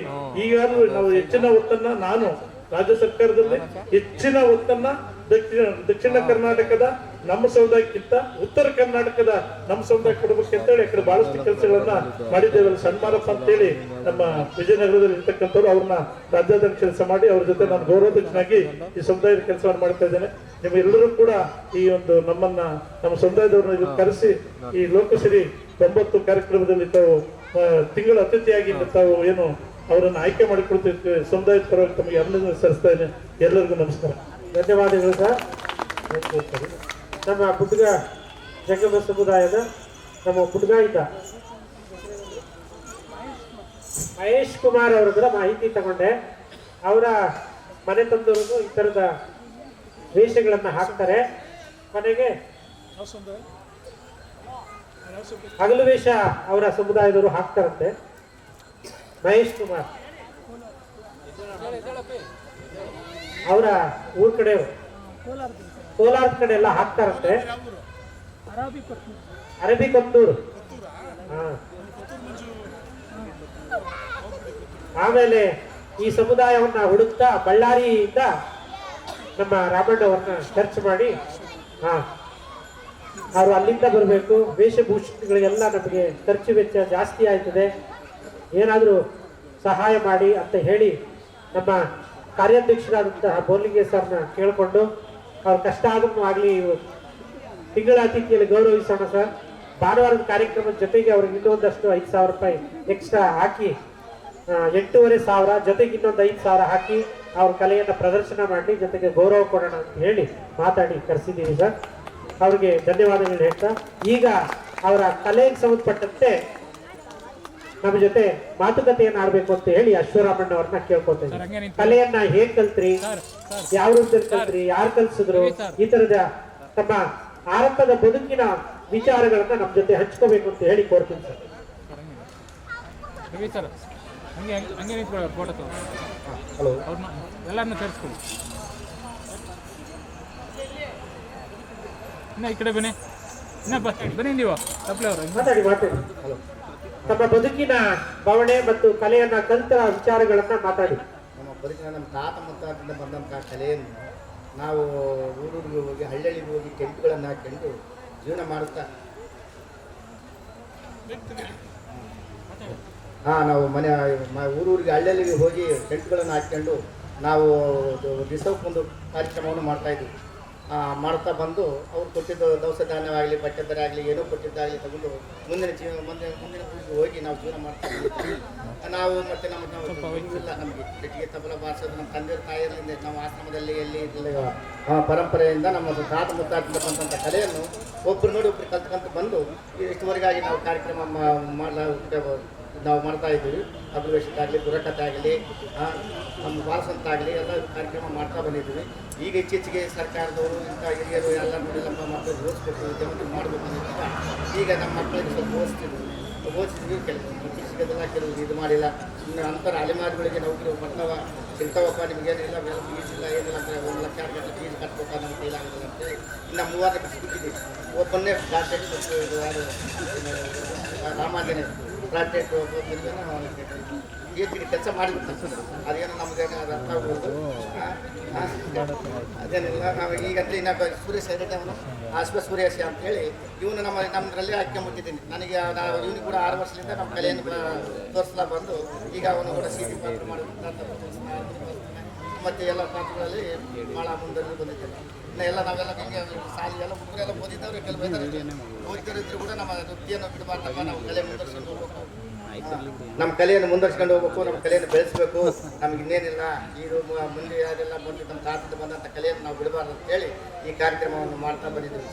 ಈಗಾಗಲೂ ನಾವು ಹೆಚ್ಚಿನ ಒತ್ತನ್ನ, ನಾನು ರಾಜ್ಯ ಸರ್ಕಾರದಲ್ಲಿ ಹೆಚ್ಚಿನ ಒತ್ತನ್ನ ದಕ್ಷಿಣ ಕರ್ನಾಟಕದ ನಮ್ಮ ಸಮುದಾಯಕ್ಕಿಂತ ಉತ್ತರ ಕರ್ನಾಟಕದ ನಮ್ಮ ಸಮುದಾಯ ಕೊಡಬೇಕು ಅಂತೇಳಿ ಆ ಕಡೆ ಬಹಳಷ್ಟು ಕೆಲಸಗಳನ್ನ ಮಾಡಿದ್ದೇವೆ. ಸನ್ಮಾನಪ್ಪ ಅಂತೇಳಿ ನಮ್ಮ ವಿಜಯನಗರದಲ್ಲಿ ಇರ್ತಕ್ಕಂಥವ್ರು, ಅವ್ರನ್ನ ರಾಜ್ಯಾಧ್ಯಕ್ಷ ಕೆಲಸ ಮಾಡಿ ಅವ್ರ ಜೊತೆ ನಾನು ಗೌರವಾಧ್ಯಕ್ಷನಾಗಿ ಈ ಸಮುದಾಯದ ಕೆಲಸವನ್ನು ಮಾಡ್ತಾ ಇದ್ದೇನೆ. ನಿಮ್ಮೆಲ್ಲರೂ ಕೂಡ ಈ ಒಂದು ನಮ್ಮ ಸಮುದಾಯದವ್ರನ್ನ ಇಲ್ಲಿ ಕರೆಸಿ ಈ ಲೋಕಶ್ರೀ 90 ಕಾರ್ಯಕ್ರಮದಲ್ಲಿ ತಾವು ತಿಂಗಳ ಅತಿಥಿಯಾಗಿ ತಾವು ಏನು ಅವರನ್ನು ಆಯ್ಕೆ ಮಾಡಿಕೊಳ್ತಿದ್ವಿ. ಸಮುದಾಯದ ಪರವಾಗಿ ತಮಗೆ ಅಭಿನಂದನೆ ಸಲ್ಲಿಸ್ತಾ ಇದ್ದೇನೆ. ಎಲ್ಲರಿಗೂ ನಮಸ್ಕಾರ. ಧನ್ಯವಾದಗಳು ಸರ್. ನಮ್ಮ ಬುಡ್ಗ ಜಂಗಮ ಸಮುದಾಯದ ನಮ್ಮ ಬುಡ್ಗಾಯಿಂದ ಮಹೇಶ್ ಕುಮಾರ್ ಅವರ ಮಾಹಿತಿ ತಗೊಂಡೆ. ಅವರ ಮನೆ ತಂದವರು ಈ ಥರದ ವೇಷಗಳನ್ನು ಹಾಕ್ತಾರೆ. ಕೊನೆಗೆ ಹಗಲು ವೇಷ ಅವರ ಸಮುದಾಯದವರು ಹಾಕ್ತಾರಂತೆ. ಮಹೇಶ್ ಕುಮಾರ್ ಅವರ ಊರ್ ಕಡೆ, ಕೋಲಾರದ ಕಡೆ ಎಲ್ಲ ಹಾಕ್ತಾರಂತೆ. ಅರಬಿ ಕೊತ್ತೂರು. ಆಮೇಲೆ ಈ ಸಮುದಾಯವನ್ನ ಹುಡುಕ್ತಾ ಬಳ್ಳಾರಿಯಿಂದ ನಮ್ಮ ರಾಮಣ್ಣವ್ರನ್ನ ಖರ್ಚು ಮಾಡಿ ಅವರು ಅಲ್ಲಿಂದ ಬರಬೇಕು. ವೇಷಭೂಷಣಗಳಿಗೆಲ್ಲ ನಮಗೆ ಖರ್ಚು ವೆಚ್ಚ ಜಾಸ್ತಿ ಆಯ್ತದೆ, ಏನಾದರೂ ಸಹಾಯ ಮಾಡಿ ಅಂತ ಹೇಳಿ ನಮ್ಮ ಕಾರ್ಯಾಧ್ಯಕ್ಷರಾದಂತಹ ಬೋರ್ಲಿಂಗೆ ಸರ್ನ ಕೇಳಿಕೊಂಡು ಅವ್ರ ಕಷ್ಟ ಆದ್ರೂ ಆಗಲಿ ತಿಂಗಳ ಅತಿಥಿಯಲ್ಲಿ ಗೌರವಿಸೋಣ ಸರ್. ಭಾನುವಾರದ ಕಾರ್ಯಕ್ರಮದ ಜೊತೆಗೆ ಅವ್ರಿಗೆ ಇನ್ನೊಂದಷ್ಟು 5,000 ರೂಪಾಯಿ ಎಕ್ಸ್ಟ್ರಾ ಹಾಕಿ 8,500 ಜೊತೆಗೆ ಇನ್ನೊಂದು 5,000 ಹಾಕಿ ಅವ್ರ ಕಲೆಯನ್ನು ಪ್ರದರ್ಶನ ಮಾಡಿ ಜೊತೆಗೆ ಗೌರವ ಕೊಡೋಣ ಅಂತ ಹೇಳಿ ಮಾತಾಡಿ ಕರೆಸಿದ್ದೀವಿ ಸರ್. ಅವ್ರಿಗೆ ಧನ್ಯವಾದಗಳು ಹೇಳ್ತಾ, ಈಗ ಅವರ ಕಲೆಗೆ ಸಂಬಂಧಪಟ್ಟಂತೆ ನಮ್ಮ ಜೊತೆ ಮಾತುಕತೆಯನ್ನು ಆಡ್ಬೇಕು ಅಂತ ಹೇಳಿ ಅಶ್ವರಾಮಣ್ಣ ಅವ್ರನ್ನ ಕೇಳ್ಕೊತೇನೆ. ಕಲೆಯನ್ನ ಹೇಗ್ ಕಲ್ತ್ರಿ, ಯಾವ ರೂಪದಲ್ಲಿ ಕಲ್ತ್ರಿ, ಯಾರು ಕಲ್ಸಿದ್ರು, ಈ ತರದ ತಮ್ಮ ಆರಂಭದ ಬದುಕಿನ ವಿಚಾರಗಳನ್ನ ನಮ್ಮ ಜೊತೆ ಹಂಚ್ಕೋಬೇಕು ಅಂತ ಹೇಳಿ ಕೋರ್ತೀನಿ ಸರ್. ಹಲೋ, ಎಲ್ಲರನ್ನ ಸೇರಿಸ್ಕೊಳ್ಳಿ. ಇನ್ನ ಈ ಕಡೆ ಬನ್ನಿ, ಬನ್ನಿ ನೀವು ಮಾತಾಡಿ. ತಮ್ಮ ಬದುಕಿನ ಭಾವನೆ ಮತ್ತು ಕಲೆಯನ್ನ ಕಲಿತ ವಿಚಾರಗಳನ್ನ ಮಾತಾಡಿ. ನಮ್ಮ ಬದುಕಿನ ನಮ್ಮ ತಾತ ಮುತ್ತಾದಿಂದ ಬಂದಂಥ ಕಲೆಯನ್ನು ನಾವು ಊರೂರಿಗೆ ಹೋಗಿ ಹಳ್ಳಿಗೆ ಹೋಗಿ ಟೆಂಟ್ಗಳನ್ನು ಹಾಕೊಂಡು ಜೀವನ ಮಾಡುತ್ತಾ ನಾವು ಊರೂರಿಗೆ ಹಳ್ಳಿಗೆ ಹೋಗಿ ಟೆಂಟ್ಗಳನ್ನು ಹಾಕ್ಕೊಂಡು ನಾವು ದಿವಸಕ್ಕೊಂದು ಕಾರ್ಯಕ್ರಮವನ್ನು ಮಾಡ್ತಾಯಿದ್ವಿ. ಮಾಡ್ತಾ ಬಂದು ಅವ್ರು ಕೊಟ್ಟಿದ್ದು ದವಸ ಧಾನ್ಯವಾಗಲಿ, ಬಟ್ಟೆ ಆಗಲಿ, ಏನೋ ಕೊಟ್ಟಿದ್ದಾಗಲಿ ತಗೊಂಡು ಮುಂದಿನ ಪೀಳಿಗೆ ಹೋಗಿ ನಾವು ಜೀವನ ಮಾಡ್ತಾ ಇದ್ದೀವಿ. ನಾವು ಮತ್ತು ಇಲ್ಲ ನಮಗೆ ಗಟ್ಟಿಗೆ ತಬಲ ಬಾರಿಸೋದು ನಮ್ಮ ತಂದೆ ತಾಯಿಯರಿಂದ ನಾವು ಆಶ್ರಮದಲ್ಲಿ ಎಲ್ಲಿ ಪರಂಪರೆಯಿಂದ ನಮ್ಮ ತಾತ ಮುತ್ತಾಟದಿಂದ ಬಂದಂಥ ಕಲೆಯನ್ನು ಒಬ್ಬರು ನೋಡಿ ಒಬ್ಬರು ಕಲ್ತ್ಕೊಂತ ಬಂದು ಇಷ್ಟುವರೆಗಾಗಿ ನಾವು ಕಾರ್ಯಕ್ರಮ ನಾವು ಮಾಡ್ತಾ ಇದ್ದೀವಿ. ಅಭಿವೇಶಕ್ಕಾಗಲಿ, ಬುಡಕತೆ ಆಗಲಿ, ನಮ್ಮ ಬಾರಿಸಂತಾಗಲಿ ಎಲ್ಲ ಕಾರ್ಯಕ್ರಮ ಮಾಡ್ತಾ ಬಂದಿದ್ದೀವಿ. ಈಗ ಇತ್ತೀಚೆಗೆ ಸರ್ಕಾರದವರು ಇಂಥ ಹಿರಿಯರು ಎಲ್ಲ ನೋಡಿ ನಮ್ಮ ಮಕ್ಕಳಿಗೆ ಓದಿಸ್ಬೇಕು, ವಿದ್ಯಾವಂತ ಮಾಡಬೇಕು ಅನ್ನೋದ್ರಿಂದ ಈಗ ನಮ್ಮ ಮಕ್ಕಳಿಗೆ ಸ್ವಲ್ಪ ಓದಿಸಿದ್ವಿ. ಕೆಲವು ಸಿಗೋದಿಲ್ಲ, ಕೆಲವು ಇದು ಮಾಡಿಲ್ಲ. ಇನ್ನು ಅಂತರ ಅಲೆಮಾರಿಗಳಿಗೆ ನೌಕರಿ ಮಕ್ಕಳ ಸಿಗ್ತಾವಪ್ಪ, ನಿಮಗೇನಿಲ್ಲ, ಫೀಸ್ ಇಲ್ಲ, ಏನಿಲ್ಲ ಅಂತ 1 ಲಕ್ಷ ಗಟ್ಟಲೆ ಫೀಸ್ ಕಟ್ಬೇಕು, ನಮ್ಮ ಕೈಲಾಗೋದಿಲ್ಲ ಅಂತೇಳಿ ಇನ್ನು 3 ಬಿಟ್ಟಿದ್ದೀವಿ. ಒಬ್ಬನ್ನೇ ಪ್ರಾಜೆಕ್ಟ್ ಯಾರು ರಾಮಾಂಜನೆ ಪ್ರಾಜೆಕ್ಟ್ ಕೆಲಸ ಮಾಡಿಬಿಡ್ತಾರೆ. ಅದೇನೋ ನಮಗೇನು ಅದು ಅರ್ಥ ಆಗ್ಬೋದು. ಅದೇನಿಲ್ಲ, ನಾವು ಈಗಂತೂ ಇನ್ನೊಬ್ಬ ಸುರೇಶ್ ಹೆರಡೆ ಅವನು ಸೂರ್ಯೇಶ ಅಂತೇಳಿ ಇವನು ನಮ್ಮದ್ರಲ್ಲಿ ಹಾಕ್ಕೊಂಬಿಟ್ಟಿದ್ದೀನಿ. ನನಗೆ ಇವನು ಕೂಡ 6 ವರ್ಷದಿಂದ ನಮ್ಮ ಕಲೆಯನ್ನು ತೋರಿಸ್ಲಾ ಬಂದು ಈಗ ಅವನು ಕೂಡ CD ಪಾತ್ರ ಮಾಡಿಬಿಟ್ಟು ಮತ್ತು ಎಲ್ಲ ಪಾತ್ರಗಳಲ್ಲಿ ಭಾಳ ಮುಂದೆ ಬಂದಿದ್ದೇನೆ. ಇನ್ನು ಎಲ್ಲ ನಾವೆಲ್ಲ ಹಿಂಗೆ ಸಾಲಿ ಎಲ್ಲ ಹುಡುಗರೆಲ್ಲ ಓದಿದ್ದವ್ರು ಕೆಲವು ಓದಿದ್ದರಿದ್ರು ಕೂಡ ನಮ್ಮ ವೃತ್ತಿಯನ್ನು ಬಿಡಬಾರ್ದಪ್ಪ, ನಾವು ಕಲೆ ಮುಂದುವರ್ಸ್ಕೊಂಡು ಹೋಗ್ಬೇಕು, ನಮ್ಮ ಕಲೆಯನ್ನು ಮುಂದುವರ್ಸ್ಕೊಂಡು ಹೋಗ್ಬೇಕು, ನಮ್ಮ ಕಲೆಯನ್ನು ಬೆಳೆಸಬೇಕು. ನಮ್ಗೆ ಇನ್ನೇನಿಲ್ಲ, ಇದು ಮುಂದೆ ಯಾರೆಲ್ಲ ಬಂದು ನಮ್ಮ ತಾತದಿಂದ ಬಂದಂಥ ಕಲೆಯನ್ನು ನಾವು ಬಿಡಬಾರ್ದು ಅಂತೇಳಿ ಈ ಕಾರ್ಯಕ್ರಮವನ್ನು ಮಾಡ್ತಾ ಬಂದಿದ್ದೀವಿ.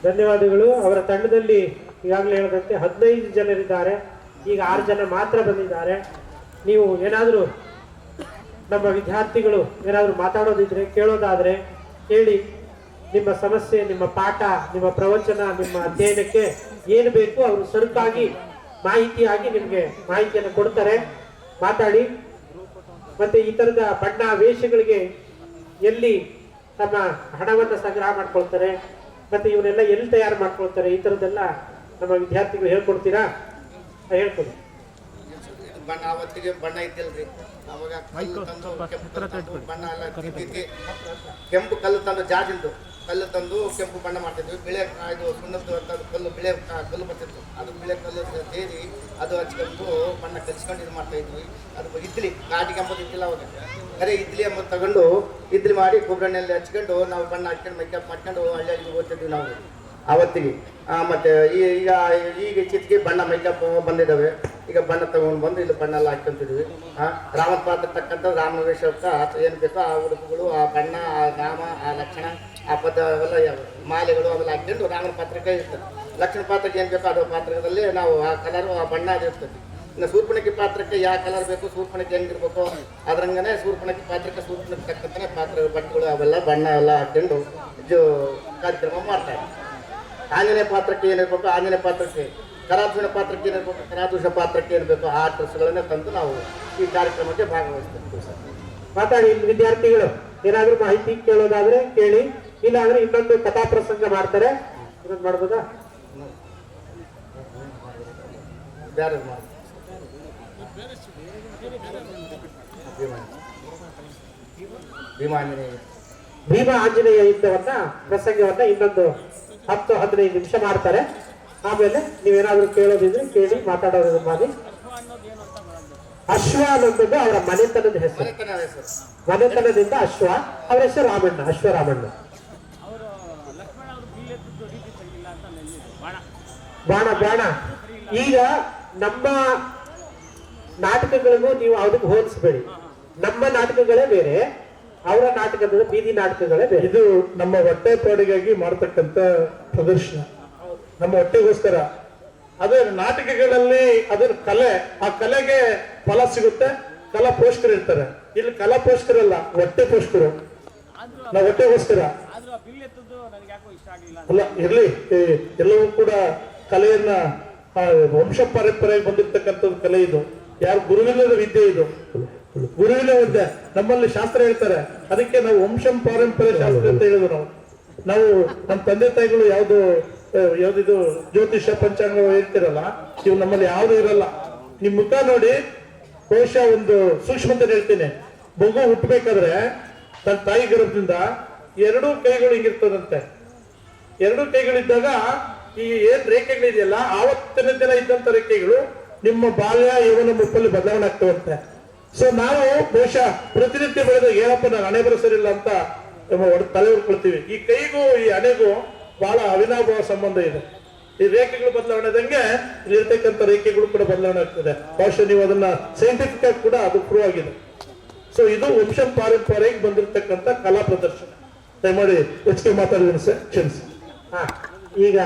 ಧನ್ಯವಾದಗಳು. ಅವರ ತಂಡದಲ್ಲಿ ಈಗಾಗಲೇ ಹೇಳಿದಂತೆ 15 ಜನರಿದ್ದಾರೆ. ಈಗ 6 ಜನ ಮಾತ್ರ ಬಂದಿದ್ದಾರೆ. ನೀವು ಏನಾದರೂ ನಮ್ಮ ವಿದ್ಯಾರ್ಥಿಗಳು ಏನಾದರೂ ಮಾತಾಡೋದಿದ್ರೆ ಕೇಳೋದಾದ್ರೆ ಕೇಳಿ, ನಿಮ್ಮ ಸಮಸ್ಯೆ, ನಿಮ್ಮ ಪಾಠ, ನಿಮ್ಮ ಪ್ರವಚನ, ನಿಮ್ಮ ಅಧ್ಯಯನಕ್ಕೆ ಏನು ಬೇಕು ಅವರು ಸರಕಾಗಿ ಮಾಹಿತಿಯಾಗಿ ನಿಮಗೆ ಮಾಹಿತಿಯನ್ನು ಕೊಡ್ತಾರೆ. ಮಾತಾಡಿ. ಮತ್ತೆ ಈ ತರದ ಬಣ್ಣ ವೇಷಗಳಿಗೆ ಎಲ್ಲಿ ತಮ್ಮ ಹಣವನ್ನು ಸಂಗ್ರಹ ಮಾಡ್ಕೊಳ್ತಾರೆ, ಮತ್ತೆ ಇವನ್ನೆಲ್ಲ ಎಲ್ಲಿ ತಯಾರು ಮಾಡ್ಕೊಳ್ತಾರೆ, ಈ ತರದೆಲ್ಲ ನಮ್ಮ ವಿದ್ಯಾರ್ಥಿಗಳು ಹೇಳ್ಕೊಡ್ತೀರಾ? ಹೇಳ್ಕೊಡಿ. ಬಣ್ಣ ಅವತ್ತಿಗೆ ಬಣ್ಣ ಇದ್ದಿಲ್ರಿ, ಅವಾಗ ಕಲ್ಲು ತಂದು ಕೆಂಪು ಕಲ್ಲು ತಂದು ಬಣ್ಣ ಎಲ್ಲ ತಿದ್ದಿದ್ದಿ. ಕೆಂಪು ಕಲ್ಲು ತಂದು ಜಾಜಿಂದು ಕಲ್ಲು ತಂದು ಕೆಂಪು ಬಣ್ಣ ಮಾಡ್ತಿದ್ವಿ. ಬಿಳೆ ಇದು ಸುಣ್ಣದ್ದು ಅಂತ ಕಲ್ಲು ಬಿಳೆ ಕಲ್ಲು ಬರ್ತಿತ್ತು, ಅದು ಬಿಳೆ ಕಲ್ಲು ಸೇರಿ ಅದು ಹಚ್ಕೊಂಡು ಬಣ್ಣ ಕಲಿಸ್ಕೊಂಡು ಇದು ಮಾಡ್ತಾ ಇದ್ವಿ. ಅದು ಇದ್ಲಿ ಘಾಟಿಗೆ ಎಂಬುದು ಇದ್ದಿಲ್ಲ ಅವಾಗ, ಬರೀ ಇದ್ಲಿ ಎಂಬುದು ತಗೊಂಡು ಇದ್ಲಿ ಮಾಡಿ ಕೊಬ್ಬರಿನಲ್ಲಿ ಹಚ್ಕೊಂಡು ನಾವು ಬಣ್ಣ ಹಾಕ್ಕೊಂಡು ಮೇಕಪ್ ಮಾಡ್ಕೊಂಡು ಹಳ್ಳಿಯಾಗಿ ಓದ್ತಿದ್ವಿ ನಾವು ಆವತ್ತಿಗೆ. ಮತ್ತು ಈಗ ಚಿತ್ತಿಗೆ ಬಣ್ಣ ಮೇಕಪ್ ಬಂದಿದ್ದಾವೆ. ಈಗ ಬಣ್ಣ ತಗೊಂಡು ಬಂದು ಇಲ್ಲಿ ಬಣ್ಣ ಎಲ್ಲ ಹಾಕ್ಕೊಂತಿದ್ವಿ. ರಾಮನ ಪಾತ್ರ ತಕ್ಕಂಥ ರಾಮನ ವೇಷಕ್ಕೆ ಏನು ಬೇಕೋ ಆ ಉಡುಪುಗಳು, ಆ ಬಣ್ಣ, ಆ ನಾಮ, ಆ ಲಕ್ಷಣ, ಆ ಪದ ಅವೆಲ್ಲ ಮಾಲೆಗಳು ಅವೆಲ್ಲ ಹಾಕ್ಕೊಂಡು ರಾಮನ ಪಾತ್ರಕ್ಕೆ ಇರ್ತದೆ. ಲಕ್ಷ್ಮಣ ಪಾತ್ರಕ್ಕೆ ಏನು ಬೇಕೋ ಅದು ಪಾತ್ರದಲ್ಲಿ ನಾವು ಆ ಕಲರು, ಆ ಬಣ್ಣ ಅದು ಇರ್ತದೆ. ಇನ್ನು ಶೂರ್ಪಣಖಿ ಪಾತ್ರಕ್ಕೆ ಯಾವ ಕಲರ್ ಬೇಕು, ಶೂರ್ಪಣಖಿ ಹೆಂಗಿರ್ಬೇಕು ಅದ್ರಂಗನೆ ಶೂರ್ಪಣಖಿ ಪಾತ್ರಕ್ಕೆ ಶೂರ್ಪಣಖಿ ತಕ್ಕಂತಾನೆ ಪಾತ್ರ ಬಟ್ಟೆಗಳು ಅವೆಲ್ಲ ಬಣ್ಣ ಎಲ್ಲ ಹಾಕ್ಕೊಂಡು ಇದು ಕಾರ್ಯಕ್ರಮ ಮಾಡ್ತಾರೆ. ಆಂಜನೇಯ ಪಾತ್ರಕ್ಕೆ ಏನಿರ್ಬೇಕು ಆಂಜನೇಯ ಪಾತ್ರಕ್ಕೆ, ಕರಾಧೂಷಣ ಪಾತ್ರಕ್ಕೆ ಏನಿರ್ಬೇಕು ಕರಾಧೂಷಣ ಪಾತ್ರಕ್ಕೆ ಏನಿರಬೇಕು ಆ ಡ್ರೆಸ್ಗಳನ್ನೇ ತಂದು ನಾವು ಈ ಕಾರ್ಯಕ್ರಮಕ್ಕೆ ಭಾಗವಹಿಸ್ತೀವಿ ಸರ್. ಮಾತಾಡಿ. ವಿದ್ಯಾರ್ಥಿಗಳು ಏನಾದರೂ ಮಾಹಿತಿ ಕೇಳೋದಾದ್ರೆ ಕೇಳಿ, ಇಲ್ಲ ಅಂದ್ರೆ ಇನ್ನೊಂದು ಕಥಾ ಪ್ರಸಂಗ ಮಾಡ್ತಾರೆ. ಇನ್ನೊಂದು ಮಾಡ್ಬೋದಾ? ಬೇರೆ ಭೀಮ ಆಂಜನೇಯ ಯುದ್ಧವನ್ನ ಪ್ರಸಂಗವನ್ನ ಇನ್ನೊಂದು 10-15 ನಿಮಿಷ ಮಾಡ್ತಾರೆ. ಆಮೇಲೆ ನೀವೇನಾದ್ರೂ ಕೇಳೋದಿದ್ರೆ ಕೇಳಿ, ಮಾತಾಡೋದು ಮಾಡಿ. ಅಶ್ವ ಅನ್ನೋದು ಅವರ ಮನೆತನದ ಹೆಸರು. ಮನೆತನದಿಂದ ಅಶ್ವ, ಅವರ ಹೆಸರು ರಾಮಣ್ಣ, ಅಶ್ವರಾಮಣ್ಣ. ಬಾಣ. ಈಗ ನಮ್ಮ ನಾಟಕಗಳಿಗೂ ನೀವು ಅದಕ್ಕೆ ಹೋಲಿಸಬೇಡಿ. ನಮ್ಮ ನಾಟಕಗಳೇ ಬೇರೆ, ಅವರ ನಾಟಕದ ಬೀದಿ ನಾಟಕಗಳೇ ಬೇರೆ. ಇದು ನಮ್ಮ ಹೊಟ್ಟೆ ಪಾಡಿಗಾಗಿ ಮಾಡ್ತಕ್ಕಂಥ ಪ್ರದರ್ಶನ, ನಮ್ಮ ಹೊಟ್ಟೆಗೋಸ್ಕರ. ಅದೇ ನಾಟಕಗಳಲ್ಲಿ ಅದರ ಕಲೆ, ಆ ಕಲೆಗೆ ಫಲ ಸಿಗುತ್ತೆ. ಕಲಾ ಪೋಷಕರು ಇರ್ತಾರೆ. ಇಲ್ಲಿ ಕಲಾ ಪೋಷಕರಲ್ಲ, ಹೊಟ್ಟೆ ಪೋಷಕರು. ನಾವು ಹೊಟ್ಟೆಗೋಸ್ಕರ ಅಲ್ಲ, ಇರ್ಲಿ, ಎಲ್ಲವೂ ಕೂಡ ಕಲೆಯನ್ನ ವಂಶ ಪಾರಂಪರ್ಯ ಬಂದಿರ್ತಕ್ಕಂಥದ್ದು ಕಲೆ ಇದು. ಯಾರು ಗುರುವಿಲ್ಲದ ವಿದ್ಯೆ ಇದು, ಗುರುವಿನ ವಿದ್ಯೆ. ನಮ್ಮಲ್ಲಿ ಶಾಸ್ತ್ರ ಹೇಳ್ತಾರೆ, ಅದಕ್ಕೆ ನಾವು ವಂಶ ಪಾರಂಪರ್ಯ ಶಾಸ್ತ್ರ ಅಂತ ಹೇಳಿದ್ರು. ನಾವು ನಮ್ಮ ತಂದೆ ತಾಯಿಗಳು ಯಾವ್ದಿದು ಜ್ಯೋತಿಷ್ಯ ಪಂಚಾಂಗ ಹೇಳ್ತಿರಲ್ಲ, ಇವು ನಮ್ಮಲ್ಲಿ ಯಾವ್ದು ಇರಲ್ಲ. ನಿಮ್ ಮುಖ ನೋಡಿ ಬಹುಶಃ ಒಂದು ಸೂಕ್ಷ್ಮತೆ ಹೇಳ್ತೀನಿ. ಮಗು ಹುಟ್ಟಬೇಕಾದ್ರೆ ತನ್ನ ತಾಯಿ ಗರ್ಭದಿಂದ 2 ಕೈಗಳು ಹಿಂಗಿರ್ತದಂತೆ. 2 ಕೈಗಳಿದ್ದಾಗ ಈ ಏನ್ ರೇಖೆಗಳಿದೆಯಲ್ಲ, ಆವತ್ತಿನ ದಿನ ಇದ್ದಂತ ರೇಖೆಗಳು ನಿಮ್ಮ ಬಾಲ್ಯ ಯೌವನ ಮುಪ್ಪಲ್ಲಿ ಬದಲಾವಣೆ ಆಗ್ತವಂತೆ. ಸೊ ನಾವು ಬಹುಶಃ ಪ್ರತಿನಿತ್ಯ ಬೆಳೆದಾಗ ಏನಪ್ಪ ನಾನು ಹಣೆ ಬರಸರಿಲ್ಲ ಅಂತ ತಲೆ ಹೊಡ್ಕೊಳ್ತೀವಿ. ಈ ಕೈಗೂ ಈ ಹಣೆಗೂ ಬಹಳ ಅವಿನಾಭಾವ ಸಂಬಂಧ ಇದೆ. ಈ ರೇಖೆಗಳು ಬದಲಾವಣೆದಂಗೆ ಇಲ್ಲಿರ್ತಕ್ಕಂಥ ರೇಖೆಗಳು ಕೂಡ ಬದಲಾವಣೆ ಆಗ್ತದೆ. ಬಹುಶಃ ನೀವು ಅದನ್ನ ಸೈಂಟಿಫಿಕ್ ಆಗಿ ಕೂಡ ಅದು ಪ್ರೂವ್ ಆಗಿದೆ. ಸೊ ಇದು ವಂಶ ಪಾರಂಪರ್ಯಕ್ಕೆ ಬಂದಿರತಕ್ಕಂಥ ಕಲಾ ಪ್ರದರ್ಶನ. ದಯಮಾಡಿ ಹೆಚ್ಚಿಗೆ ಮಾತಾಡಿದ್ದೀನಿ ಸರ್, ಕ್ಷಮಿಸಿ. ಈಗ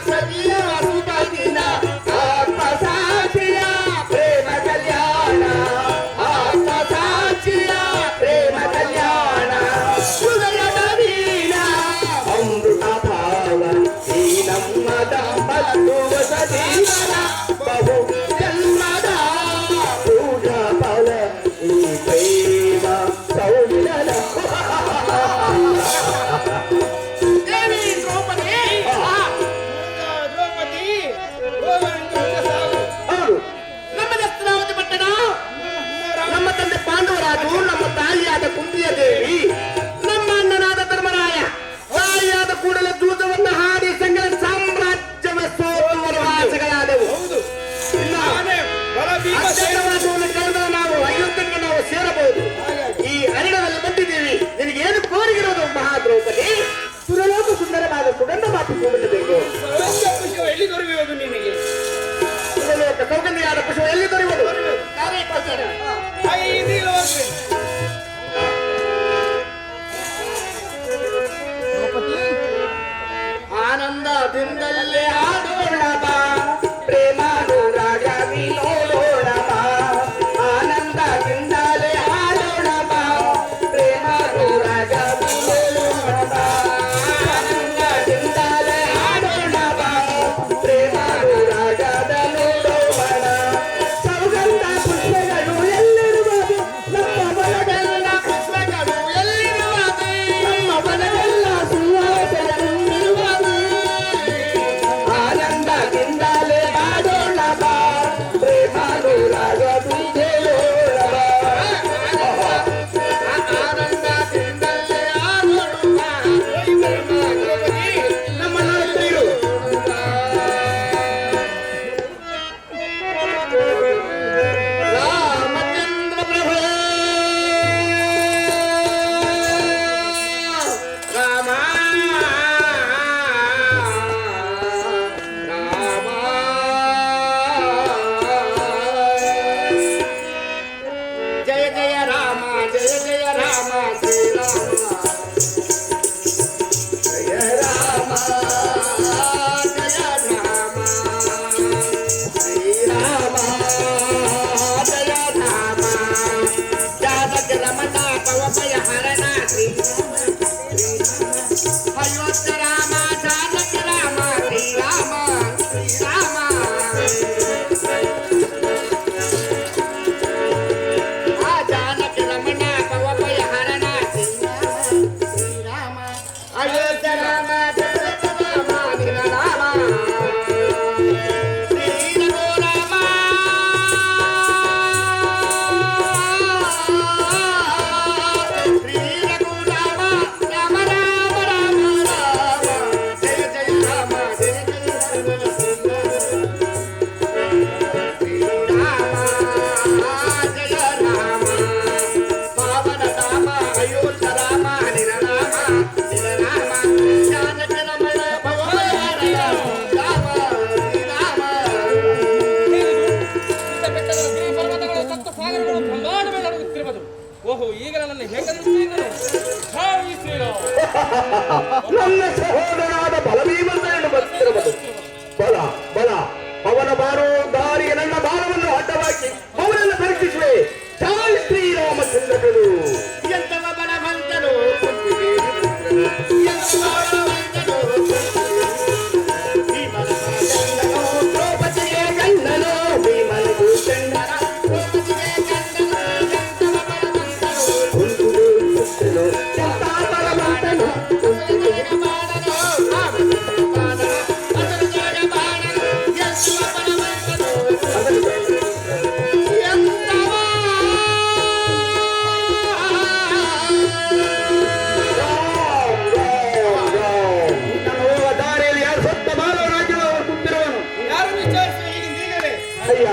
ಸವಿಯ ಸುಖದಿನ ಆತ್ಮ ಸಾಕ್ಷಿಯ ಅದು ನಮ್ಮ ತಾಯಿಯಾದ ಕುಂತಿಯ ದೇವಿ, ನಮ್ಮ ಅಣ್ಣನಾದ ಧರ್ಮರಾಯ. ತಾಯಿಯಾದ ಕೂಡಲೇ ದೂತವನ್ನು ಹಾಡಿ ಸಂಗಡ ಸಾಮ್ರಾಜ್ಯವ ಸೋತು ವನವಾಸಗಳಾದೆವು. ಅಜ್ಞಾತವಾಸವನ್ನು ಕಳೆದ ನಾವು ಅಯೋಧ್ಯಕ್ಕೆ ನಾವು ಸೇರಬಹುದು. ಈ ಅರಣ್ಯದಲ್ಲಿ ಬಂದಿದ್ದೀವಿ. ನಿನಗೇನು ಕೋರಿಗಿರೋದು ಮಹಾದ್ರೌಪದಿ? ಸುರಲೋಕ ಸುಂದರವಾದ ಸುಗಂಧ ಮಾತು ಕೂಡಬೇಕು. ಎಲ್ಲಿ ದೊರೆಯುವುದು ನಿನಗೆ? ಸುರಲೋಕ ಸೌಗಂಧಿಯಾದ ಪುಷ್ಪ ಎಲ್ಲಿ ದೊರೆಯುವುದು? ಆನಂದದಿಂದಲೇ ಆಡೋಣ ಬಾ, ಪ್ರೇಮಾನುರಾಗ ನೋಡೋಣ ಬಾ. ಆನಂದದಿಂದಲೇ ಆಡೋಣ ಬಾ, ಪ್ರೇಮಾನುರಾಗ ನೋಡೋಣ ಬಾ. ಆನಂದದಿಂದಲೇ ಆಡೋಣ ಬಾ, ಪ್ರೇಮಾನುರಾಗದ ನೋಡೋಣ. ಸೌಗಂಧ ಪುಷ್ಪಗಳು ಎಲ್ಲಿರುವುದು? ನಮ್ಮ ಮನಗೆಲ್ಲ ಪುಷ್ಪಗಳು ಎಲ್ಲಿರುವುದು? ನಮ್ಮ ಮನಗೆಲ್ಲ ಸುವಾಸನೆಗಳಿರುವುದು. ಆನಂದದಿಂದಲೇ ಆಡೋಣ ಬಾ, ಪ್ರೇಮಾನುರಾಗ ಬೀಜೋಣ ಬಾ. ಆನಂದದಿಂದಲೇ ಆಡೋಣ ಬಾ, ನಮ್ಮ ನಾಯಕರು ರಾಮಚಂದ್ರ ಪ್ರಭು ರಾಮ ರಾಮ. ಜಯ ಜಯ ರಾಮ, ಜಯ ಜಯ ರಾಮ, ಶ್ರೀರಾಮ. ಜಯ ರಾಮ, ಜಯ ರಾಮ, ಶ್ರೀರಾಮ. ಜಯ ರಾಮ, ಜಾನಕ ರಮಣ ಪವಪಯ ಹರಣ ಶ್ರೀರಾಮ. ಅಯೋಧ್ಯ ರಾಮ, ಜಾನಕ ರಾಮ, ಶ್ರೀರಾಮ ಶ್ರೀರಾಮ. ಆ ಜಾನಕ ರಮಣ ಪವಪಯ ಹರಣ ಶ್ರೀರಾಮ. ಅಯೋಧ್ಯ ರಾಮ, ಜಾನಕ ರಾಮ, ನಿರ ರಾಮ. ಶ್ರೀ ರಘು ರಾಮ, ಶ್ರೀ ರಘು ರಾಮ, ರಾಮ ರಾಮ ರಾಮ ರಾಮ. ಜಯ ಜಯ ರಾಮ, ಜಯ ಜಯ ರಾಮ, ಶ್ರೀರಾಮ. ಜಯ ರಾಮ, ಪಾವನ ರಾಮ, ಅಯೋಧ್ಯ ರಾಮ, ನಿರ ರಾಮ, ನಿರ ರಾಮ. ಜಾನಕ ರಮಣ ಭವಭಯ ಹರಣ ರಾಮ, ಶ್ರೀರಾಮ. ಬೆಟ್ಟಗಳ ಗಿರಿ ಪರ್ವತಗಳು ಸಪ್ತ ಸಾಗರಗಳು ಬ್ರಹ್ಮಾಂಡವೇ ನಡುಗುತ್ತಿರುವುದು. ಓಹೋ, ಈಗ ನನ್ನನ್ನು ಹೇಗರಿಸುತ್ತಿದ್ದನು? ಜೈ ಶ್ರೀರಾಮ್. ನನ್ನ ಸಹೋದರನಾದ ಬಲಭೀಮಂತನನ್ನು ಬರ್ತಿರುವುದು. ಬಲ ಬಲ ಅವನ ಬಾರೋ ದಾರಿಯ ನನ್ನ ಬಾಲವನ್ನು ಅಡ್ಡವಾಗಿ ಅವನನ್ನು ಪರೀಕ್ಷಿಸುವೆ. ಜೈ ಶ್ರೀರಾಮಚಂದ್ರನು. ಎಂತವ ಬಲವಂತನು ಕುಂತಿಗೆ ಪುತ್ರನು. ಎಂತವ ಬಲವಂತನು ಭೀಮನ ಗಂಡನು, ದ್ರೌಪದಿಗೆ ಗಂಡನು, ಭೀಮನಿಗೂ ಗಂಡನ, ದ್ರೌಪದಿಗೆ ಗಂಡನು. ಎಂತವ ಬಲವಂತನು ಕುಂತಿಗೆ ಪುತ್ರನು. ಎಂತ ಬಲವಂತನು ಕುಂತಿಗೆ ಬಾಣನು. ಅದರ ಜಯ ಬಾಣನು. ಎಂತವ ಬಲವಂತನು ಎಂತವ ದಾರಿಯಲ್ಲಿ ಯಾರು ಸತ್ತ ಬಾಲರಾಜ್ಯದವರು ಕುಂತಿರುವನು? ಯಾರು ವಿಚಾರಿಸಿ ಹೀಗಿಂದೀಗಲೇ ಅಯ್ಯ,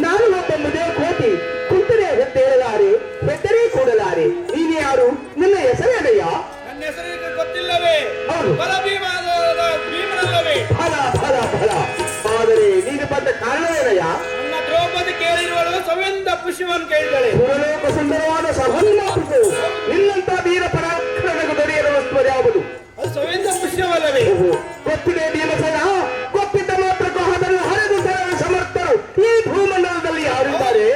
ನಾನು ಒಬ್ಬ ಮದುವೆ ಕೋಟಿ ಕುಂತರೆ ಹೆತ್ತೇಳಲಾರೆ, ಹೆತ್ತರೇ ಕೂಡಲಾರೆ. ನೀನು ಯಾರು? ನನ್ನ ಹೆಸರೇನಯ್ಯ? ನನ್ನ ಹೆಸರಿಗೆ ಗೊತ್ತಿಲ್ಲವೇ? ಹೌದು. ಬಲಭೀಮನಾದ ಭೀಮನಲ್ಲವೇ? ಫಲ ಫಲ ಫಲ. ಆದರೆ ನೀನು ಬಂದ ಕಾರಣವೇನಯ್ಯ? ನನ್ನ ದ್ರೌಪದಿ ಕೇಳಿರುವಳು ಸವೆಂದ ಪುಷ್ಪವನ್ನು ಕೇಳಿದಳೆ. ಭೂಲೋಕ ಸುಂದರವಾದ ಸಹೋದರ ನಿನ್ನಂತ ವೀರ ಪರಾಕ್ರಮಕ್ಕೆ ದೊರೆಯದ ವಸ್ತು ಯಾವುದು? ಅದು ಸವೆಂದ ಪುಷ್ಪವಲ್ಲವೇ? ಗೊತ್ತಿದೆ ಭೀಮಸೇನ. ಗೊತ್ತಿದ್ದ ಮಾತ್ರಕ್ಕೂ ಅದನ್ನು ಹರಿದು ತರಲು ಸಮರ್ಥರು ಈ ಭೂಮಂಡಲದಲ್ಲಿ ಯಾರಿದ್ದಾರೆ?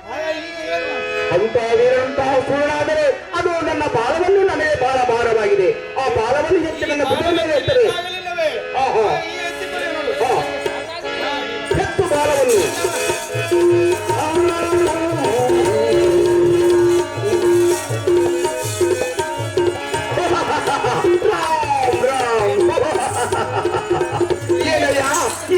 ಹಾಗಾಗಿ ಈಗ ಏನು? ಅಂತ ವೀರಂತಹ ಸುಳ್ಳಾದರೆ ಅದು ನನ್ನ ಬಾಲವನ್ನು ನನಗೆ ಬಹಳ ಭಾರವಾಗಿದೆ. ಆ ಬಾಲವನ್ನು ಹೆಚ್ಚು ನನ್ನ ಬುದ್ಧಿ ಮೇಲೆ ಎತ್ತರೆ. ಆಗಲಿಲ್ಲವೇ? ಆಹಾ. ಈಗ ಎತ್ತಿಕೊಳ್ಳಿ ನೋಡು. ಹಾ. ಹೆಚ್ಚು ಬಾಲವನ್ನು ಏನಯ್ಯ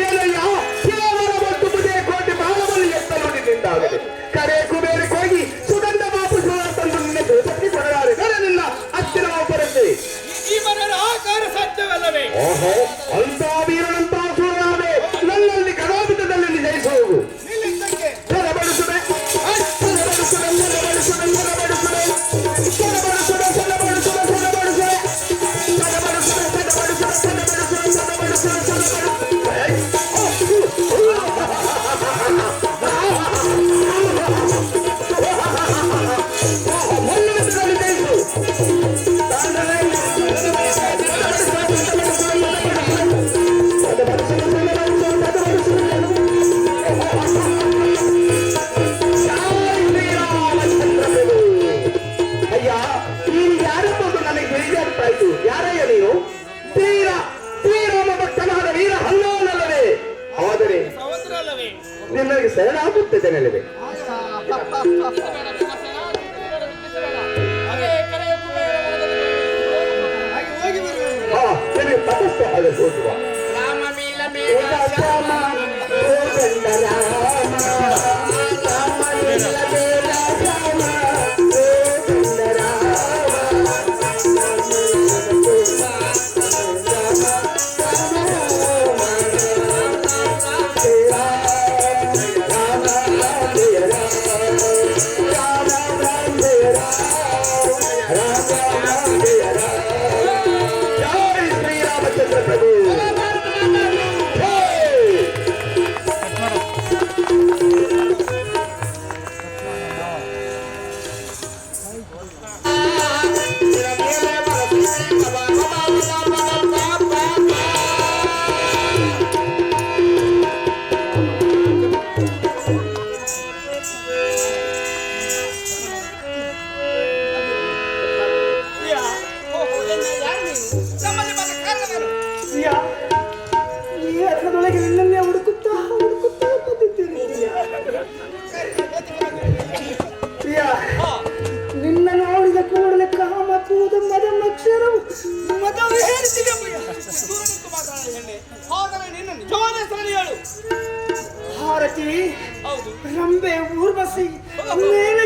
ಏನಯ್ಯ, ಕೇವಲ ಒಂದು ಬುದೇ ಕೋಟೆ ಬಾಲವನ್ನು ಎತ್ತಲು ನಿಂತಾಗದೆ ಕರೆ ಕುಬೇರಕ್ಕೆ ಹೋಗಿ ಸುಗಂಧ ಮಾಪು ಅಯ್ಯ ನೀನು ಯಾರೆಂಬುದು ನನಗೆ ತಿಳಿದಾಗ್ತಾ ಇತ್ತು. ಯಾರಯ್ಯ ನೀನು? ಶ್ರೀರಾಮ ಭಕ್ತನಾದ ವೀರ ಹನುಮಾನಲ್ಲವೇ? ಆದರೆ ನಿನಗೆ ಶರಣಾಗುತ್ತಿದ್ದೇನಲ್ಲವೇ? ನಿನಗೆ ತಪಸ್ಸು ಹಾಗೆ ಹೋಗುವ ಶ್ರೀರಾಮಚಂದ್ರ ಪ್ರಭು. ನಮ್ಮಲ್ಲಿ ಬಂದ ಕಾರಣವೇನು? ಈ ಅರ್ಥದೊಳಗೆ ನಿನ್ನನ್ನೇ ಹುಡುಕುತ್ತಾ ಬಂದಿದ್ದೇನೆ. ನಿನ್ನ ನೋಡಿದ ಕೂಡಲೇ ಕಾಮ ಕೂದ ಮದಮಕ್ಷರವು ಮದುವೆ ಹೇಳ್ತೀವಿ ಅಪ್ಪಯ್ಯ. ದೂರ ನಿಂತು ಮಾತಾಡ ಹೆಣ್ಣೆ. ಹಾಗಾದ್ರೆ ನಿನ್ನ ನಿಜವಾದ ಹೆಸರನ್ನು ಹೇಳು. ಭಾರತಿ ಹೌದು. ರಂಬೆ ಊರ್ವಶಿ ಮೇಲೆ